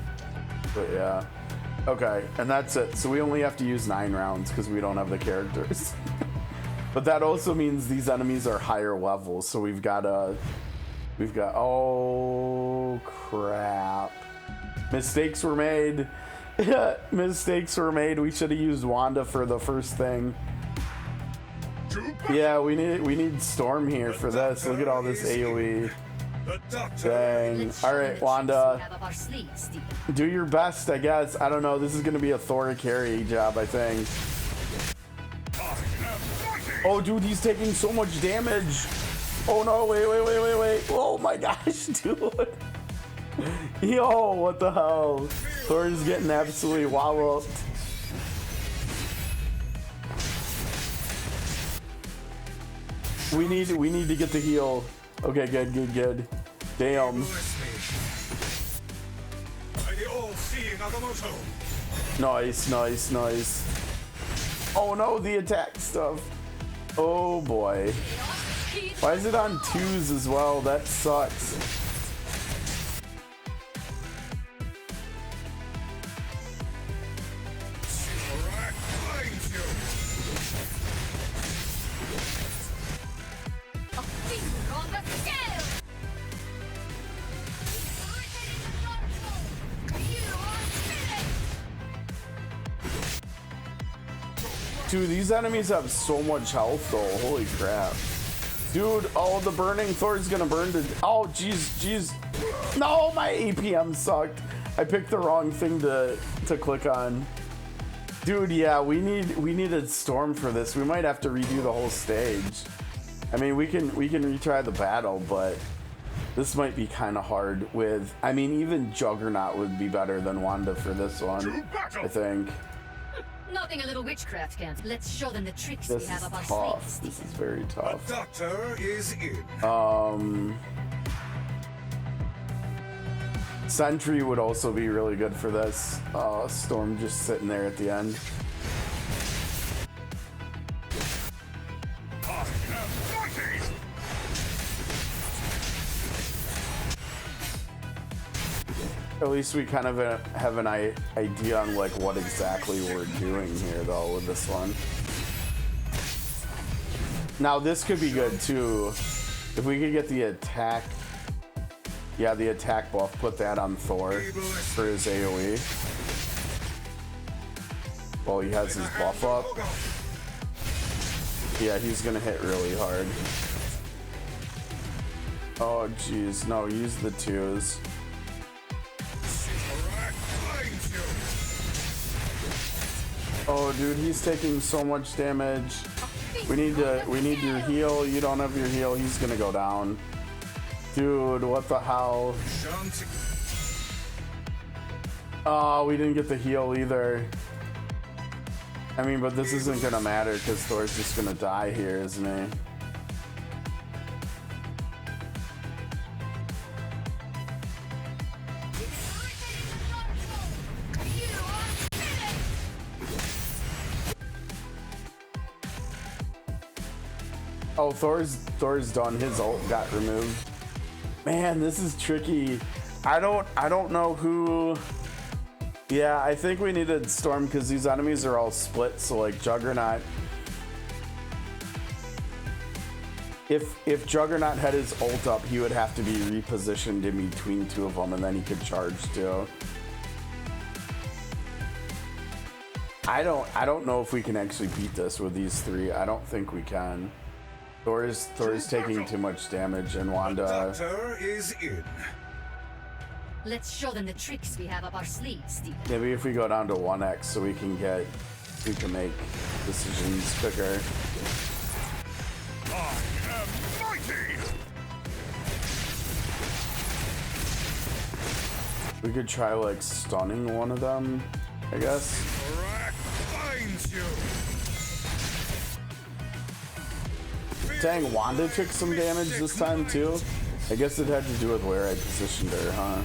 But yeah. Okay, and that's it. So we only have to use 9 rounds because we don't have the characters. But that also means these enemies are higher levels, so we've got oh crap. Mistakes were made. Mistakes were made. We should have used Wanda for the first thing. Yeah, we need Storm here for this. Look at all this AoE. Dang. Alright, Wanda. Do your best, I guess. I don't know. This is gonna be a Thor carry job, I think. Oh, dude, he's taking so much damage. Oh, no. Wait. Oh, my gosh, dude. Yo, what the hell? Thor's getting absolutely walloped. We need to get the heal. Okay, good. Damn. Nice. Oh no, the attack stuff. Oh boy. Why is it on 2s as well? That sucks. Dude, these enemies have so much health though. Holy crap. Dude, oh, the burning Thor's gonna burn to... Oh, jeez. No, my APM sucked. I picked the wrong thing to click on. Dude, yeah, we needed Storm for this. We might have to redo the whole stage. I mean, we can retry the battle, but this might be kind of hard with... I mean, even Juggernaut would be better than Wanda for this one, I think. Nothing a little witchcraft can't. Let's show them the tricks This we have is up our tough. sleeves. This is very tough. The doctor is in. Sentry would also be really good for this. Storm just sitting there at the end. At least we kind of have an idea on like what exactly we're doing here though with this one. Now this could be good too. If we could get the attack, yeah, the attack buff, put that on Thor for his AoE. Well, he has his buff up. Yeah, he's gonna hit really hard. Oh jeez, no, use the 2s. Oh dude, he's taking so much damage. We need your heal. You don't have your heal, he's gonna go down. Dude, what the hell? Oh, we didn't get the heal either. I mean, but this isn't gonna matter because Thor's just gonna die here, isn't he? Oh, Thor's done. His ult got removed. Man, this is tricky. I don't know who. Yeah, I think we needed Storm because these enemies are all split. So like Juggernaut. If Juggernaut had his ult up, he would have to be repositioned in between 2 of them, and then he could charge too. I don't know if we can actually beat this with these 3. I don't think we can. Thor's taking too much damage, and Wanda. The doctor is in. Let's show them the tricks we have up our sleeves, Steve. Maybe if we go down to 1x, so we can make decisions quicker. I am mighty. We could try like stunning one of them, I guess. Rack finds you. Dang, Wanda took some damage this time too. I guess it had to do with where I positioned her, huh?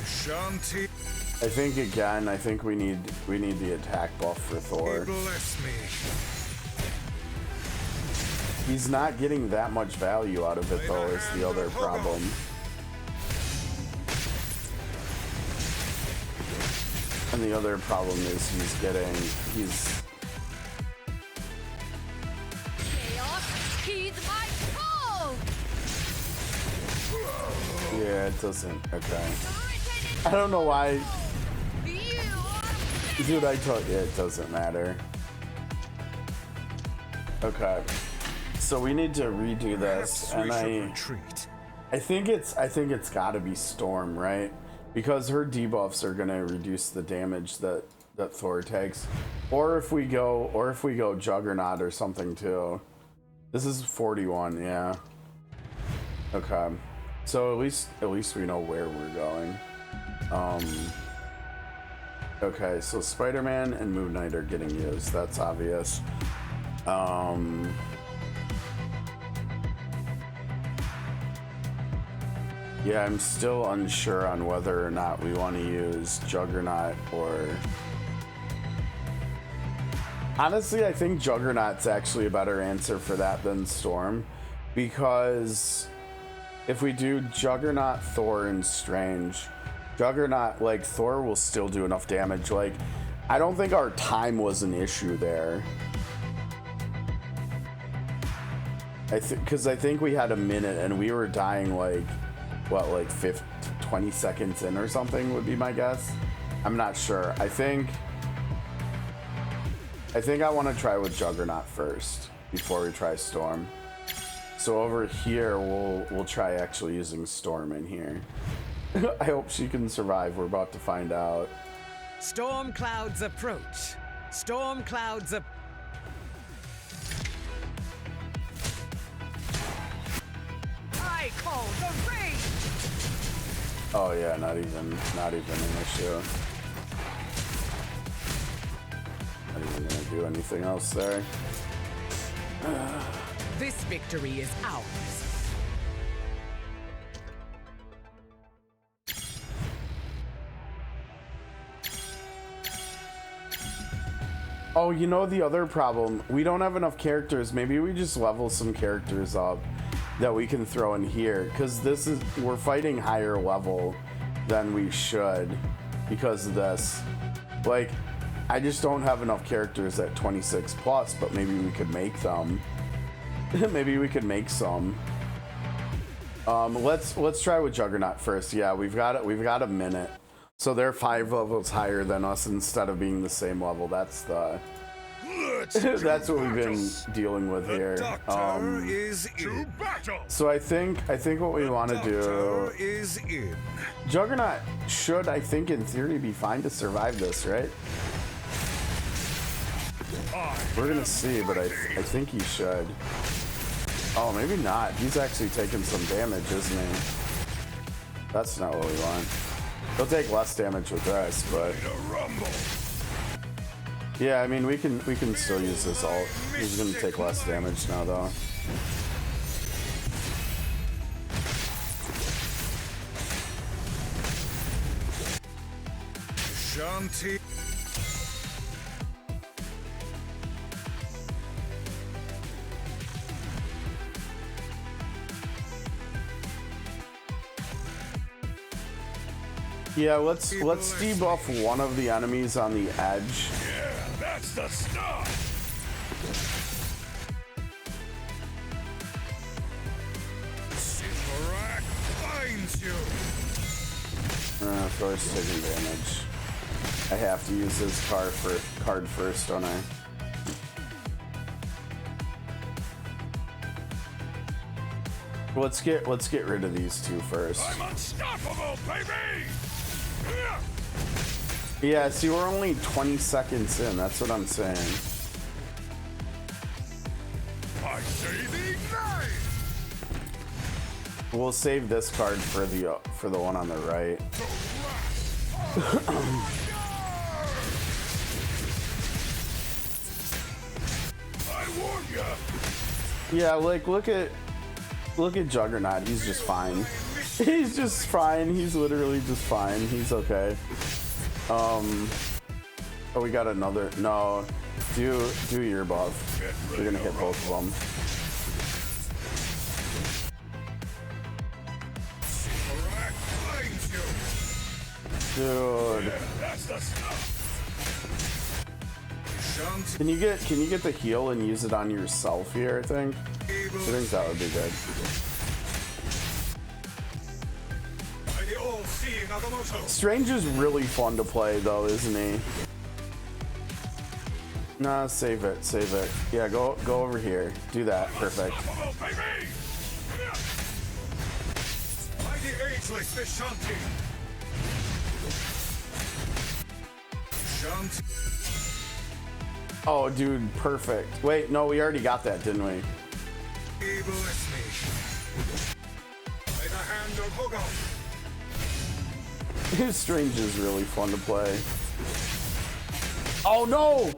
Shanti. I think again, I think we need the attack buff for Thor. Bless me. He's not getting that much value out of it though, is the other problem. And the other problem is he's Chaos, heed my call! yeah, it doesn't, okay. I don't know why. Dude, I told you it doesn't matter. Okay. So we need to redo this, and I think it's gotta be Storm, right? Because her debuffs are gonna reduce the damage that Thor takes. Or if we go Juggernaut or something too. This is 41, yeah. Okay. So at least we know where we're going. Okay, so Spider-Man and Moon Knight are getting used. That's obvious. Yeah, I'm still unsure on whether or not we want to use Juggernaut or... Honestly, I think Juggernaut's actually a better answer for that than Storm, because if we do Juggernaut, Thor, and Strange, Juggernaut, like, Thor will still do enough damage. Like, I don't think our time was an issue there. Because I think we had a minute and we were dying, like, what, like 20 seconds in or something would be my guess. I'm not sure. I think I want to try with Juggernaut first before we try Storm. So over here, we'll try actually using Storm in here. I hope she can survive. We're about to find out. Storm clouds approach. Storm clouds approach. I call the rain. Oh yeah, not even an issue. Not even gonna do anything else there. This victory is ours. Oh, you know the other problem? We don't have enough characters. Maybe we just level some characters up that we can throw in here, because we're fighting higher level than we should because of this. Like, I just don't have enough characters at 26 plus, but maybe we could make them. Maybe we could make some. Let's try with Juggernaut first. Yeah, we've got a minute. So they're 5 levels higher than us instead of being the same level. That's the that's what we've been dealing with here. So I think what we want to do is in. Juggernaut should, I think, in theory, be fine to survive this, right? We're gonna see, but I think he should. Oh, maybe not. He's actually taking some damage, isn't he? That's not what we want. He'll take less damage with this, but yeah, I mean we can still use this ult. He's gonna take less damage now, though. Shanti. Yeah, let's debuff one of the enemies on the edge. Yeah, that's the stuff. Srpgs finds you. Thor's taking damage. I have to use his card first, don't I? Let's get rid of these two first. I'm unstoppable, baby. Yeah, see, we're only 20 seconds in. That's what I'm saying. I say the ignite. We'll save this card for the one on the right. I warn ya. Yeah, like look at Juggernaut. He's just fine. He's just fine. He's literally just fine. He's okay. Oh, we got another. No, do your buff. You're gonna hit both of them. Dude. that's the stuff. Shan't Can you get the heal and use it on yourself here? I think that would be good. by the all-seeing Agamotto. Strange is really fun to play though, isn't he? Nah, save it. Yeah, go over here. Do that. Perfect. Unstoppable, baby! By the ageless Vishanti. Shanti. Oh, dude, perfect. Wait, no, we already got that, didn't we? Ableist me. By the hand of Hogarth. Strange is really fun to play. Oh no!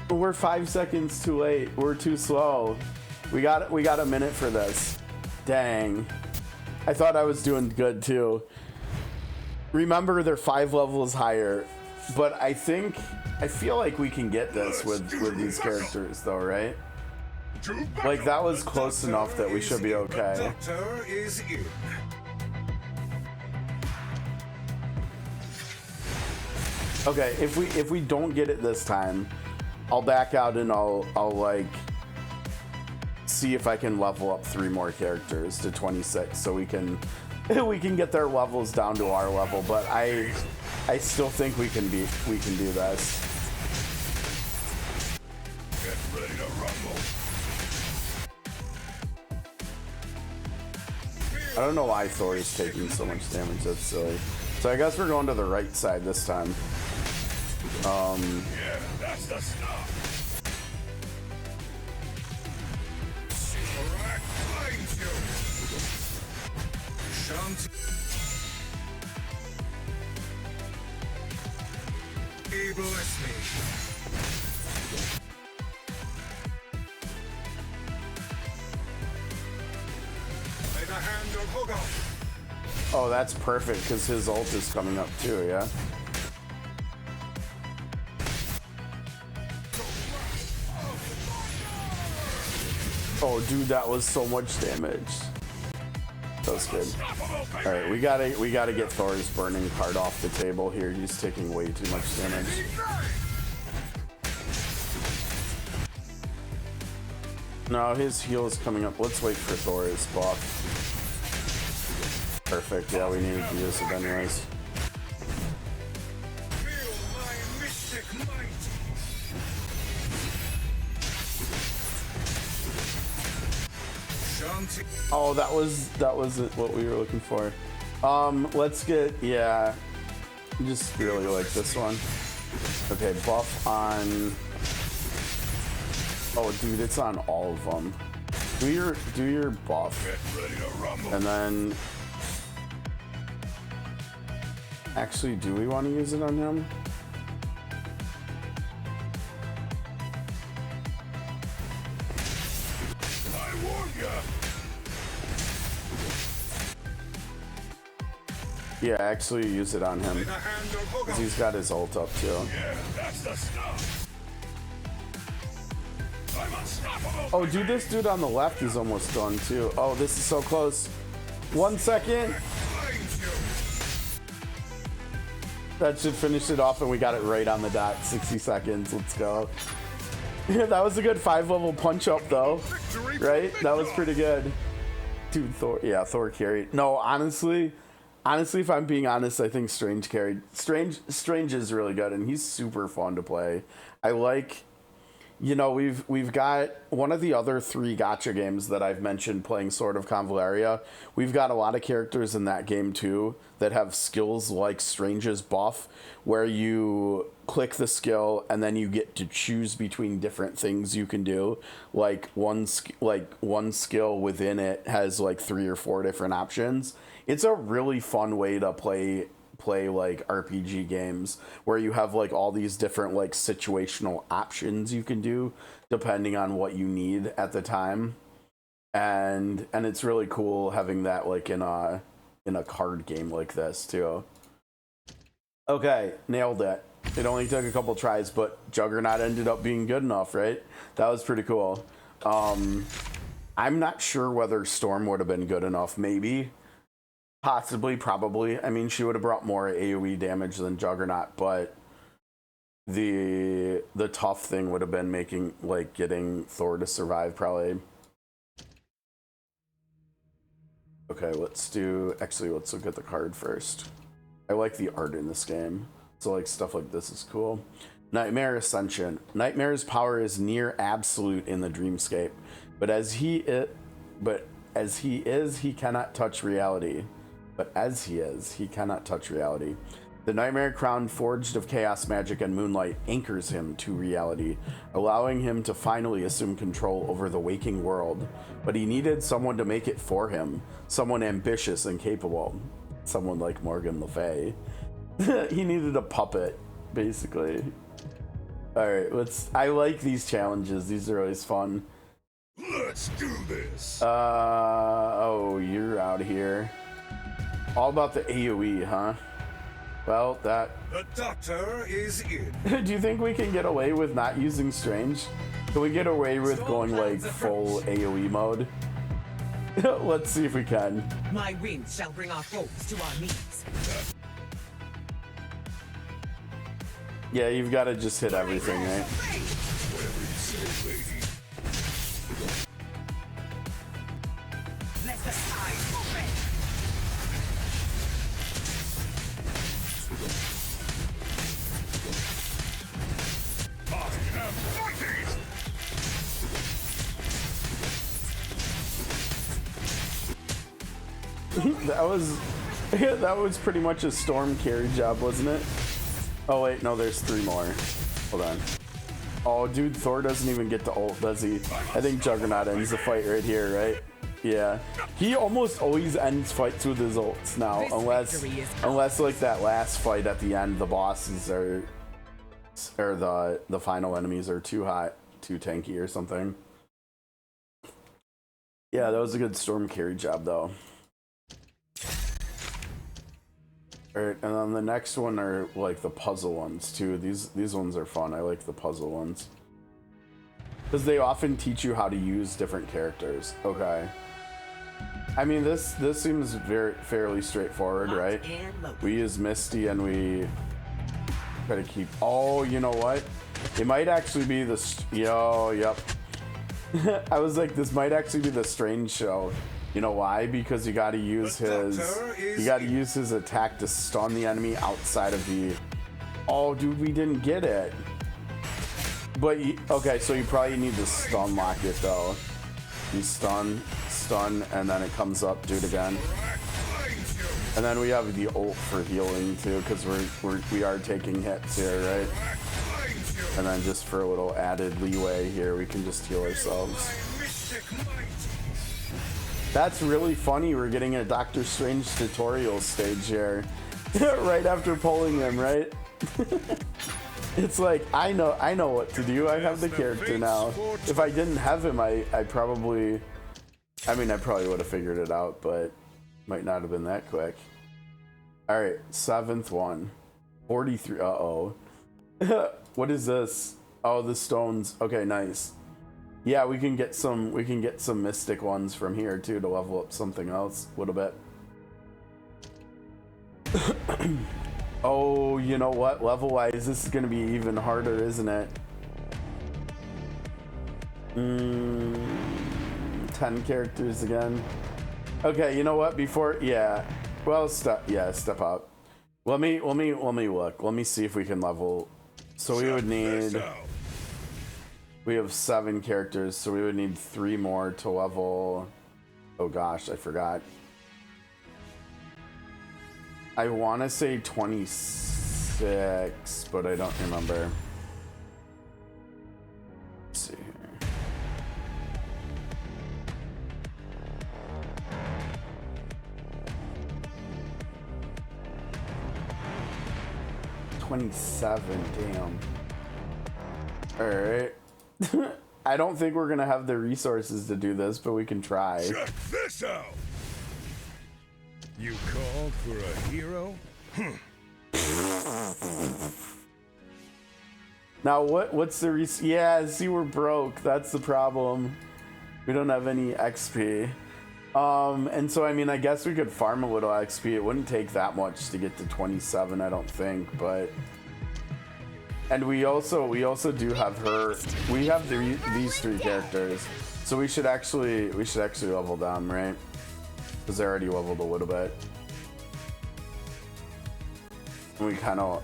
We're 5 seconds too late. We're too slow. We got a minute for this. Dang. I thought I was doing good too. Remember, they're 5 levels higher, but I feel like we can get this with these characters though, right? Like that was close enough that we should be okay. Doctor is in. Okay, if we don't get it this time, I'll back out and I'll like see if I can level up 3 more characters to 26 so we can get their levels down to our level, but I still think we can do this. Get ready to rumble. I don't know why Thor is taking so much damage, that's silly. So I guess we're going to the right side this time. Yeah, that's the stuff. Alright, finds you. Shanti. Ableist me. By the hand of Hogarth. Oh, that's perfect because his ult is coming up too, yeah? Oh, dude, that was so much damage. That was good. All right, we gotta get Thor's burning card off the table here. He's taking way too much damage. No, his heal is coming up. Let's wait for Thor's buff. Perfect. Yeah, we needed to use it anyways. Feel my mystic might. Shanti. Oh, that was what we were looking for. Let's get, yeah, just really like this one. Okay, buff on. Oh, dude, it's on all of them. Do your buff, Get ready to rumble. and then. Actually, do we want to use it on him? I warn ya. Yeah, actually use it on him. By the hand of 'Cause Hogarth. he's got his ult up too. Yeah, that's the stuff. I'm unstoppable. Oh, dude, this dude on the left is almost done too. Oh, this is so close. 1 second. Finds you. That should finish it off, and we got it right on the dot. 60 seconds. Let's go. Yeah, that was a good 5-level punch up, though. Victory. Right? That was pretty good. Dude, Thor. Yeah, Thor carried. No, honestly, if I'm being honest, I think Strange carried. Strange is really good, and he's super fun to play. I like. You know, we've got one of the other 3 gacha games that I've mentioned playing Sword of Convalaria. We've got a lot of characters in that game too that have skills like Strange's buff, where you click the skill and then you get to choose between different things you can do. Like one skill within it has like 3 or 4 different options. It's a really fun way to play like RPG games where you have like all these different like situational options you can do depending on what you need at the time, and it's really cool having that like in a card game like this too. Okay, nailed it. It only took a couple tries, but Juggernaut ended up being good enough, right? That was pretty cool. I'm not sure whether Storm would have been good enough. Maybe Possibly, probably. I mean, she would have brought more AoE damage than Juggernaut, but the tough thing would have been making, like, getting Thor to survive, probably. Okay, let's look at the card first. I like the art in this game, so like stuff like this is cool. Nightmare Ascension. Nightmare's power is near absolute in the dreamscape, but as he is, he cannot touch reality. The Nightmare Crown, forged of chaos magic and moonlight, anchors him to reality, allowing him to finally assume control over the waking world. But he needed someone to make it for him, someone ambitious and capable, someone like Morgan Le Fay. He needed a puppet, basically. All right, I like these challenges. These are always fun. Let's do this. Oh, you're out here. All about the AoE, huh? Well, The doctor is in. Do you think we can get away with not using Strange? Can we get away with going like full AoE mode? Let's see if we can. My winds shall bring our foes to our knees. Yeah, you've got to just hit everything, right? Whatever you say, lady. Let the skies open. I am fighting. that was pretty much a storm carry job, wasn't it? Oh wait, no, there's 3 more. Hold on. Oh, dude, Thor doesn't even get to ult, does he? I think Juggernaut ends the fight right here, right? Yeah. He almost always ends fights with his ults now, unless like that last fight at the end, the bosses are, or the final enemies are too hot, too tanky or something. Yeah, that was a good storm carry job though. Alright, and then the next one are like the puzzle ones too. These ones are fun. I like the puzzle ones. Because they often teach you how to use different characters. Okay. I mean, this seems fairly straightforward, right? We use Misty and we try to keep... Oh, you know what? It might actually be the... Yep. I was like, this might actually be the Strange show. You know why? Because you got to use his attack to stun the enemy outside of the... Oh, dude, we didn't get it. But okay, so you probably need to stun lock it though. You stun, and then it comes up, do it again. And then we have the ult for healing too, because we are taking hits here, right? And then just for a little added leeway here, we can just heal ourselves. That's really funny. We're getting a Doctor Strange tutorial stage here, right after pulling him, right? It's like I know what to do. I have the character now. If I didn't have him, I probably would have figured it out, but might not have been that quick. All right, 7th one, 43. Uh-oh. What is this? Oh, the stones. Okay, nice. Yeah, we can get some mystic ones from here too to level up something else a little bit. Oh, you know what? Level-wise, this is gonna be even harder, isn't it? 10 characters again. Okay, you know what? Step up. Let me look. Let me see if we can level. So we would need. We have 7 characters, so we would need 3 more to level. Oh gosh, I forgot. I want to say 26, but I don't remember. Let's see here. $27, damn. All right. I don't think we're gonna have the resources to do this, but we can try. Check this out. You called for a hero? Now what's the yeah, see, we're broke. That's the problem. We don't have any XP. And so I mean, I guess we could farm a little XP. It wouldn't take that much to get to 27, I don't think, but. And we also do have her. We have these 3 characters, so we should actually level them, right? Because they're already leveled a little bit. We kind of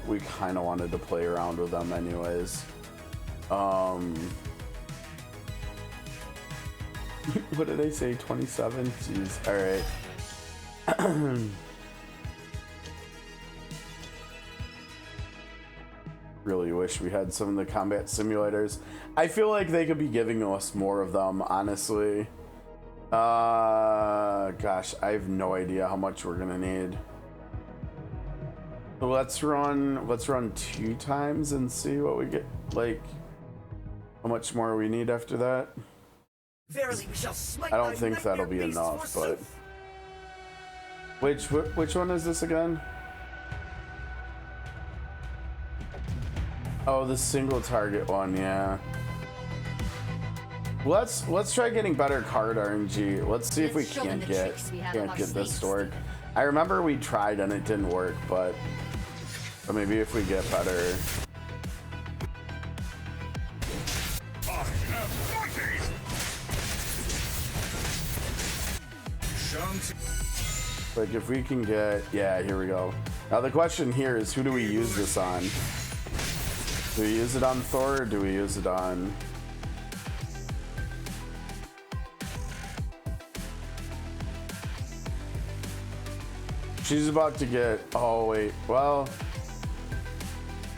wanted to play around with them anyways. What did I say? 27? Jeez. All right. Really wish we had some of the combat simulators. I feel like they could be giving us more of them, honestly. Gosh, I have no idea how much we're gonna need. Let's run 2 times and see what we get, like how much more we need after that. Verily we shall smite. I don't think that'll be enough, but which one is this again? Oh, the single target one, yeah. Let's try getting better card RNG. Let's see if we can't get this to work. I remember we tried and it didn't work, but maybe if we get better. Like if we can get, yeah, here we go. Now the question here is, who do we use this on? Do we use it on Thor or do we use it on? She's about to get, oh wait, well,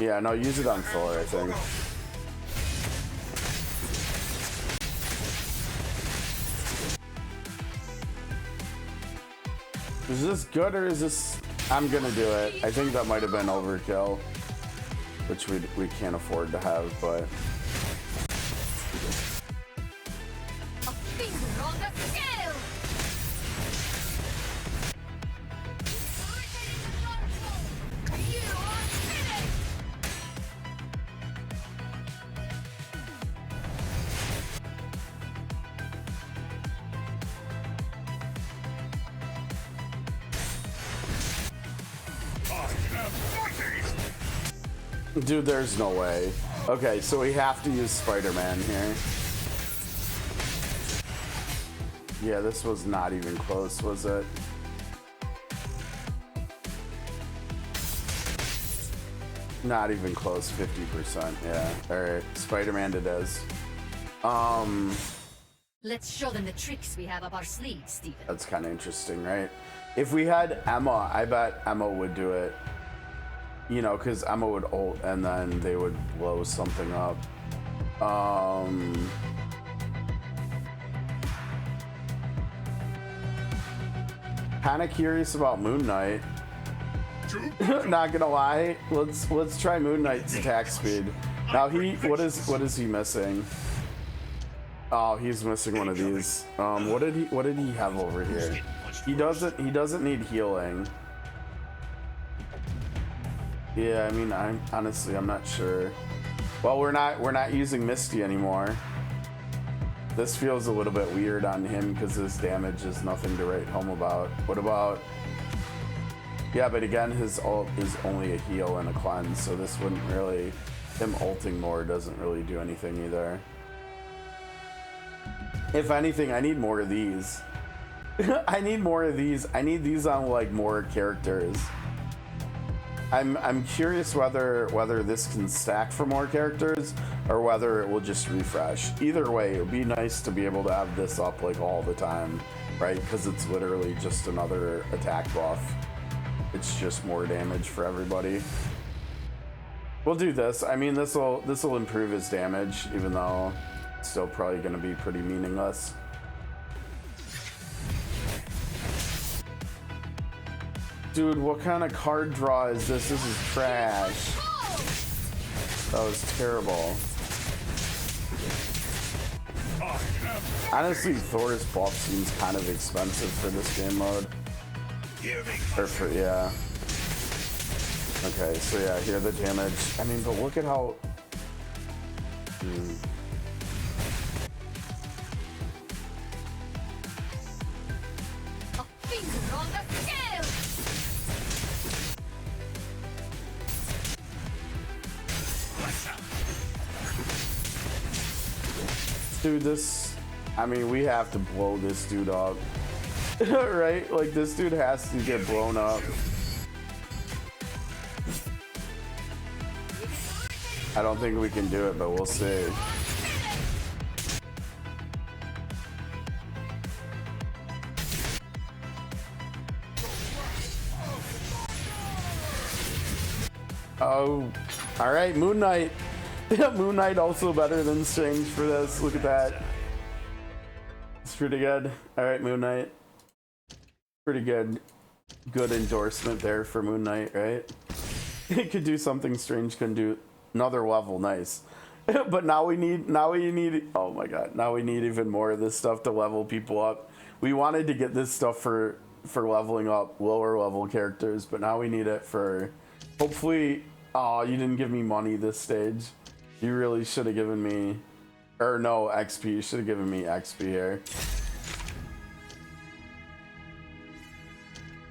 yeah, no, use it on Thor, I think. Is this good or is this, I'm gonna do it. I think that might have been overkill, which we can't afford to have, but. A finger on the scale. You are finished. Dude, there's no way. Okay, so we have to use Spider-Man here. Yeah, this was not even close, was it? Not even close, 50%. Yeah, all right, Spider-Man it is. Let's show them the tricks we have up our sleeves, Stephen. That's kind of interesting, right? If we had Emma, I bet Emma would do it. You know, because Emma would ult and then they would blow something up. Kind of curious about Moon Knight. Not gonna lie, let's try Moon Knight's attack speed. Now what is he missing? Oh, he's missing one of these. What did he have over here? He doesn't need healing. Yeah, I mean, I'm not sure. Well, we're not using Misty anymore. This feels a little bit weird on him because his damage is nothing to write home about. What about? Yeah, but again, his ult is only a heal and a cleanse, so this wouldn't really. Him ulting more doesn't really do anything either. If anything, I need more of these. I need more of these. I need these on like more characters. I'm curious whether this can stack for more characters or whether it will just refresh. Either way, it would be nice to be able to have this up like all the time, right? Because it's literally just another attack buff. It's just more damage for everybody. We'll do this. I mean, this will improve his damage, even though it's still probably going to be pretty meaningless. Dude, what kind of card draw is this? This is trash. That was terrible. Honestly, Thor's buff seems kind of expensive for this game mode. Or for, yeah. Okay, so yeah, here the damage. I mean, but look at how... Dude, this... I mean, we have to blow this dude up. Right? Like, this dude has to get blown up. I don't think we can do it, but we'll see. Oh, all right, Moon Knight. Moon Knight also better than Strange for this. Look at that. It's pretty good. All right, Moon Knight. Pretty good. Good endorsement there for Moon Knight, right? It could do something Strange couldn't do. Another level, nice. But now we need, oh my god, now we need even more of this stuff to level people up. We wanted to get this stuff for leveling up lower level characters, but now we need it for, hopefully, oh, you didn't give me money this stage. You really should have given me, or no, XP, you should have given me XP here.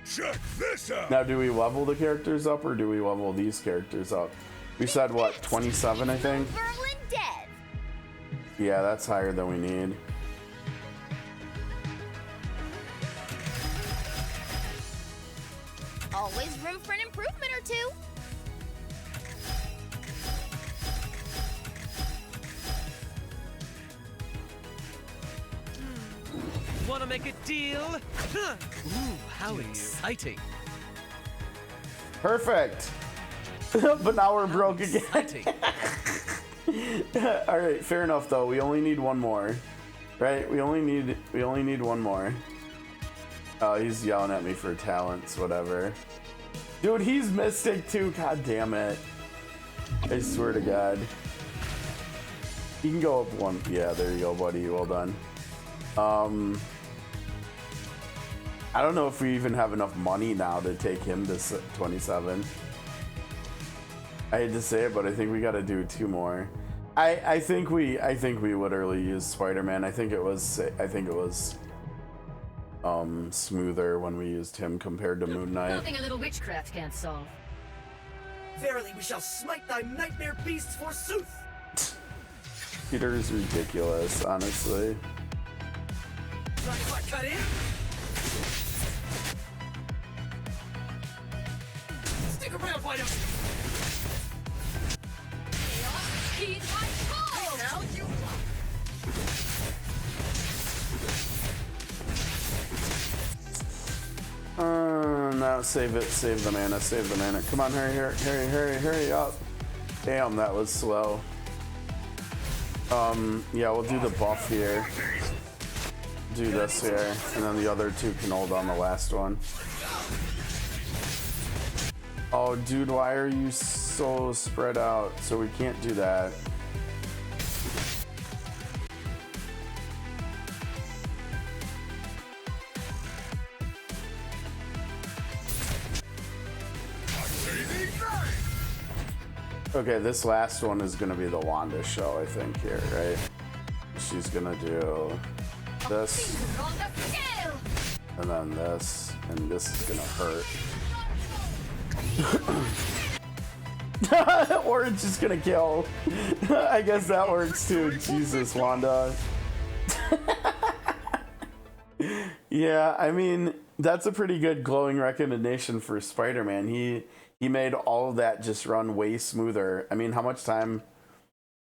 Check this out. Now, do we level the characters up or do we level these characters up? We said what, 27, I think? Yeah, that's higher than we need. Always room for an improvement or two. Wanna make a deal? Huh. Ooh, how exciting. Perfect. But now we're broke again. All right, fair enough though. We only need one more, right? We only need one more. Oh, he's yelling at me for talents, whatever. Dude, he's Mystic too. God damn it! I swear to God. You can go up one. Yeah, there you go, buddy. Well done. I don't know if we even have enough money now to take him to 27. I hate to say it, but I think we got to do 2 more. I think we literally used Spider-Man. I think it was smoother when we used him compared to Moon Knight. Nothing a little witchcraft can't solve. Verily, we shall smite thy nightmare beasts forsooth. Peter is ridiculous, honestly. Mind if I cut in? Stick around, why don't you? Heed my call! Now you Now save it, save the mana, save the mana. Come on, hurry up. Damn, that was slow. Yeah, we'll do the buff here. Do this here, and then the other 2 can hold on the last one. Oh, dude, why are you so spread out? So we can't do that. Okay, this last one is gonna be the Wanda show, I think, here, right? She's gonna do this, and then this, and this is gonna hurt. Or it's just gonna kill. I guess that works too. Jesus, Wanda. Yeah, I mean, that's a pretty good glowing recommendation for Spider-Man. He made all of that just run way smoother. I mean, how much time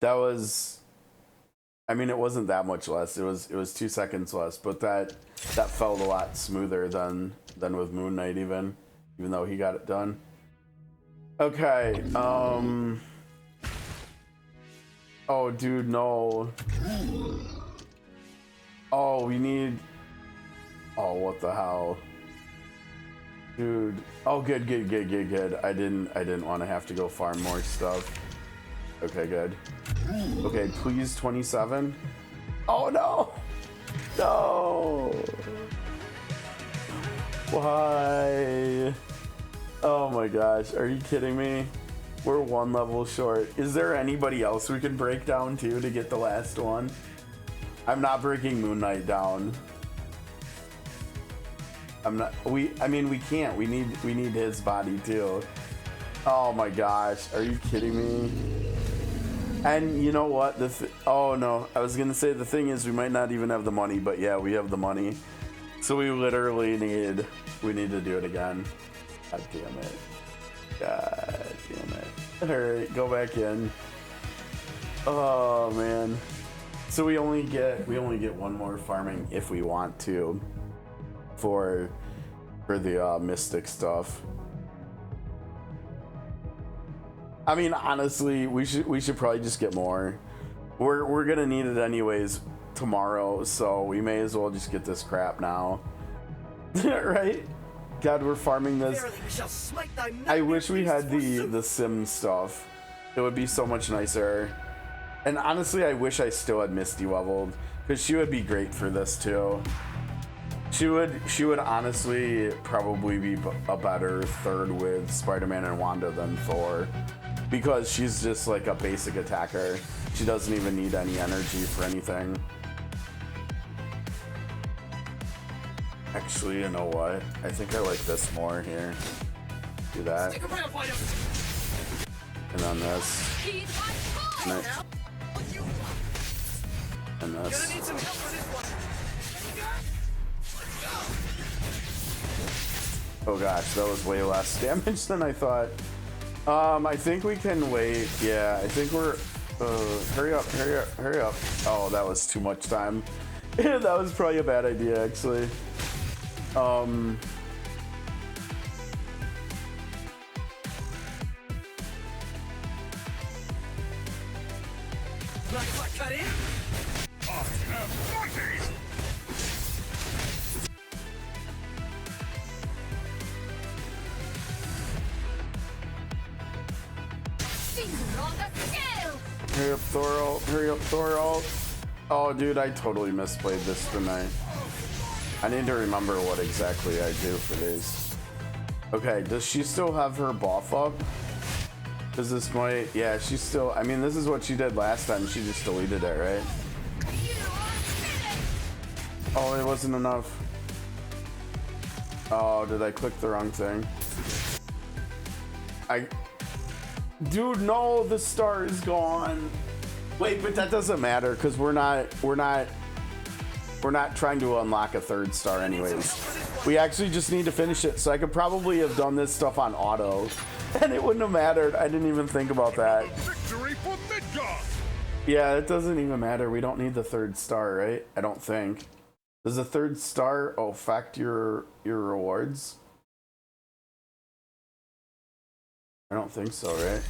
that was? I mean, it wasn't that much less. It was 2 seconds less, but that felt a lot smoother than with Moon Knight, even though he got it done. Okay. Oh, dude, no. Oh, we need. Oh, what the hell, dude? Oh, good. I didn't want to have to go farm more stuff. Okay, good. Okay, please 27. Oh no! No! Why? Oh my gosh, are you kidding me? We're 1 level short. Is there anybody else we can break down to get the last one? I'm not breaking Moon Knight down. I'm not. I mean, we can't. We need his body too. Oh my gosh, are you kidding me? And you know what? Oh no, I was gonna say the thing is we might not even have the money, but yeah, we have the money. So we literally need to do it again. God damn it. God damn it. Alright, go back in. Oh man. So we only get one more farming if we want to for the mystic stuff. I mean, honestly, we should probably just get more. We're gonna need it anyways tomorrow, so we may as well just get this crap now. Right? God, we're farming this. Verily we shall smite thy I wish we nightmare had beasts forsooth. the sim stuff. It would be so much nicer. And honestly, I wish I still had Misty leveled, because she would be great for this too. She would honestly probably be a better third with Spider-Man and Wanda than Thor, because she's just like a basic attacker. She doesn't even need any energy for anything. Actually, you know what? I think I like this more here. Do that. Stick around, why don't And then this. Heed my call! And this. And Gonna this. need some help for this one. Oh gosh, that was way less damage than I thought. I think we can wait. Yeah, I think we're... hurry up, hurry up, hurry up. Oh, that was too much time. That was probably a bad idea, actually. Mind if I cut in? Finger on the scale! Hurry up, Thor. Hurry up, Thor. Oh, dude, I totally misplayed this tonight. I need to remember what exactly I do for these. Okay, does she still have her buff up? Does this might... Yeah, she's still... I mean, this is what she did last time. She just deleted it, right? Oh, it wasn't enough. Oh, did I click the wrong thing? Dude, no, the star is gone. Wait, but that doesn't matter because we're not trying to unlock a third star anyways. We actually just need to finish it, so I could probably have done this stuff on auto and it wouldn't have mattered. I didn't even think about that. Victory for Midgard! Yeah, it doesn't even matter. We don't need the third star, right? I don't think. Does the third star affect your rewards? I don't think so, right?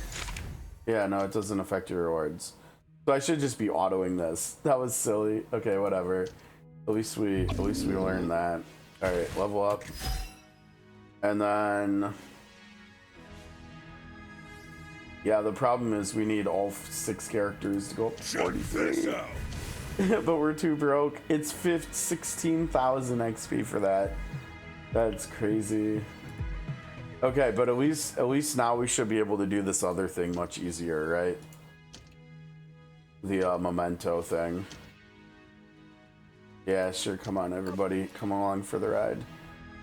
Yeah, no, it doesn't affect your rewards. So I should just be autoing this. That was silly. Okay, whatever. At least we learned that. All right, level up. And then yeah, the problem is we need all 6 characters to go up to 43. But we're too broke. It's 16,000 XP for that. That's crazy. Okay, but at least now we should be able to do this other thing much easier, right? The memento thing. Yeah, sure. Come on, everybody, come along for the ride.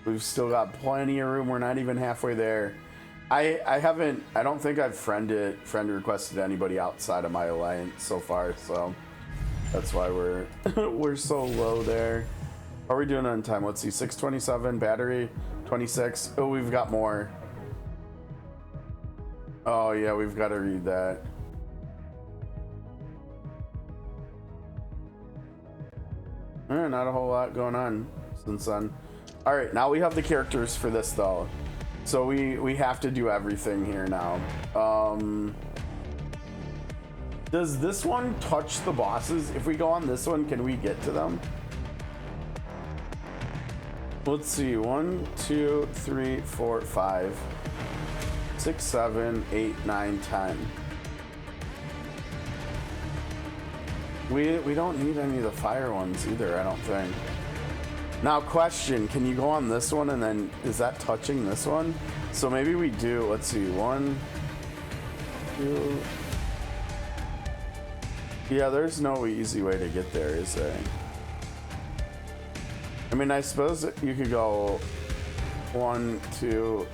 We've still got plenty of room. We're not even halfway there. I don't think I've friend requested anybody outside of my alliance so far, so that's why we're we're so low there. How are we doing on time? Let's see, 627 battery, 26. Oh, we've got more. Oh yeah, we've got to read that. Not a whole lot going on since then. All right, now we have the characters for this though, so we have to do everything here now. Does this one touch the bosses? If we go on this one, can we get to them? Let's see, 1, 2, 3, 4, 5, 6, 7, 8, 9, 10. We don't need any of the fire ones either, I don't think. Now question, can you go on this one and then is that touching this one? So maybe we do, let's see, 1, 2. Yeah, there's no easy way to get there, is there? I mean, I suppose you could go 1, 2,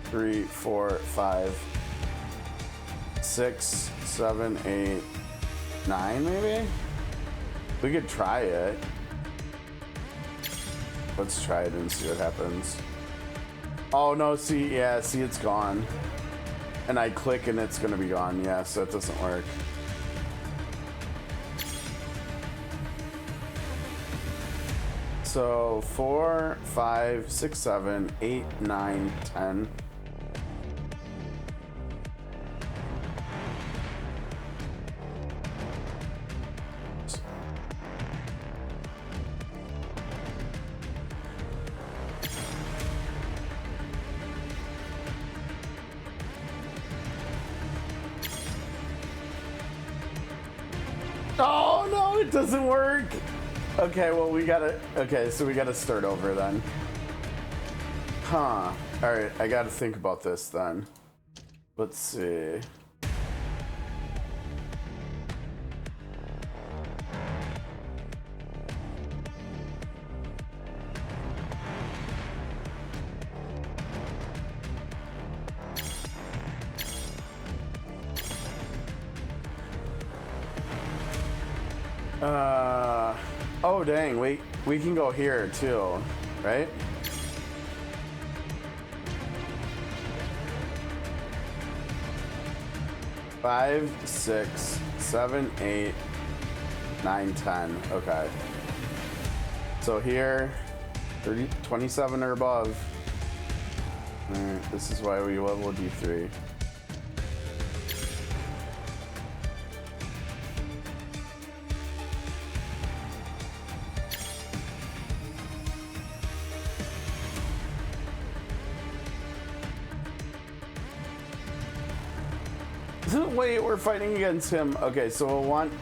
3, 4, 5. 6, 7, 8, 9 maybe? We could try it. Let's try it and see what happens. Oh no, see, yeah, see it's gone. And I click and it's gonna be gone. Yeah, so it doesn't work. So 4, 5, 6, 7, 8, 9, 10. Oh no, it doesn't work. Okay, well we gotta, okay, so we gotta start over then. Huh. Alright, I gotta think about this then. Let's see. Oh dang, we can go here too, right? Five, 6, 7, 8, 9, 10. Okay. So here, 30, 27 or above. Alright, this is why we level D3. Wait, we're fighting against him. Okay, so we'll want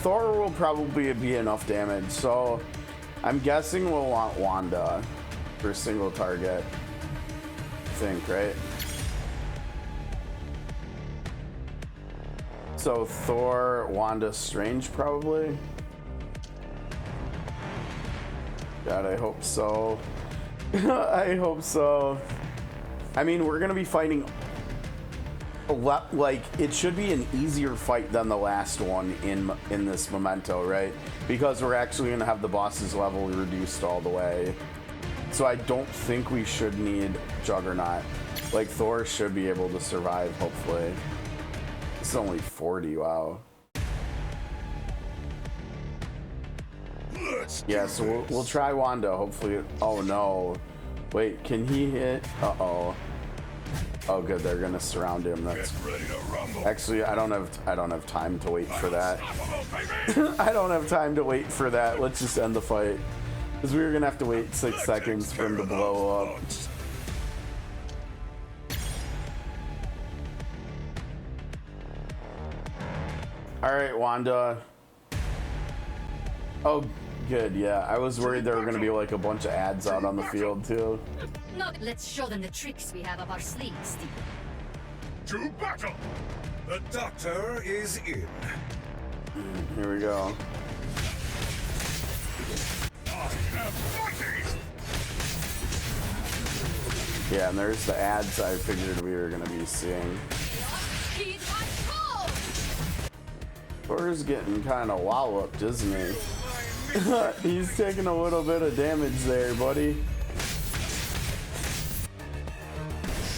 Thor will probably be enough damage. So I'm guessing we'll want Wanda for single target. I think, right? So Thor, Wanda, Strange probably. God, I hope so. I hope so. I mean, we're gonna be fighting. Like, it should be an easier fight than the last one in this Memento, right? Because we're actually gonna have the boss's level reduced all the way. So I don't think we should need Juggernaut. Like, Thor should be able to survive, hopefully. It's only 40, wow. Yeah, so we'll try Wanda, hopefully. Oh no. Wait, can he hit? Uh-oh. Oh good, they're gonna surround him. That's actually I don't have time to wait for that. I don't have time to wait for that. Let's just end the fight. Because we were gonna have to wait 6 seconds for him to blow up. Alright, Wanda. Oh good, yeah. I was worried there were gonna be like a bunch of ads out on the field too. No, let's show them the tricks we have up our sleeves, Steve. To battle! The doctor is in. Here we go. Yeah, and there's the ads I figured we were gonna be seeing. Thor's getting kind of walloped, isn't he? He's taking a little bit of damage there, buddy.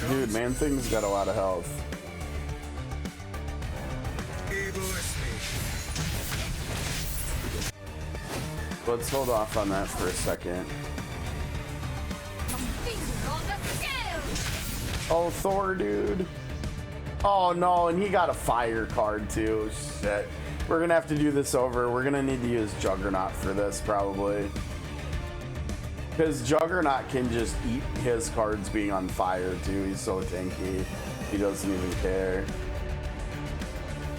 Dude, Man-Thing's got a lot of health. Let's hold off on that for a second. Oh, Thor, dude. Oh no, and he got a fire card too. Shit. We're gonna have to do this over. We're gonna need to use Juggernaut for this probably. Because Juggernaut can just eat his cards being on fire too. He's so tanky. He doesn't even care.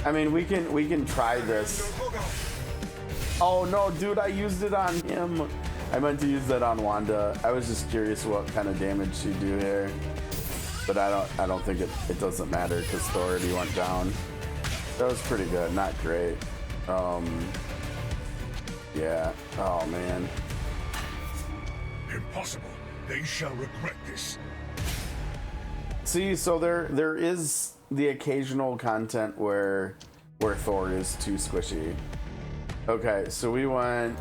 I mean, we can try this. Oh no, dude, I used it on him. I meant to use that on Wanda. I was just curious what kind of damage she'd do here. But I don't think it doesn't matter because Thor already went down. That was pretty good, not great. Yeah. Oh man. Impossible. They shall regret this. See, so there is the occasional content where Thor is too squishy. Okay, so we went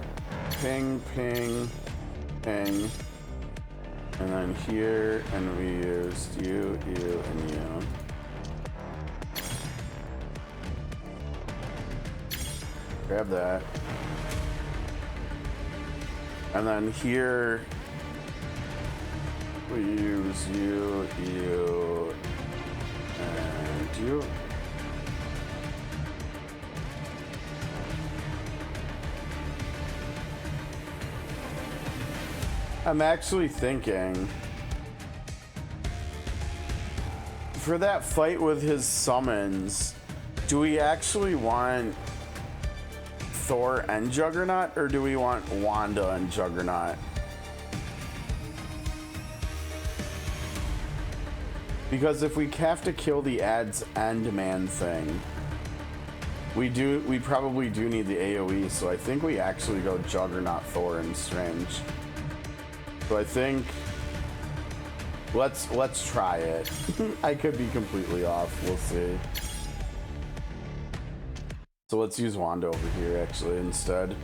ping, ping, ping, and then here, and we used you, and you. Grab that. And then here, we use you, and you. I'm actually thinking for that fight with his summons, do we actually want Thor and Juggernaut, or do we want Wanda and Juggernaut? Because if we have to kill the ad's end man thing, we probably do need the AoE, so I think we actually go Juggernaut, Thor, and Strange. So I think let's try it. I could be completely off. We'll see. So let's use Wanda over here actually instead.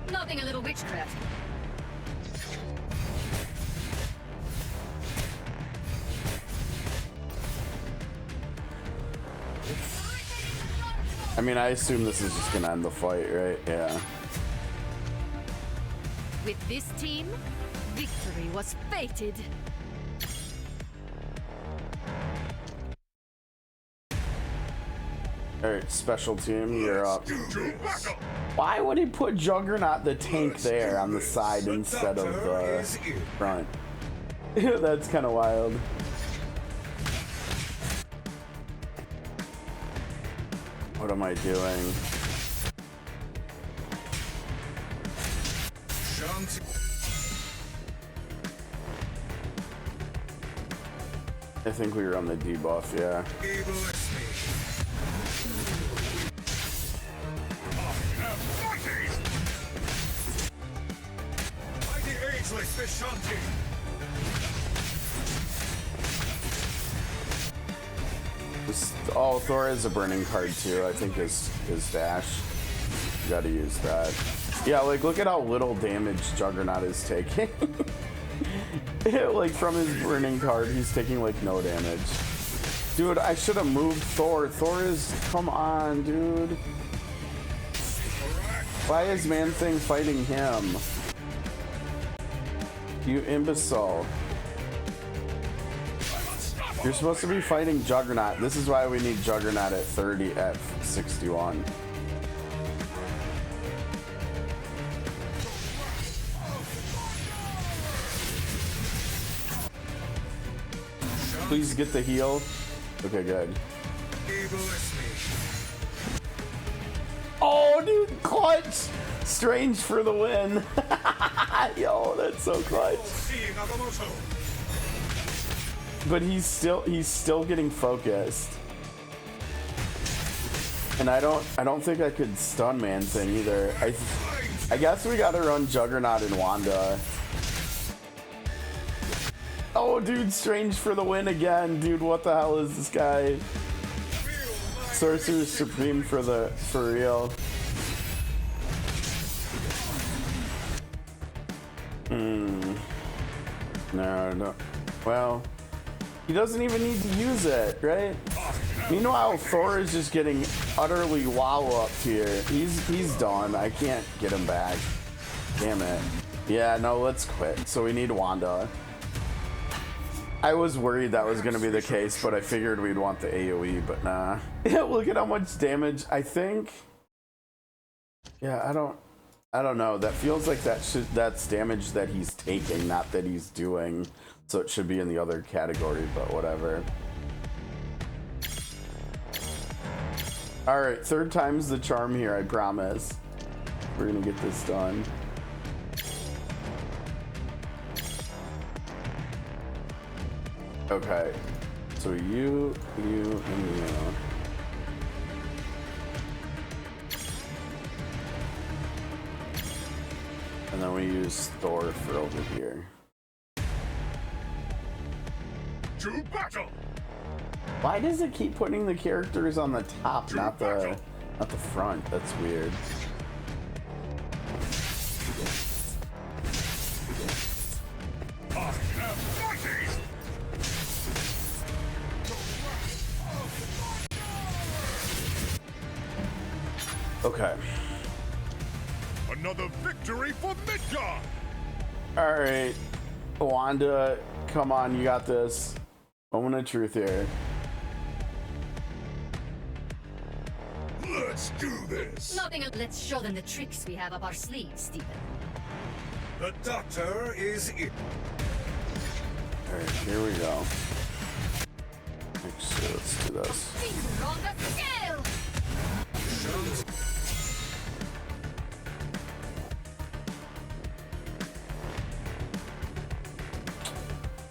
Nothing a little witchcraft. I mean, I assume this is just gonna end the fight, right? Yeah. With this team, victory was fated. Alright, special team, you're up. Why would he put Juggernaut the tank there on the side instead of the front? That's kind of wild. What am I doing? I think we were on the debuff, yeah. Oh, Thor has a burning card too. I think his dash. Gotta use that. Yeah, like look at how little damage Juggernaut is taking. Like from his burning card, he's taking like no damage. Dude, I should have moved Thor. Thor is, come on, dude. Why is Man-Thing fighting him? You imbecile. You're supposed to be fighting Juggernaut. This is why we need Juggernaut at 30 at 61. Please get the heal. Okay, good. Oh, dude, clutch! Strange for the win. Yo, that's so clutch. But he's still getting focused. And I don't think I could stun Man-Thing either. I guess we gotta run Juggernaut and Wanda. Oh, dude, Strange for the win again. Dude, what the hell is this guy? Sorcerer Supreme for real. No. Well, he doesn't even need to use it, right? Meanwhile, Thor is just getting utterly walloped here. He's done. I can't get him back. Damn it. Yeah, no, let's quit. So we need Wanda. I was worried that was going to be the case, but I figured we'd want the AoE, but nah. Look at how much damage. I think. Yeah, I don't know. That feels like that's damage that he's taking, not that he's doing. So it should be in the other category, but whatever. All right, third time's the charm here, I promise. We're gonna get this done. Okay, so you, and you. And then we use Thor for over here. To battle! Why does it keep putting the characters on the top, not the front? That's weird. I am fighting! Okay. Another victory for Midgard! Alright. Wanda, come on, you got this. Moment of truth here. Let's do this! Nothing. Let's show them the tricks we have up our sleeves, Stephen. The doctor is in. Alright, here we go. Actually, let's do this. Finger on the scale!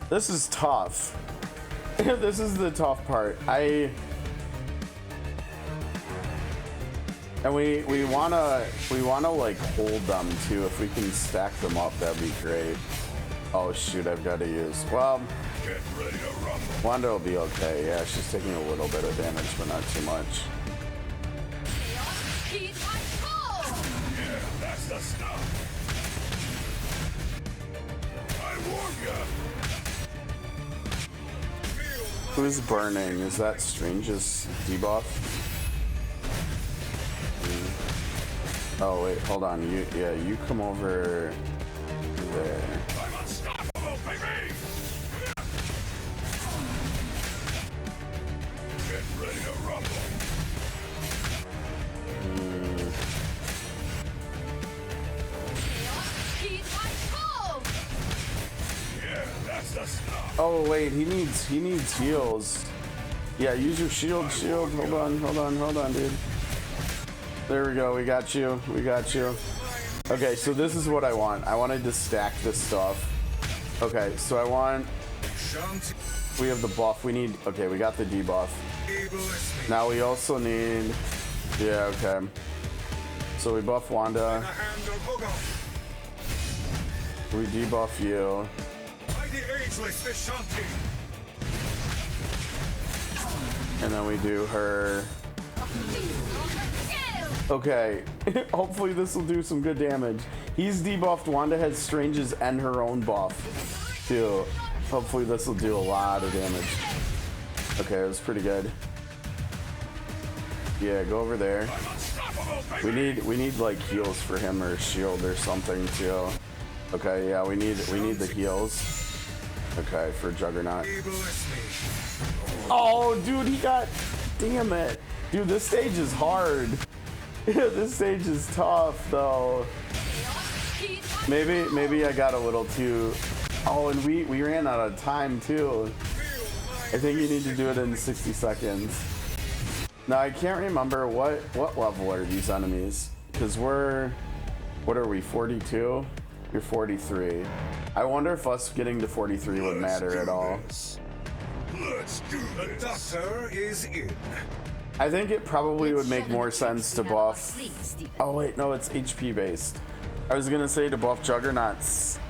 This is tough. This is the tough part. And we wanna like hold them too. If we can stack them up, that'd be great. Oh shoot, I've got to use. Well, Get ready to rumble. Wanda will be okay. Yeah, she's taking a little bit of damage, but not too much. He's my soul! Yeah, that's the stuff. I warn ya. Who's burning? Is that Strange's debuff? Oh wait, hold on. You come over there. I'm unstoppable, baby! Get ready to rumble. He's my soul! Yeah, that's the stuff. Oh wait, he needs heals. Yeah, use your shield. Hold on, dude. There we go. We got you. Okay, so this is what I want. I wanted to stack this stuff. Okay, so I want. We have the buff. We need. Okay, we got the debuff. Now we also need. Yeah. Okay. So we buff Wanda. We debuff you. And then we do her. Okay, hopefully this will do some good damage. He's debuffed. Wanda has Strange's and her own buff too. Hopefully this will do a lot of damage. Okay, it was pretty good. Yeah, go over there. We need like heals for him or shield or something too. Okay, yeah, we need the heals. Okay, for Juggernaut. Oh, dude, he got. Damn it, dude. This stage is hard. This stage is tough though. Maybe I got a little too. Oh, and we ran out of time too. I think you need to do it in 60 seconds. Now I can't remember what level are these enemies, because what are we, 42? You're 43. I wonder if us getting to 43 would matter at all. Let's do this. The doctor is in. I think it probably would make more sense to buff. Oh wait, no, it's HP based. I was gonna say to buff Juggernaut's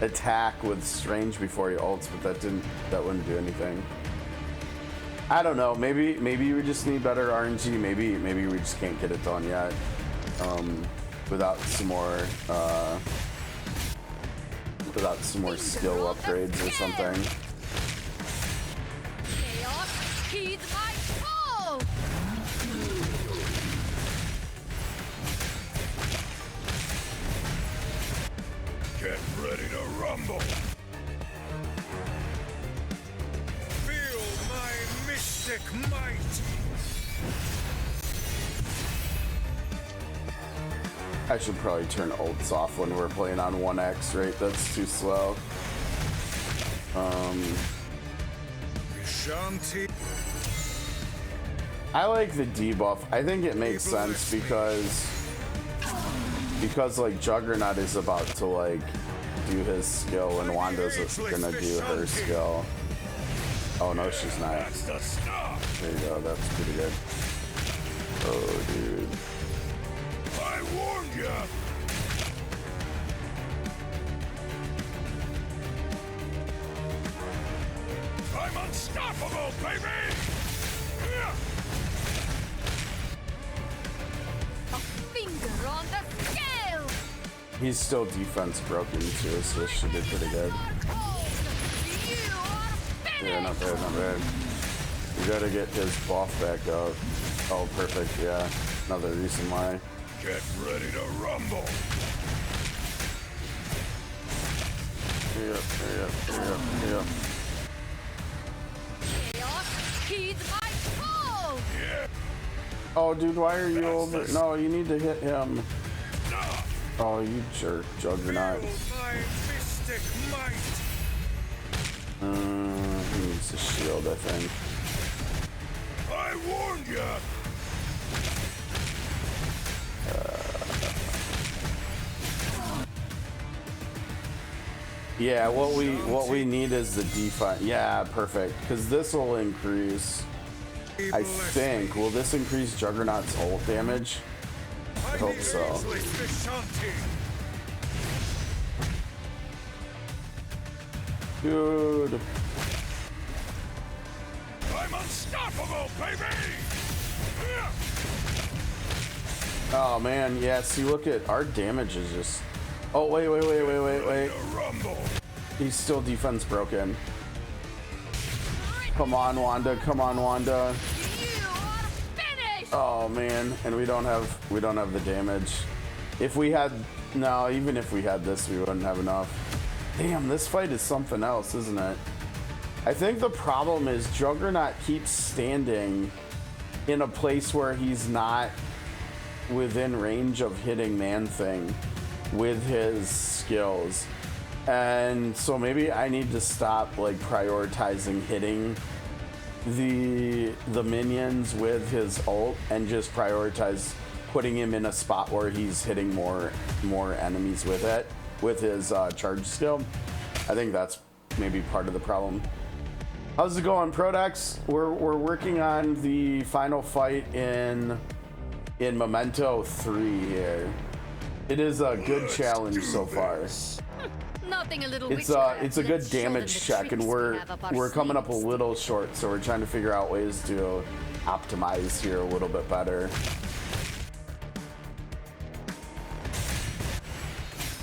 attack with Strange before he ults, but that wouldn't do anything. I don't know. Maybe we just need better RNG. Maybe we just can't get it done yet. Without some more skill upgrades or something. He's my soul! Get ready to rumble. Feel my mystic might. I should probably turn ults off when we're playing on 1x, right? That's too slow. Shanti. I like the debuff. I think it makes sense because like Juggernaut is about to like do his skill and Wanda's gonna do her skill. Oh no, she's not. There you go, that's pretty good. Oh dude. I warned ya. I unstoppable, baby! A finger on the scale. He's still defense broken too, so this should be pretty good. You are Yeah, finished. not bad, not bad. We gotta get his buff back up. Oh, perfect, yeah. Another reason why. Get ready to rumble! Yep. Chaos, heed my call. Oh, dude, why are you over? No, you need to hit him. Oh, you jerk, Juggernaut. My mystic might! He needs a shield, I think. I warned ya! Yeah, what we need is the defense. Yeah, perfect. Because this will increase. I think. Will this increase Juggernaut's ult damage? I hope so. Dude. I'm unstoppable, baby! Oh man, yeah. See, look at our damage is just. Oh wait. Rumble! He's still defense broken. Come on, Wanda. Come on, Wanda. You are finished. Oh man, and we don't have the damage. If we had no, even if we had this, we wouldn't have enough. Damn, this fight is something else, isn't it? I think the problem is Juggernaut keeps standing in a place where he's not within range of hitting Man-Thing with his skills. And so maybe I need to stop like prioritizing hitting the minions with his ult and just prioritize putting him in a spot where he's hitting more enemies with it, with his charge skill. I think that's maybe part of the problem. How's it going, Prodex? We're working on the final fight in Memento 3 here. It is a good challenge so far. Nothing a little It's witchcraft. a good Let's show them damage the check, and tricks we we're have up our coming up a sleeves. little short, so we're trying to figure out ways to optimize here a little bit better.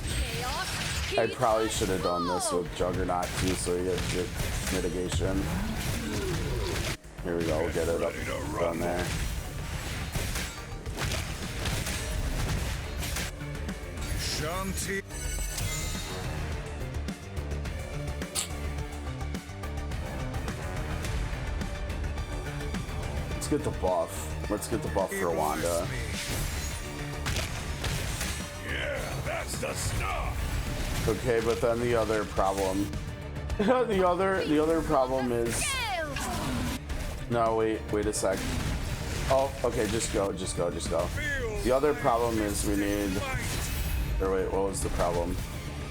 Chaos, I heed probably my should have done this call. with Juggernaut too, so you get mitigation. Here we go, we'll get it up done there. Shanti. Let's get the buff. Let's get the buff for Wanda. Yeah, that's the stuff. Okay, but then the other problem. the other problem is. No, wait a sec. Oh, okay, just go. The other problem is we need. Or wait, what was the problem?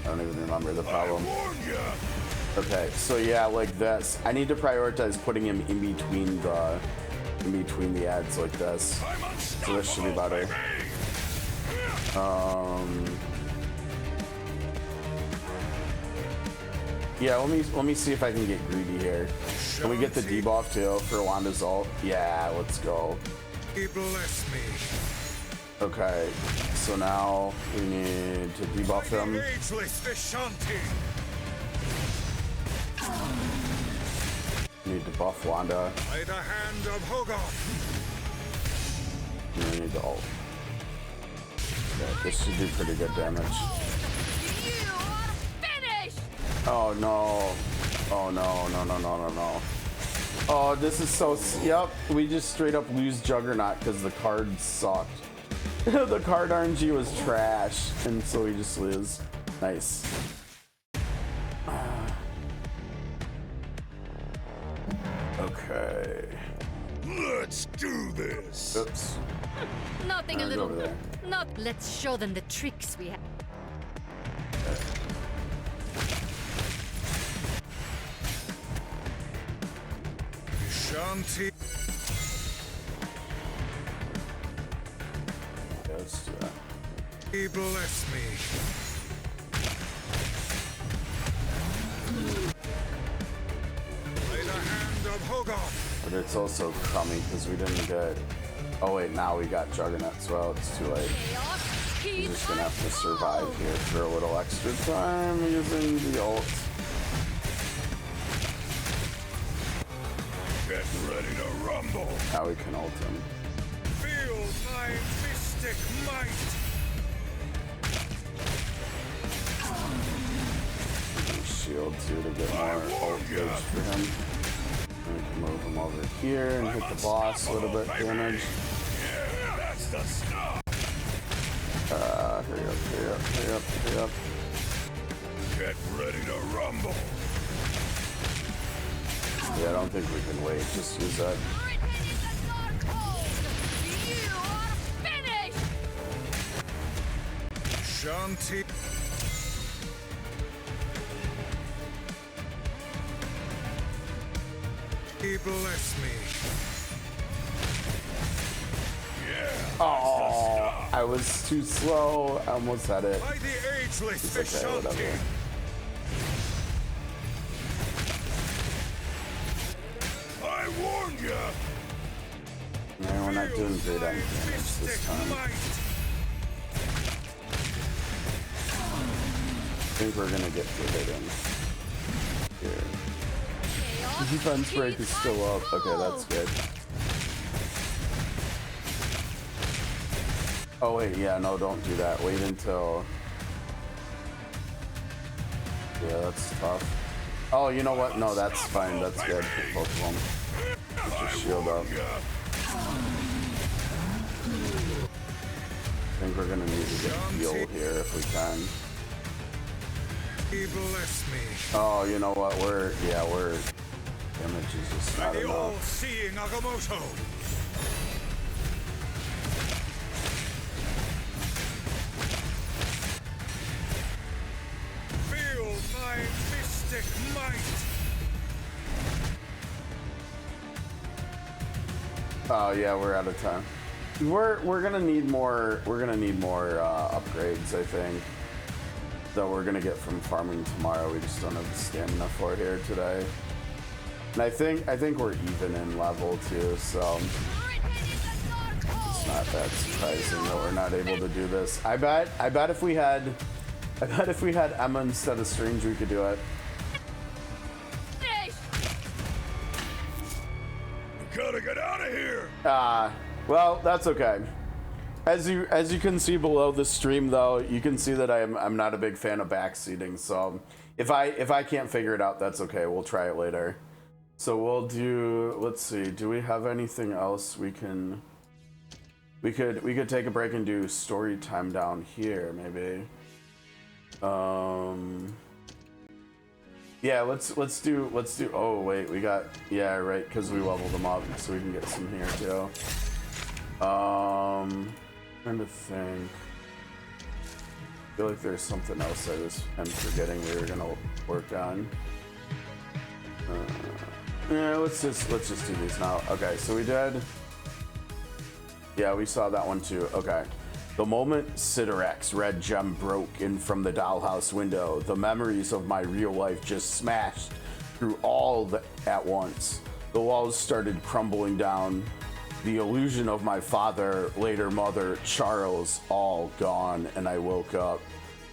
I don't even remember the problem. Okay, so yeah, like this. I need to prioritize putting him in between the ads like this. So this should be better. Yeah, let me see if I can get greedy here. Can we get the debuff too for Wanda's ult? Yeah, let's go. Bless me. Okay, so now we need to debuff him. Ageless Vishanti. We need to buff Wanda. By the hand of Hogarth. And we need the ult. Okay, this should do pretty good damage. You are finished. Oh no. Oh no. Oh, this is so. Yep, we just straight up lose Juggernaut because the card sucked. The card RNG was trash, and so we just lose. Nice. Okay. Let's do this. Oops. Nothing a Go little. over there. Not. Let's show them the tricks we have. Shanti. Yeah, let's do that. Bless me. By the hand But it's also crummy because we didn't get... Oh wait, now we got Juggernauts. Well, it's too late. We're just gonna have to survive here for a little extra time using the ult. Get ready to rumble. Now we can ult him. Feel my mystic might. Shield too to get more ult gauge for him. And we can move him over here and hit the boss a little bit damage. Yeah, that's the stuff. Hurry up, hurry up, hurry up, hurry up. Get ready to rumble. Yeah, I don't think we can wait. Just use that. You are finished! Shanti. Bless me. Oh, I was too slow. I almost had it. By the ageless It's okay, whatever. I warned you. Yeah, we're not doing great on damage this time. I think we're gonna get the hit in. Here. Defense break is still up. Okay, that's good. Oh wait, yeah, no, don't do that. Wait until... Yeah, that's tough. Oh, you know what? No, that's fine. That's good. Hit both of them. Get your shield up. I think we're gonna need to get healed here if we can. Bless me. Oh, you know what? We're damage is just not The enough. all-seeing Agamotto. Feel my mystic might. Oh yeah, we're out of time. We're gonna need more. We're gonna need more upgrades, I think. That we're gonna get from farming tomorrow. We just don't have the stamina for here today. And I think we're even in level too, so it's not that surprising that we're not able to do this. I bet if we had Emma instead of Strange, we could do it. We gotta get out of here. Well, that's okay. As you can see below the stream, though, you can see that I'm not a big fan of backseating. So if I can't figure it out, that's okay. We'll try it later. So we'll do. Let's see. Do we have anything else we can? We could take a break and do story time down here, maybe. Yeah, let's do. Oh wait, we got. Yeah, right, because we leveled them up, so we can get some here too. Trying to think. I feel like there's something else I'm forgetting we were gonna work on. Yeah, let's just do these now. Okay, so we did. Yeah, we saw that one too. Okay. The moment Srpgs red gem broke in from the dollhouse window, the memories of my real life just smashed through at once. The walls started crumbling down. The illusion of my father, later mother, Charles, all gone, and I woke up.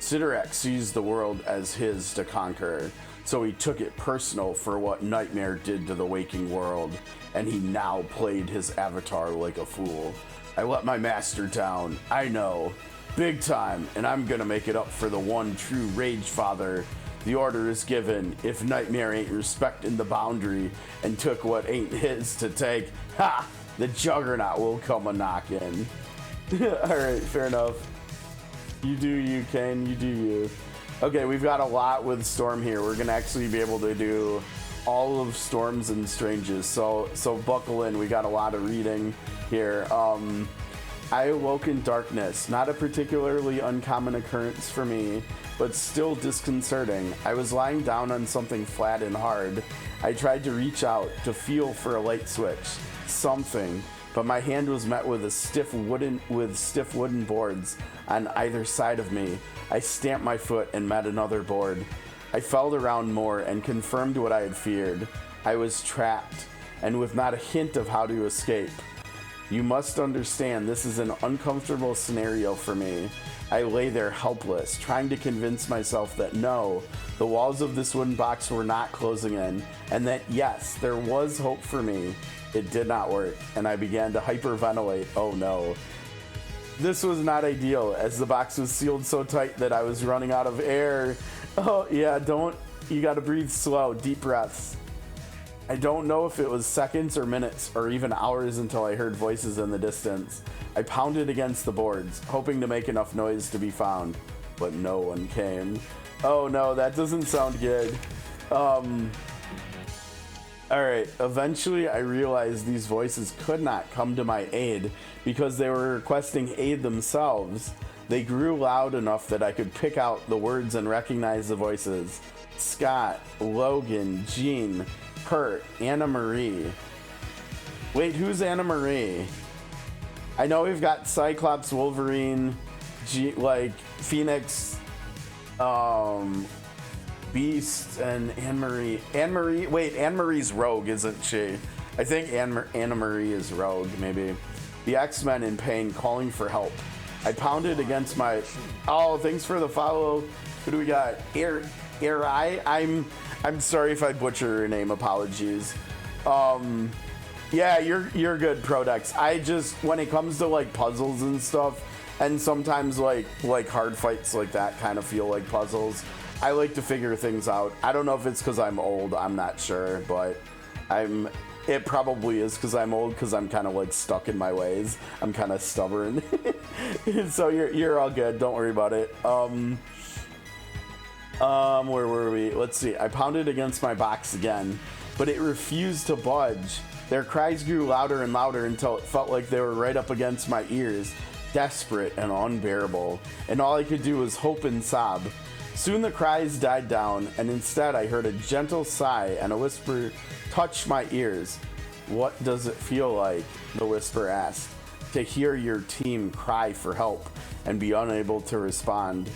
Srpgs sees the world as his to conquer, so he took it personal for what Nightmare did to the waking world, and he now played his avatar like a fool. I let my master down, I know, big time, and I'm gonna make it up for the one true Rage Father. The order is given. If Nightmare ain't respecting the boundary and took what ain't his to take, ha! The Juggernaut will come a knockin'. Alright, fair enough. You do you, Kane, you do you. Okay, we've got a lot with Storm here. We're gonna actually be able to do all of Storms and Stranges, so buckle in. We got a lot of reading here. I awoke in darkness, not a particularly uncommon occurrence for me, but still disconcerting. I was lying down on something flat and hard. I tried to reach out, to feel for a light switch, something, but my hand was met with stiff wooden boards on either side of me. I stamped my foot and met another board. I felt around more and confirmed what I had feared. I was trapped. and with not a hint of how to escape. You must understand this is an uncomfortable scenario for me. I lay there helpless, trying to convince myself that no, the walls of this wooden box were not closing in, and that yes, there was hope for me. It did not work, and I began to hyperventilate. Oh no. This was not ideal, as the box was sealed so tight that I was running out of air. Oh yeah, you gotta breathe slow, deep breaths. I don't know if it was seconds or minutes or even hours until I heard voices in the distance. I pounded against the boards, hoping to make enough noise to be found, but no one came. Oh no, that doesn't sound good. Alright, eventually I realized these voices could not come to my aid because they were requesting aid themselves. They grew loud enough that I could pick out the words and recognize the voices. Scott, Logan, Jean, Kurt, Anna Marie. Wait, who's Anna Marie? I know we've got Cyclops, Wolverine, Phoenix, Beast, and Anne Marie. Wait, Anne Marie's Rogue, isn't she? I think Anna Marie is Rogue, maybe. The X-Men in pain, calling for help. I pounded against my... Oh, thanks for the follow. Who do we got? I'm sorry if I butcher your name. Apologies. Yeah, you're good, Prodex. I just, when it comes to like puzzles and stuff, and sometimes like hard fights like that kind of feel like puzzles, I like to figure things out. I don't know if it's because I'm old. I'm not sure, but it probably is because I'm old, because I'm kind of like stuck in my ways. I'm kind of stubborn. So you're all good. Don't worry about it. Where were we? Let's see. I pounded against my box again, but it refused to budge. Their cries grew louder and louder until it felt like they were right up against my ears, desperate and unbearable, and all I could do was hope and sob. Soon the cries died down, and instead I heard a gentle sigh and a whisper touch my ears. What does it feel like? The whisper asked. To hear your team cry for help and be unable to respond.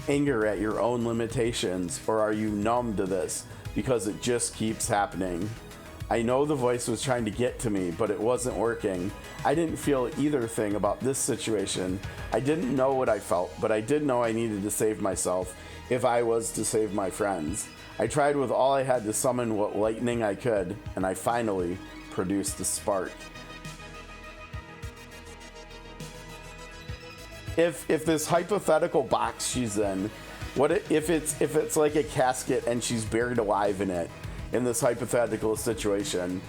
Anger at your own limitations, or are you numb to this because it just keeps happening? I know the voice was trying to get to me, but it wasn't working. I didn't feel either thing about this situation. I didn't know what I felt, but I did know I needed to save myself if I was to save my friends. I tried with all I had to summon what lightning I could, and I finally produced a spark. If this hypothetical box she's in, what if it's like a casket and she's buried alive in it, in this hypothetical situation,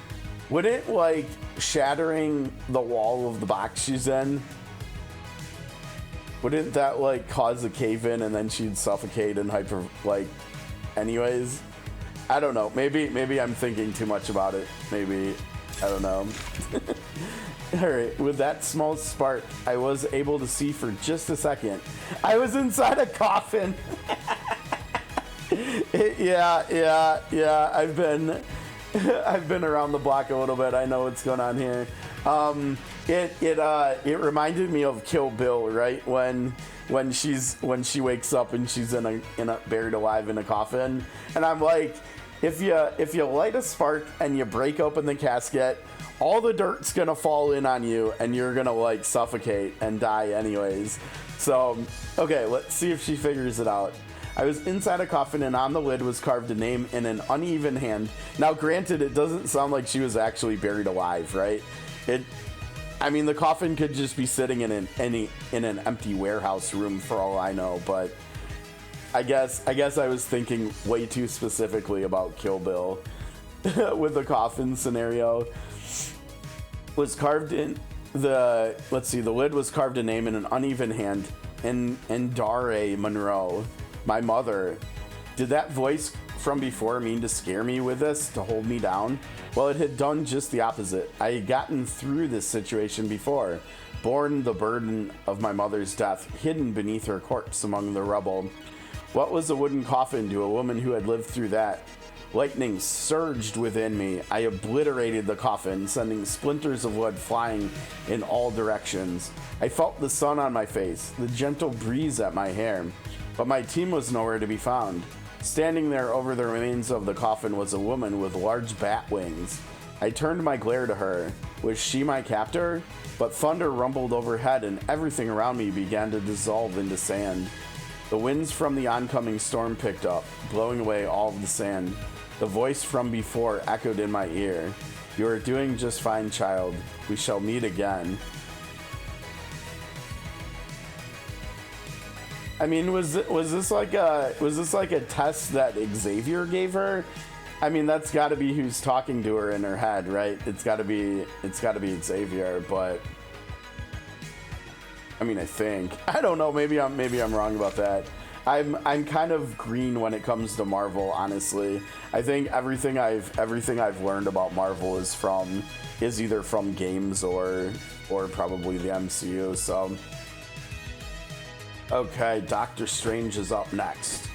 wouldn't like shattering the wall of the box she's in, wouldn't that like cause a cave in and then she'd suffocate and anyways? I don't know. Maybe I'm thinking too much about it. Maybe, I don't know. Alright, with that small spark, I was able to see for just a second. I was inside a coffin. Yeah. I've been around the block a little bit. I know what's going on here. It reminded me of Kill Bill, right? When she wakes up and she's in a buried alive in a coffin, and I'm like, if you light a spark and you break open the casket, all the dirt's gonna fall in on you and you're gonna like suffocate and die anyways. So, okay, let's see if she figures it out. I was inside a coffin, and on the lid was carved a name in an uneven hand. Now, granted, it doesn't sound like she was actually buried alive, right? I mean, the coffin could just be sitting in an empty warehouse room for all I know, but I guess I was thinking way too specifically about Kill Bill with the coffin scenario. Was carved in the lid was carved a name in an uneven hand, and Dare Monroe, my mother. Did that voice from before mean to scare me with this, to hold me down? Well, it had done just the opposite. I had gotten through this situation before, borne the burden of my mother's death, hidden beneath her corpse among the rubble. What was a wooden coffin to a woman who had lived through that? Lightning surged within me. I obliterated the coffin, sending splinters of wood flying in all directions. I felt the sun on my face, the gentle breeze at my hair, but my team was nowhere to be found. Standing there over the remains of the coffin was a woman with large bat wings. I turned my glare to her. Was she my captor? But thunder rumbled overhead and everything around me began to dissolve into sand. The winds from the oncoming storm picked up, blowing away all of the sand. The voice from before echoed in my ear. You are doing just fine, child. We shall meet again. I mean, was this like a test that Xavier gave her? I mean, that's got to be who's talking to her in her head, right? It's got to be Xavier, but I mean, I think, I don't know, maybe I'm wrong about that. I'm kind of green when it comes to Marvel, honestly. I think everything I've learned about Marvel is either from games or probably the MCU. So okay, Doctor Strange is up next.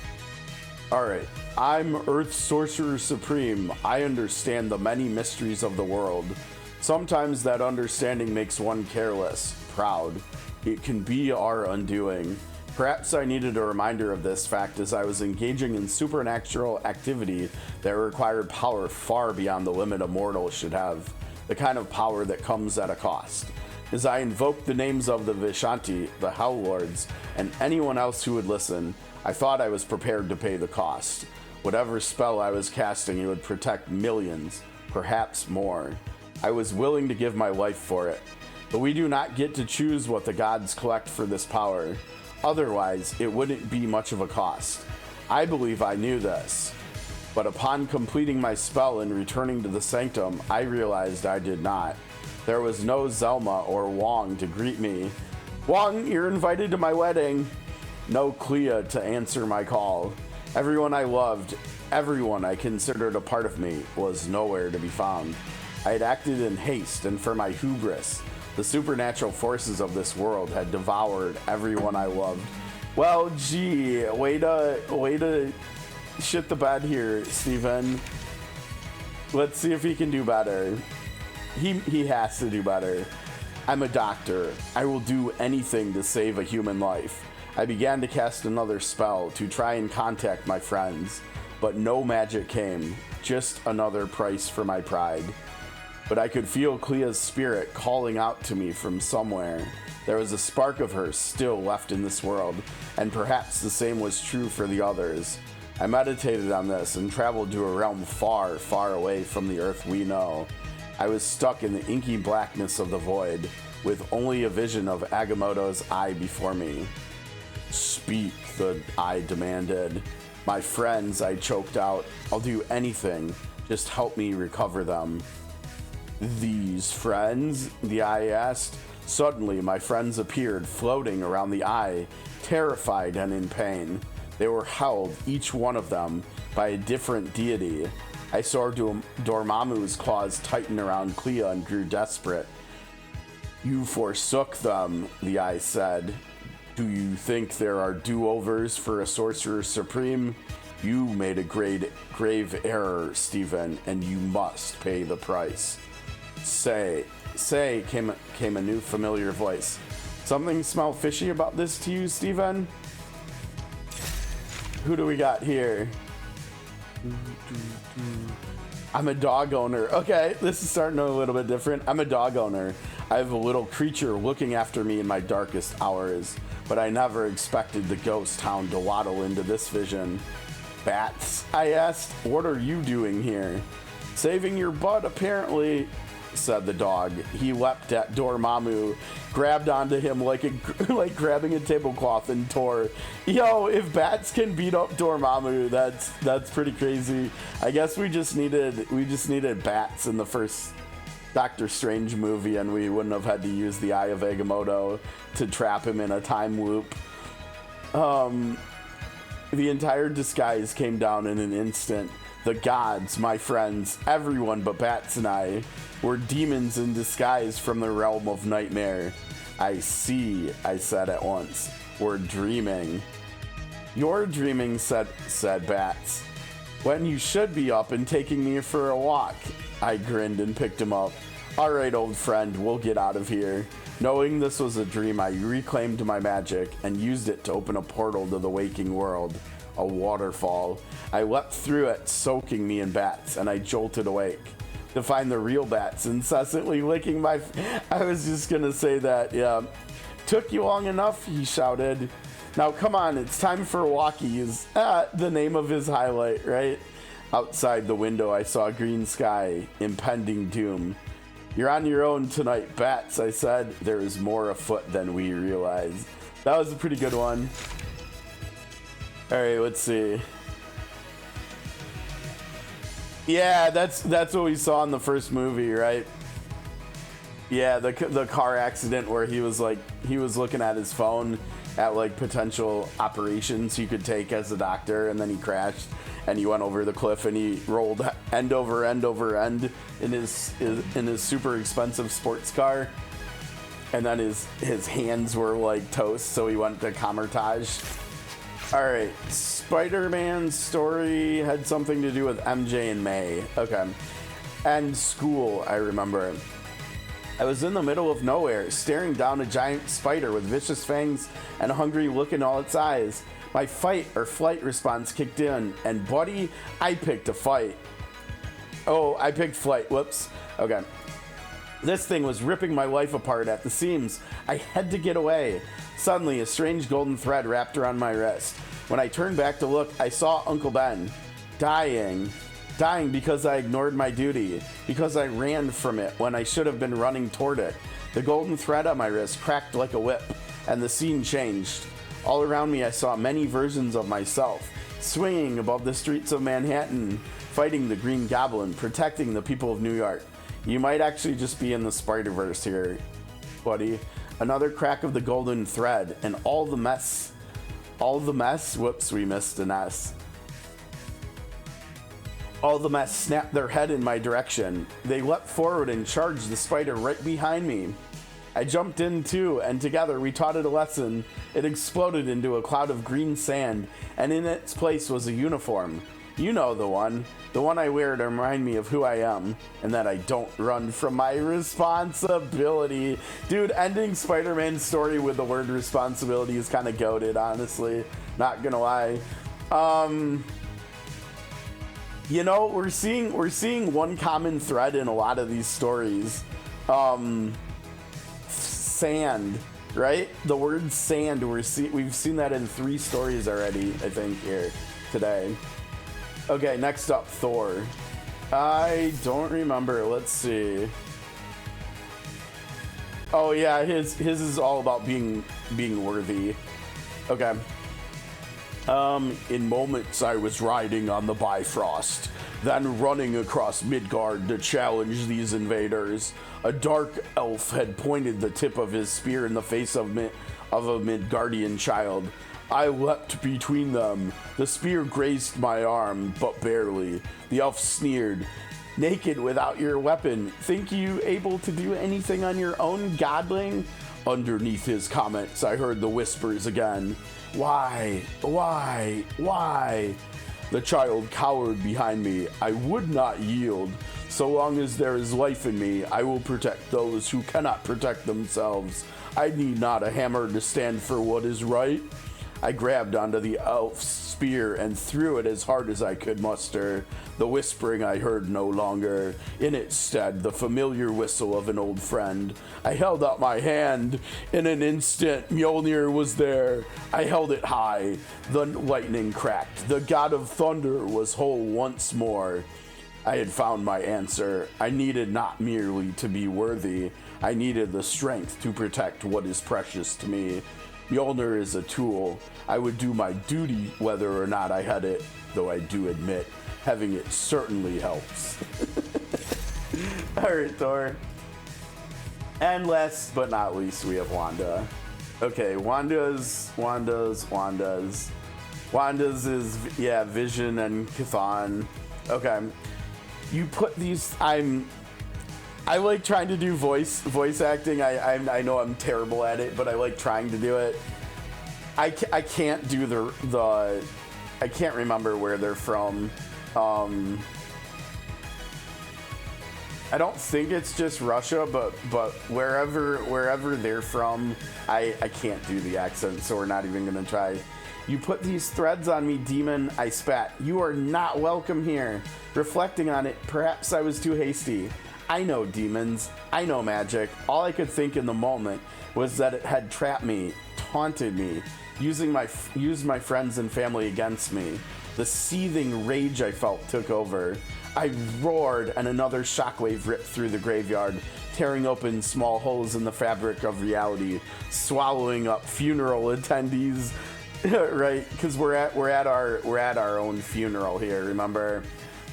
All right, I'm Earth's Sorcerer Supreme. I understand the many mysteries of the world. Sometimes that understanding makes one careless, proud. It can be our undoing. Perhaps I needed a reminder of this fact as I was engaging in supernatural activity that required power far beyond the limit a mortal should have, the kind of power that comes at a cost. As I invoked the names of the Vishanti, the Hell Lords, and anyone else who would listen, I thought I was prepared to pay the cost. Whatever spell I was casting, it would protect millions, perhaps more. I was willing to give my life for it. But we do not get to choose what the gods collect for this power. Otherwise, it wouldn't be much of a cost. I believe I knew this. But upon completing my spell and returning to the sanctum, I realized I did not. There was no Zelma or Wong to greet me. Wong, you're invited to my wedding. No Clea to answer my call. Everyone I loved, everyone I considered a part of me, was nowhere to be found. I had acted in haste, and for my hubris, the supernatural forces of this world had devoured everyone I loved. Well, gee, way to shit the bed here, Steven. Let's see if he can do better. He has to do better. I'm a doctor. I will do anything to save a human life. I began to cast another spell to try and contact my friends, but no magic came, just another price for my pride. But I could feel Clea's spirit calling out to me from somewhere. There was a spark of her still left in this world, and perhaps the same was true for the others. I meditated on this and traveled to a realm far, far away from the earth we know. I was stuck in the inky blackness of the void, with only a vision of Agamotto's eye before me. Speak, the eye demanded. My friends, I choked out. I'll do anything. Just help me recover them. These friends? The eye asked. Suddenly, my friends appeared, floating around the eye, terrified and in pain. They were held, each one of them, by a different deity. I saw Dormammu's claws tighten around Clea and grew desperate. You forsook them, the eye said. Do you think there are do-overs for a Sorcerer Supreme? You made a grave error, Stephen, and you must pay the price. Say, came a new familiar voice. Something smell fishy about this to you, Stephen? Who do we got here? I'm a dog owner. Okay, this is starting a little bit different. I'm a dog owner. I have a little creature looking after me in my darkest hours, but I never expected the ghost hound to waddle into this vision. Bats? I asked. What are you doing here? Saving your butt, apparently, said the dog. He leapt at Dormammu, grabbed onto him like grabbing a tablecloth and tore. Yo, if bats can beat up Dormammu, that's pretty crazy. I guess we just needed bats in the first Doctor Strange movie, and we wouldn't have had to use the Eye of Agamotto to trap him in a time loop. The entire disguise came down in an instant. The gods, my friends, everyone but Bats and I, were demons in disguise from the realm of nightmare. I see, I said at once. We're dreaming. You're dreaming, said Bats. When you should be up and taking me for a walk. I grinned and picked him up. All right, old friend, we'll get out of here. Knowing this was a dream, I reclaimed my magic and used it to open a portal to the waking world. A waterfall. I leapt through it, soaking me in Bats, and I jolted awake. to find the real bats, incessantly licking my... I was just gonna say that, yeah. Took you long enough, he shouted. Now come on, it's time for walkies. The name of his highlight, right? Outside the window, I saw green sky, impending doom. You're on your own tonight, bats, I said. There is more afoot than we realize. That was a pretty good one. All right, let's see. Yeah, that's what we saw in the first movie, right? Yeah, the car accident where he was looking at his phone at like potential operations he could take as a doctor, and then he crashed and he went over the cliff and he rolled end over end over end in his super expensive sports car, and then his hands were like toast, so he went to Comertage. All right, Spider-Man's story had something to do with MJ and May. Okay, and school, I remember. I was in the middle of nowhere, staring down a giant spider with vicious fangs and a hungry look in all its eyes. My fight or flight response kicked in, and buddy, I picked a fight. Oh, I picked flight, whoops. Okay. This thing was ripping my life apart at the seams. I had to get away. Suddenly, a strange golden thread wrapped around my wrist. When I turned back to look, I saw Uncle Ben dying. Dying because I ignored my duty, because I ran from it when I should have been running toward it. The golden thread on my wrist cracked like a whip, and the scene changed. All around me I saw many versions of myself, swinging above the streets of Manhattan, fighting the Green Goblin, protecting the people of New York. You might actually just be in the Spider-Verse here, buddy. Another crack of the golden thread, and all the mess, whoops, we missed an S. All the mess snapped their head in my direction. They leapt forward and charged the spider right behind me. I jumped in too, and together we taught it a lesson. It exploded into a cloud of green sand, and in its place was a uniform. You know the one I wear to remind me of who I am, and that I don't run from my responsibility. Dude, ending Spider-Man's story with the word responsibility is kind of goated, honestly. Not gonna lie. You know, we're seeing one common thread in a lot of these stories. Sand, right? The word sand, we've seen that in 3 stories already, I think, here today. Okay, next up, Thor. I don't remember. Let's see. Oh yeah, his is all about being worthy. Okay. In moments I was riding on the Bifrost, then running across Midgard to challenge these invaders. A dark elf had pointed the tip of his spear in the face of a Midgardian child. I leapt between them. The spear grazed my arm, but barely. The elf sneered. Naked without your weapon, think you able to do anything on your own, godling? Underneath his comments, I heard the whispers again. Why? The child cowered behind me. I would not yield. So long as there is life in me, I will protect those who cannot protect themselves. I need not a hammer to stand for what is right. I grabbed onto the elf's spear and threw it as hard as I could muster. The whispering I heard no longer. In its stead, the familiar whistle of an old friend. I held out my hand. In an instant, Mjolnir was there. I held it high. The lightning cracked. The god of thunder was whole once more. I had found my answer. I needed not merely to be worthy. I needed the strength to protect what is precious to me. Mjolnir is a tool. I would do my duty whether or not I had it, though I do admit having it certainly helps. Alright, Thor. And last but not least, we have Wanda. Okay, Wanda's is, yeah, Vision and Chthon. Okay. You put these, I like trying to do voice acting. I know I'm terrible at it, but I like trying to do it. I can't do the I can't remember where they're from. I don't think it's just Russia, but wherever they're from, I can't do the accent, so we're not even gonna try. You put these threads on me, demon, I spat. You are not welcome here. Reflecting on it, perhaps I was too hasty. I know demons. I know magic. All I could think in the moment was that it had trapped me, taunted me, used my friends and family against me. The seething rage I felt took over. I roared, and another shockwave ripped through the graveyard, tearing open small holes in the fabric of reality, swallowing up funeral attendees. Right, because we're at our own funeral here. Remember,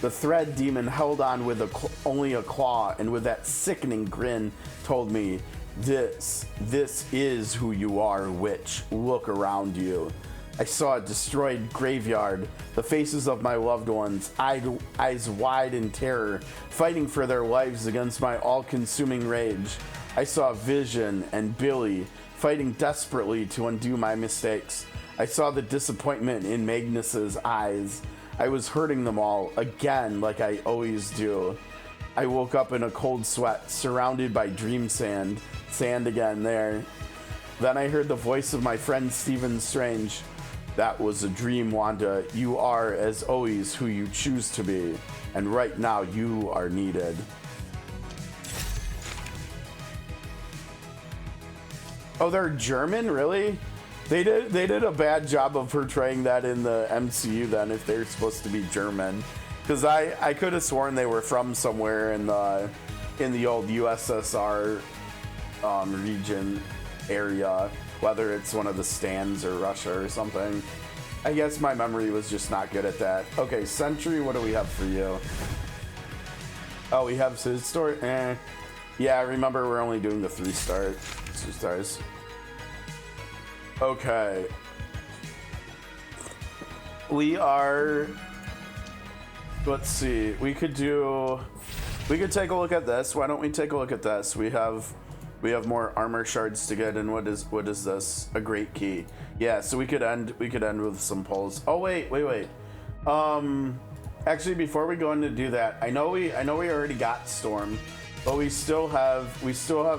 the thread demon held on with only a claw, and with that sickening grin, told me, "This is who you are, witch. Look around you." I saw a destroyed graveyard, the faces of my loved ones, eyes wide in terror, fighting for their lives against my all-consuming rage. I saw Vision and Billy fighting desperately to undo my mistakes. I saw the disappointment in Magnus's eyes. I was hurting them all, again, like I always do. I woke up in a cold sweat, surrounded by dream sand. Sand again there. Then I heard the voice of my friend Stephen Strange. "That was a dream, Wanda. You are, as always, who you choose to be. And right now, you are needed." Oh, they're German? Really? They did a bad job of portraying that in the MCU then, if they're supposed to be German. Because I could have sworn they were from somewhere in the old USSR region area, whether it's one of the stands or Russia or something. I guess my memory was just not good at that. Okay, Sentry, what do we have for you? Oh, we have his story. Yeah, remember we're only doing the 2 stars. Okay. We are, let's see, we could take a look at this. Why don't we take a look at this? We have more armor shards to get, and what is this? A great key. Yeah, so we could end with some pulls. Oh wait. Actually, before we go in to do that, I know we already got Storm, but we still have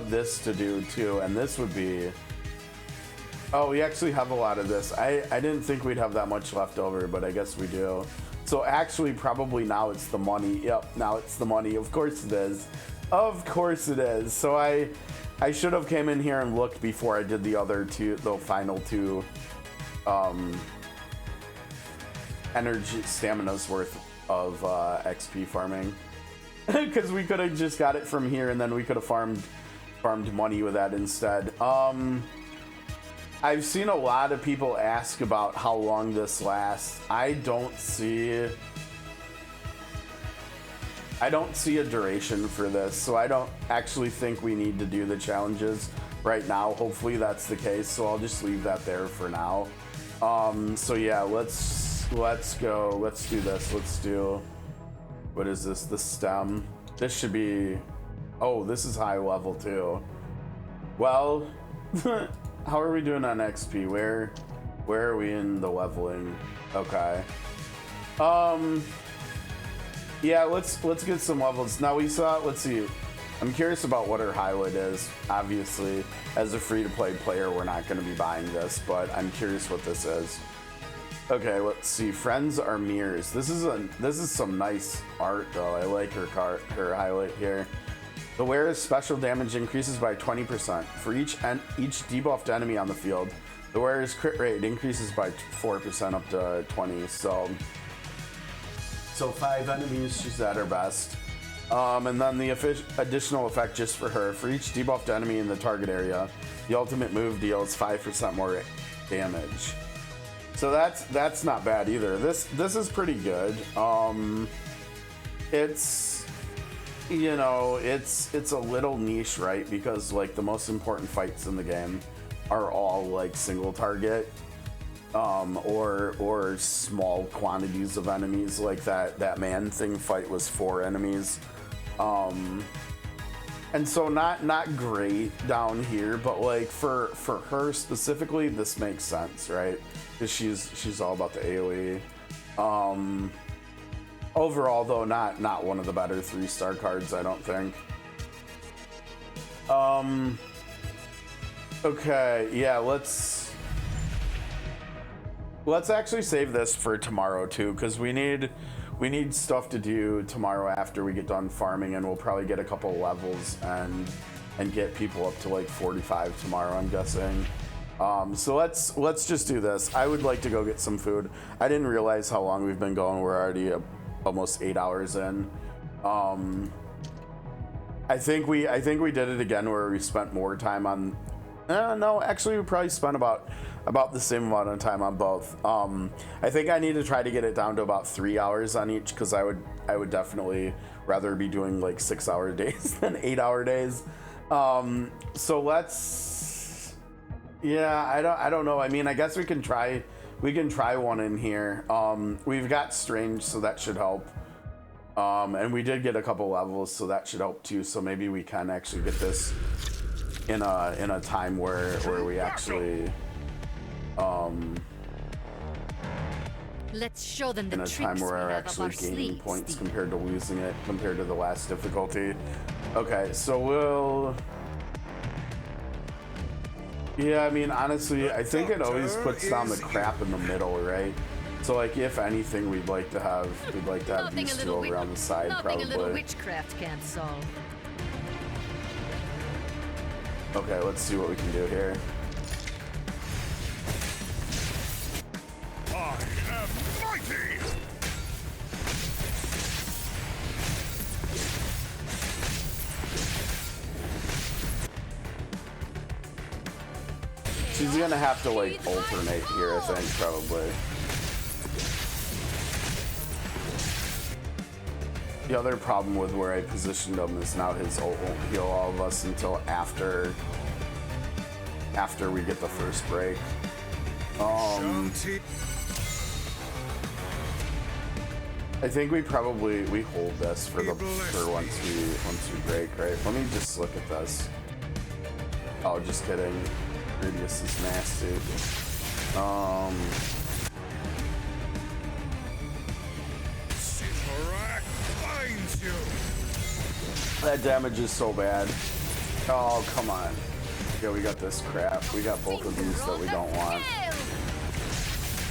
this to do too, and this would be, oh, we actually have a lot of this. I didn't think we'd have that much left over, but I guess we do. So actually, probably now it's the money. Yep, now it's the money. Of course it is. Of course it is. So I should have came in here and looked before I did the final 2 energy staminas worth of XP farming. Because we could have just got it from here, and then we could have farmed money with that instead. I've seen a lot of people ask about how long this lasts. I don't see a duration for this, so I don't actually think we need to do the challenges right now. Hopefully that's the case, so I'll just leave that there for now. So yeah, let's go. Let's do this. Let's do, what is this? The stem. This should be, oh, this is high level too. Well, how are we doing on XP? Where are we in the leveling? Okay. Yeah, let's get some levels. Now we saw, let's see. I'm curious about what her highlight is. Obviously, as a free-to-play player, we're not going to be buying this, but I'm curious what this is. Okay, let's see. Friends are mirrors. This is some nice art though. I like her highlight here. The wearer's special damage increases by 20%. For each debuffed enemy on the field, the wearer's crit rate increases by 4% up to 20. So 5 enemies, she's at her best. And then the additional effect just for her. For each debuffed enemy in the target area, the ultimate move deals 5% more damage. So that's not bad either. This is pretty good. It's, you know, it's a little niche, right? Because like the most important fights in the game are all like single target, or small quantities of enemies. Like that man thing fight was 4 enemies, and so not great down here, but like for her specifically, this makes sense, right? Because she's all about the AoE. Overall, though, not one of the better 3-star cards, I don't think. Okay, yeah, let's Let's actually save this for tomorrow too, because we need stuff to do tomorrow after we get done farming, and we'll probably get a couple levels and get people up to like 45 tomorrow, I'm guessing. So let's just do this. I would like to go get some food. I didn't realize how long we've been going. We're already almost 8 hours in. I think we did it again where we spent more time on. No, actually, we probably spent about the same amount of time on both. I think I need to try to get it down to about 3 hours on each, because I would definitely rather be doing like 6-hour days than 8-hour days. So let's. Yeah, I don't know. I mean, I guess we can try one in here. We've got strange, so that should help. And we did get a couple levels, so that should help too. So maybe we can actually get this in a time where we actually Let's show them the in a tricks time where we we're have up actually our gaining sleeves, points Steve. compared to losing it compared to the last difficulty. Okay, so we'll. Yeah, I mean, honestly, I think it always puts down the crap in the middle, right? So, like, if anything, we'd like to have Nothing these a two little over on the side, nothing a little probably. witchcraft can't solve. Okay, let's see what we can do here. I am mighty! She's gonna have to, like, alternate here, I think, probably. The other problem with where I positioned him is now his ult won't heal all of us until after we get the first break. Shanti. I think we hold this for once we break, right? Let me just look at this. Oh, just kidding. Radius is nasty. Srpgs finds you. That damage is so bad. Oh, come on. Yeah, we got this crap. We got both of these that we don't want.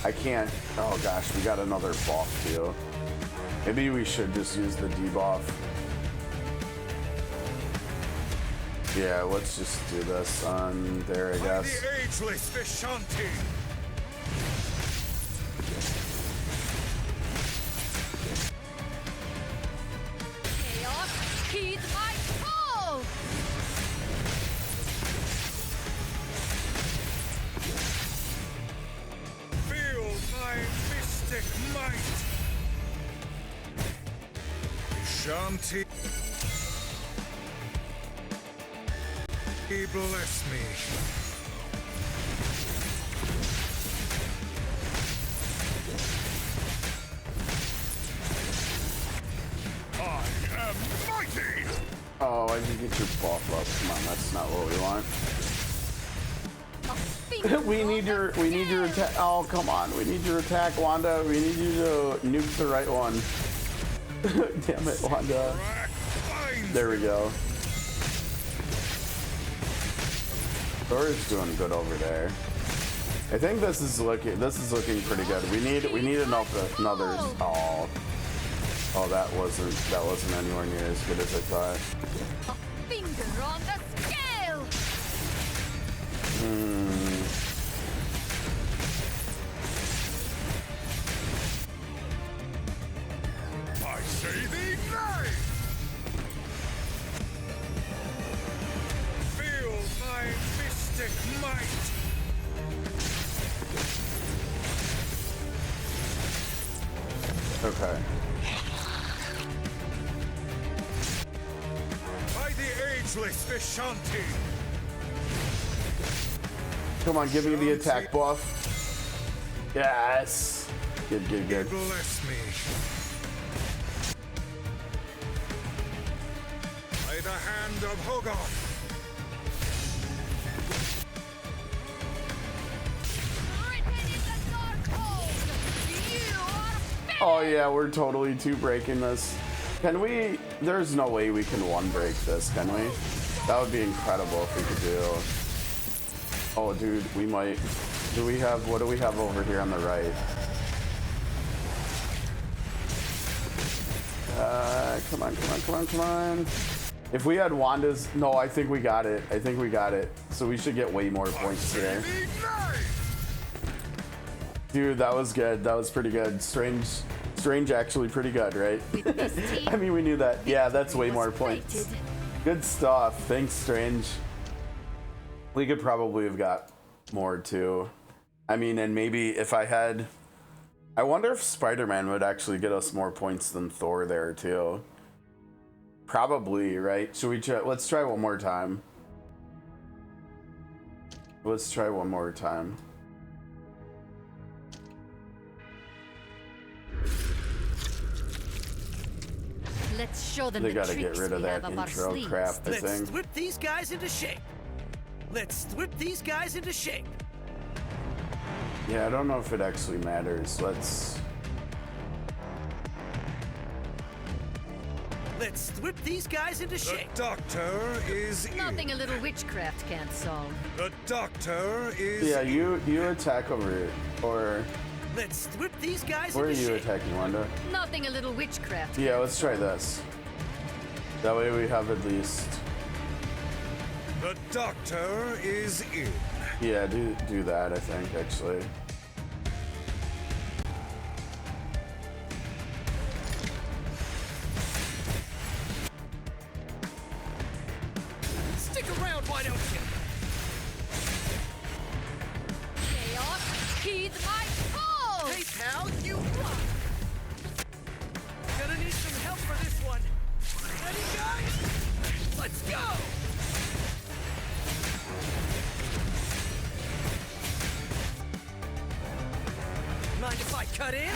I can't. Oh gosh, we got another buff too. Maybe we should just use the debuff. Yeah, let's just do this on there, I guess. The ageless Vishanti. Chaos, heed my call! Feel my mystic might. Vishanti. Bless me. I am mighty! Oh, I didn't get your buff up. Come on, that's not what we want. we need your attack. Oh, come on. We need your attack, Wanda. We need you to nuke the right one. Damn it, Wanda. There we go. Thor's doing good over there. I think this is looking pretty good. We need another. Oh, that wasn't anywhere near as good as I thought. A finger on the scale! I say thee nay! Feel my mystic might! Okay. By the ageless Vishanti! Come on, give me the attack buff. Yes. Good. Bless me. By the hand of Hogarth! Written in the dark hold! You are finished! Oh yeah, we're totally two breaking this. Can we? There's no way we can one break this, can we? That would be incredible if we could do. Oh, dude, we might. Do we have, what do we have over here on the right? Come on, come on, come on, come on. If we had Wanda's, no, I think we got it. I think we got it. So we should get way more points here. Dude, that was good. That was pretty good. Strange actually pretty good, right? I mean, we knew that. Yeah, that's way more points. Good stuff. Thanks, Strange. We could probably have got more too. I mean, and maybe if I had... I wonder if Spider-Man would actually get us more points than Thor there too. Probably, right? Should we try? Let's try one more time. Let's try one more time. Let's show them They the gotta get tricks rid of we that have up our intro sleeves. crap, I Let's think. whip these guys into shape. Let's whip these guys into shape. Yeah, I don't know if it actually matters. Let's whip these guys into The shape. doctor is Nothing in. a little witchcraft can't solve. The doctor is Yeah, in. you attack over it. Or Let's whip these guys where are into you shape. attacking, Wanda? Nothing a little witchcraft. Yeah, let's try this. That way we have at least. The doctor is in. Yeah, do that, I think, actually. Stick around, why don't you? Chaos, heed my call! Hey, pal, you rock. Gonna need some help for this one. Ready, guys? Let's go! Mind if I cut in?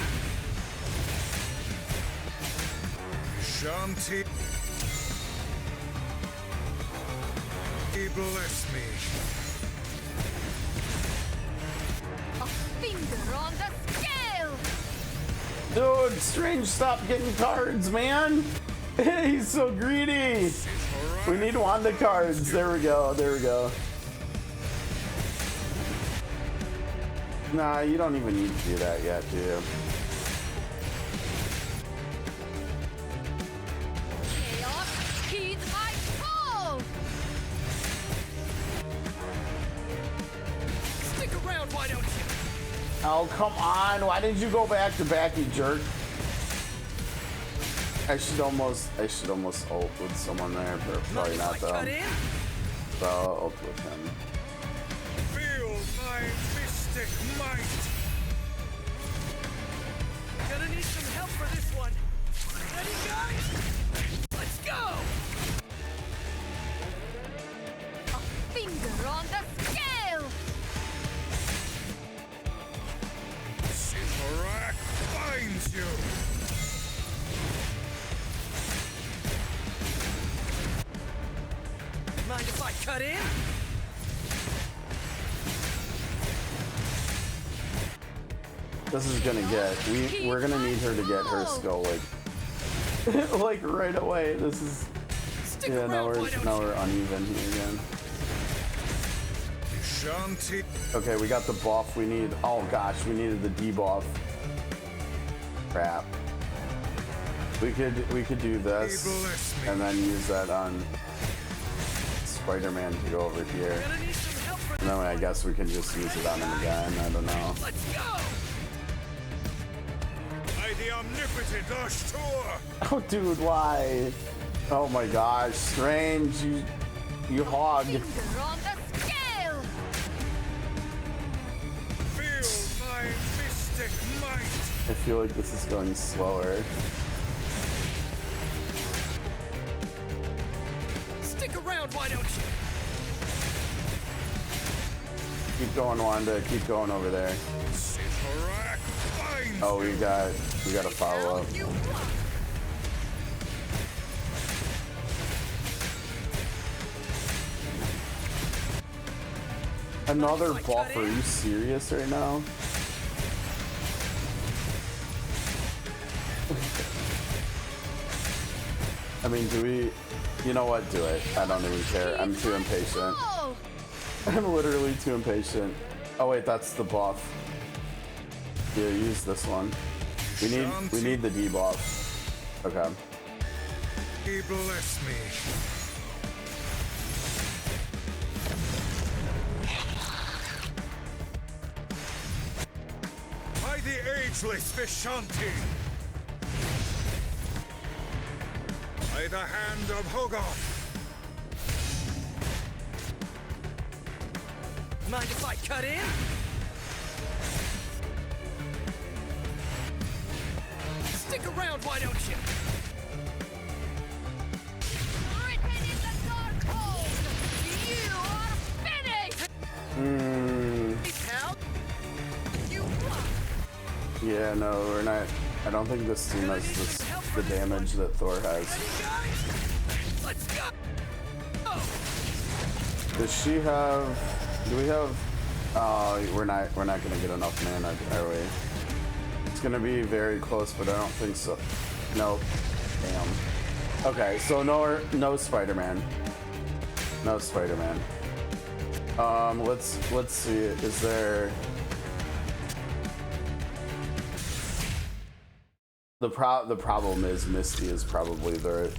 Shanti. Bless me. A finger on the scale! Dude, Strange, stop getting cards, man! He's so greedy! We need Wanda cards. There we go, there we go. Nah, you don't even need to do that yet, do you? Chaos, heed my call! Stick around, why don't you? Oh, come on. Why did you go back to back, you jerk? I should almost ult with someone there, but probably Mind not if I cut though. in? So I'll ult with him. Feel my mystic might. Gonna need some help for this one. Ready, guys? Let's go! A finger on the scale! Srpgs finds you. Mind if I cut in? This is gonna get, we're gonna need her to get her skill like, like right away. This is, Stick yeah, around, now why we're don't you? uneven here again. Shanti. Okay, we got the buff we need. Oh gosh, we needed the debuff. Crap. We could do this Bless me. and then use that on Spider-Man to go over here. Gonna need some help for And this then I one. guess we can just use it on him again. I don't know. Let's go! By the omnipotent Ashtur. Oh, dude, why? Oh my gosh, Strange, you hog. Finger on the scale! Feel my mystic might. I feel like this is going slower. Stick around, why don't you? Keep going, Wanda. Keep going over there. Srpgs finds Oh, you. we got to follow up. You rock! Another buff? Are you serious right now? I mean, do we? You know what? Do it. I don't even care. I'm too impatient. Oh! I'm literally too impatient. Oh wait, that's the buff. Yeah, use this one. We need the debuff. Okay. He bless me. By the ageless Vishanti. By the hand of Hogarth. Mind if I cut in? Stick around, why don't you? Written in the dark hold. You are finished. Pal? You rock. Yeah, no, we're not. I don't think this team has the damage that Thor has. Ready, guys? Let's go. Oh. Does she have? Do we have? Oh, we're not gonna get enough mana, are we? It's gonna be very close, but I don't think so. Nope. Damn. Okay, so no Spider-Man. No Spider-Man. Let's see. Is there? The problem is Misty is probably the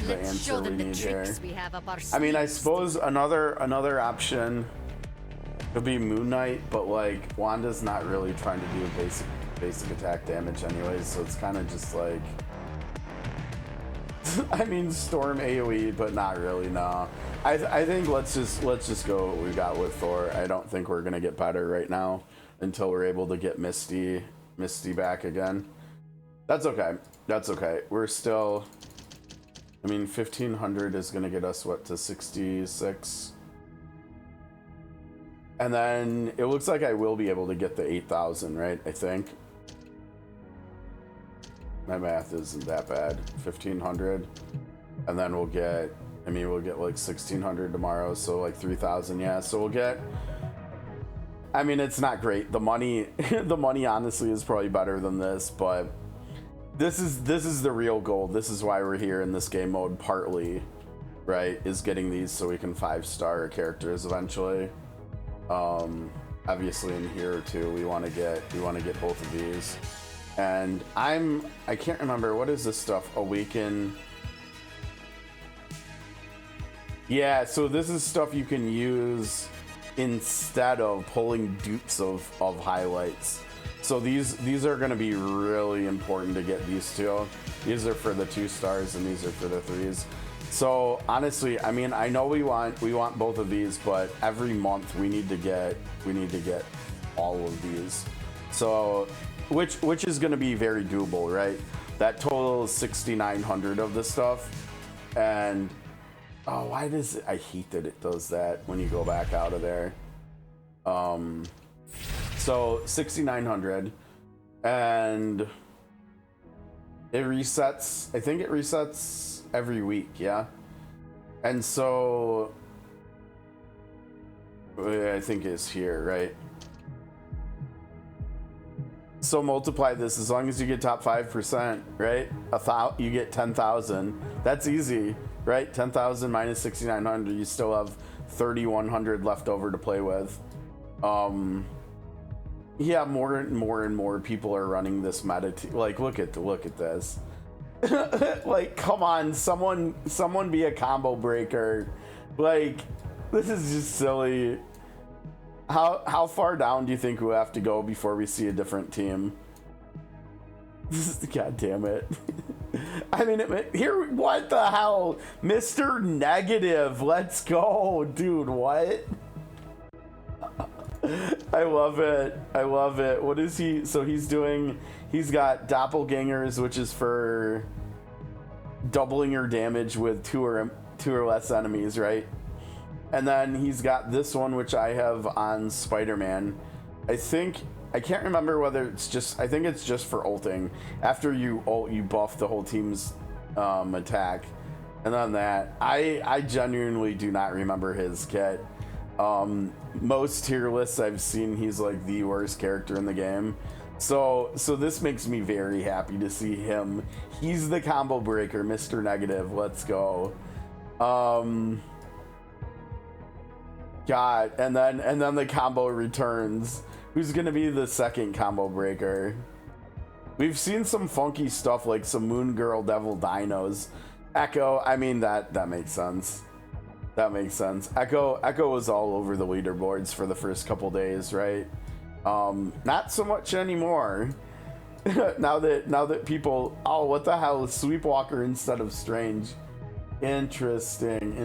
Let's show answer we them the need here. tricks we have up our I mean, I sleeves. suppose another option could be Moon Knight, but like Wanda's not really trying to do basic attack damage anyways, so it's kind of just like I mean Storm AoE, but not really. Nah, I think let's just go what we got with Thor. I don't think we're gonna get better right now until we're able to get Misty back again. That's okay. That's okay. We're still. I mean, 1500 is going to get us, what, to 66? And then it looks like I will be able to get the 8,000, right? I think. My math isn't that bad. 1500. And then we'll get like 1600 tomorrow, so like 3000, yeah. So we'll get. I mean, it's not great. The money honestly is probably better than this, but. This is the real goal. This is why we're here in this game mode, partly, right? Is getting these so we can 5-star characters eventually. Obviously in here too, we want to get both of these. And I can't remember, what is this stuff? Awaken. Yeah, so this is stuff you can use instead of pulling dupes of highlights. So these are going to be really important to get these two. These are for the 2 stars and these are for the 3s. So honestly, I mean, I know we want both of these, but every month we need to get all of these. So which is going to be very doable, right? That total is 6,900 of this stuff. And oh, why does it, I hate that it does that when you go back out of there. So 6,900, and it resets. I think it resets every week, yeah. And so I think it's here, right? So multiply this. As long as you get top 5%, right? You get 10,000. That's easy, right? 10,000 minus 6,900. You still have 3,100 left over to play with. Yeah, more and more people are running this meta. Like, look at this. Like, come on, someone be a combo breaker. Like, this is just silly. How far down do you think we'll have to go before we see a different team? God damn it. I mean, here, what the hell? Mr. Negative, let's go, dude, what? I love it. I love it. What is he? So he's got doppelgangers, which is for doubling your damage with two or less enemies, right? And then he's got this one, which I have on Spider-Man. I can't remember whether it's just, I think it's just for ulting. After you ult, you buff the whole team's attack. And then that, I genuinely do not remember his kit. Most tier lists I've seen, he's like the worst character in the game. So this makes me very happy to see him. He's the combo breaker, Mr. Negative. Let's go. God, and then the combo returns. Who's gonna be the second combo breaker? We've seen some funky stuff like some Moon Girl Devil Dinos. Echo, I mean that makes sense. That makes sense. Echo was all over the leaderboards for the first couple days, right? Not so much anymore. now that people, oh, what the hell is Sweepwalker instead of Strange? Interesting.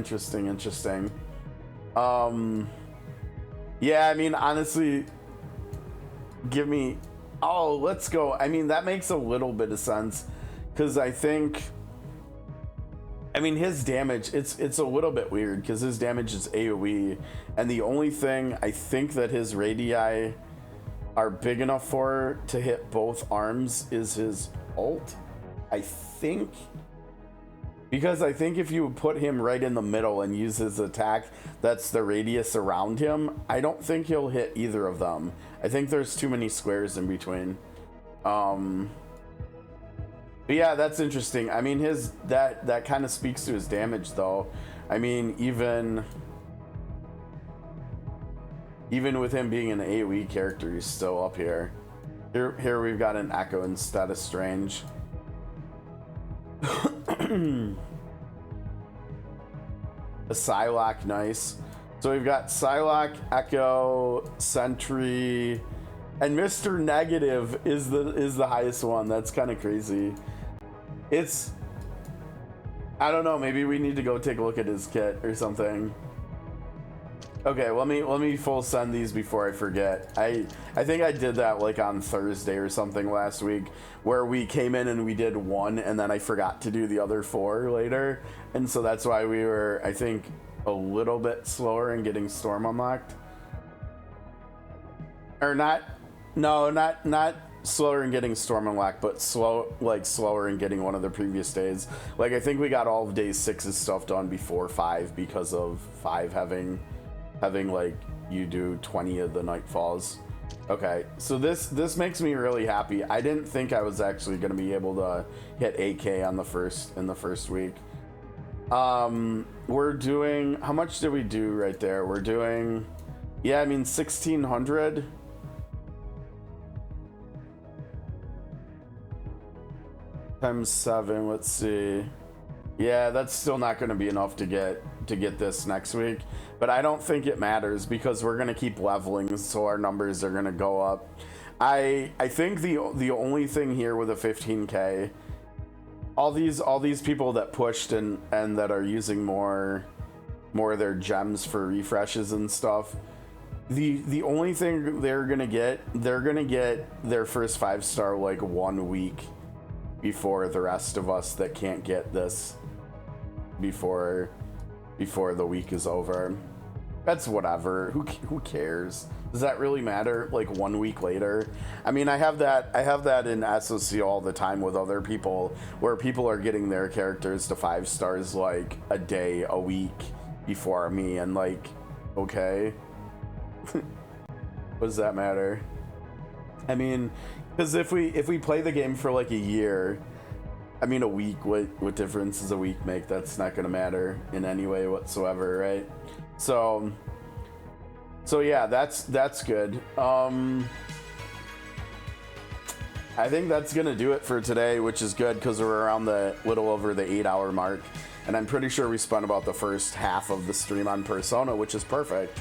Yeah, I mean, honestly, give me, oh, let's go. I mean, that makes a little bit of sense because I mean, his damage, it's a little bit weird because his damage is AoE, and the only thing I think that his radii are big enough for to hit both arms is his ult, I think. Because I think if you put him right in the middle and use his attack, that's the radius around him, I don't think he'll hit either of them. I think there's too many squares in between. But yeah, that's interesting. I mean, that kind of speaks to his damage, though. I mean, even with him being an AoE character, he's still up here. Here we've got an Echo instead of Strange. A Psylocke, nice. So we've got Psylocke, Echo, Sentry, and Mr. Negative is the highest one. That's kind of crazy. It's, I don't know, maybe we need to go take a look at his kit or something. Okay, let me full send these before I forget. I think I did that like on Thursday or something last week, where we came in and we did one and then I forgot to do the other 4 later, and so that's why we were, I think, a little bit slower in getting Storm unlocked. Or not slower in getting Storm unlocked, but slower in getting one of the previous days. Like, I think we got all of day 6's stuff done before 5 because of 5 having like you do 20 of the Nightfalls. Okay, so this makes me really happy. I didn't think I was actually going to be able to hit 8K in the first week. We're doing, how much did we do right there? We're doing, yeah, I mean 1600 times 7. Let's see. Yeah, that's still not going to be enough to get this next week, but I don't think it matters because we're going to keep leveling, so our numbers are going to go up. I think the only thing here with a 15K, all these people that pushed and that are using more of their gems for refreshes and stuff, the only thing they're going to get their first 5-star like 1 week before the rest of us that can't get this before the week is over. That's whatever. Who cares? Does that really matter? Like 1 week later? I mean, I have that in SOC all the time with other people, where people are getting their characters to 5 stars like a day, a week before me, and like, okay. What does that matter? I mean, because if we play the game for like a year, I mean, a week, what difference does a week make? That's not going to matter in any way whatsoever, right? So yeah, that's good. I think that's going to do it for today, which is good because we're around the little over the 8-hour mark, and I'm pretty sure we spent about the first half of the stream on Persona, which is perfect.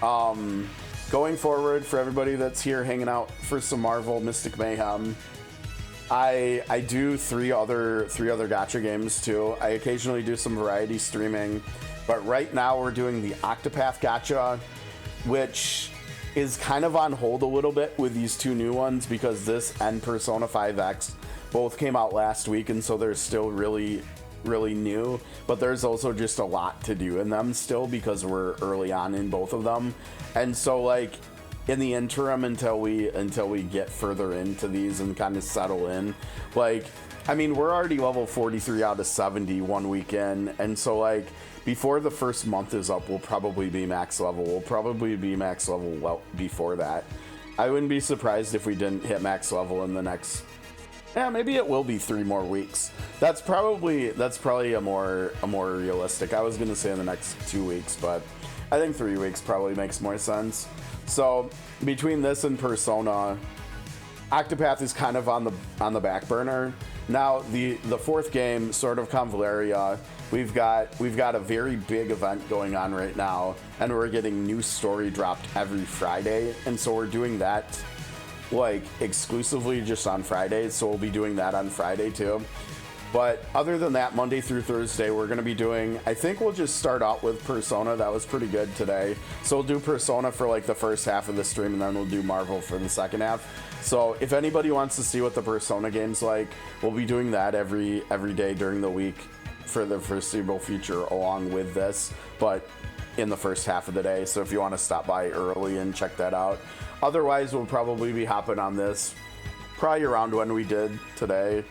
Going forward, for everybody that's here hanging out for some Marvel Mystic Mayhem, I do three other gacha games too. I occasionally do some variety streaming, but right now we're doing the Octopath gacha, which is kind of on hold a little bit with these 2 new ones because this and Persona 5X both came out last week, and so they're still really new, but there's also just a lot to do in them still because we're early on in both of them. And so like in the interim, until we get further into these and kind of settle in, like, I mean, we're already level 43 out of 70 1 week in, and so like before the first month is up, we'll probably be max level. We'll probably be max level well before that. I wouldn't be surprised if we didn't hit max level in the next, yeah, maybe it will be 3 more weeks. That's probably a more realistic. I was gonna say in the next 2 weeks, but I think 3 weeks probably makes more sense. So between this and Persona, Octopath is kind of on the back burner. Now the fourth game, Sword of Convaleria, we've got a very big event going on right now, and we're getting new story dropped every Friday, and so we're doing that like exclusively just on Fridays. So we'll be doing that on Friday too. But other than that, Monday through Thursday, we're going to be doing, I think we'll just start out with Persona. That was pretty good today. So we'll do Persona for like the first half of the stream, and then we'll do Marvel for the second half. So if anybody wants to see what the Persona game's like, we'll be doing that every day during the week for the foreseeable future along with this, but in the first half of the day. So if you want to stop by early and check that out. Otherwise, we'll probably be hopping on this probably around when we did today.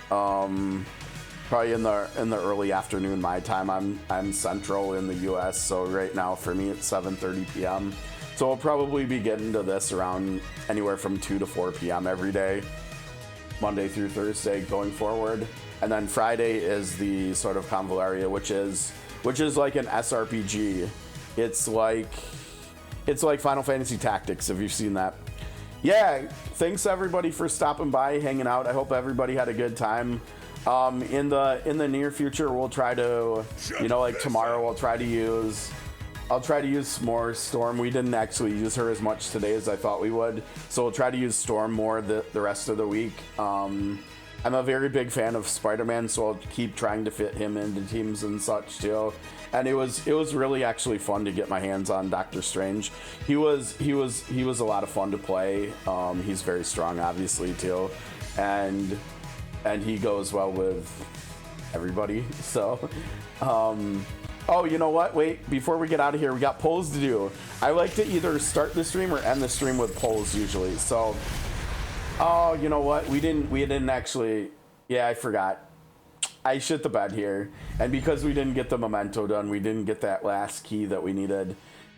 Probably in the early afternoon my time. I'm central in the US, so right now for me it's 7:30 p.m. So we'll probably be getting to this around anywhere from 2 to 4 p.m. every day, Monday through Thursday going forward. And then Friday is the sort of Convaleria, which is like an Srpg. It's like Final Fantasy Tactics, if you've seen that. Yeah, thanks everybody for stopping by, hanging out. I hope everybody had a good time. In the near future, we'll try to, like tomorrow, I'll try to use more Storm. We didn't actually use her as much today as I thought we would, so we'll try to use Storm more the rest of the week. I'm a very big fan of Spider-Man, so I'll keep trying to fit him into teams and such too. And it was really actually fun to get my hands on Doctor Strange. He was a lot of fun to play. He's very strong, obviously too, and he goes well with everybody. So, oh, you know what? Wait, before we get out of here, we got polls to do. I like to either start the stream or end the stream with polls usually. So, oh, you know what? We didn't actually. Yeah, I forgot. I shit the bed here, and because we didn't get the memento done, we didn't get that last key that we needed.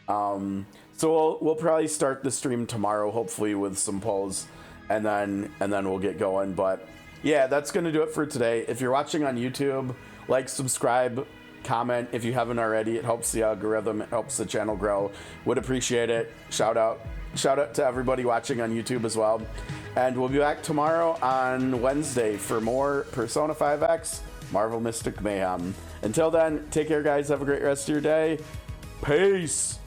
So we'll probably start the stream tomorrow, hopefully with some polls, and then we'll get going. But yeah, that's gonna do it for today. If you're watching on YouTube, like, subscribe, comment if you haven't already. It helps the algorithm. It helps the channel grow. Would appreciate it. Shout out to everybody watching on YouTube as well. And we'll be back tomorrow on Wednesday for more Persona 5X Marvel Mystic Mayhem. Until then, take care, guys. Have a great rest of your day. Peace.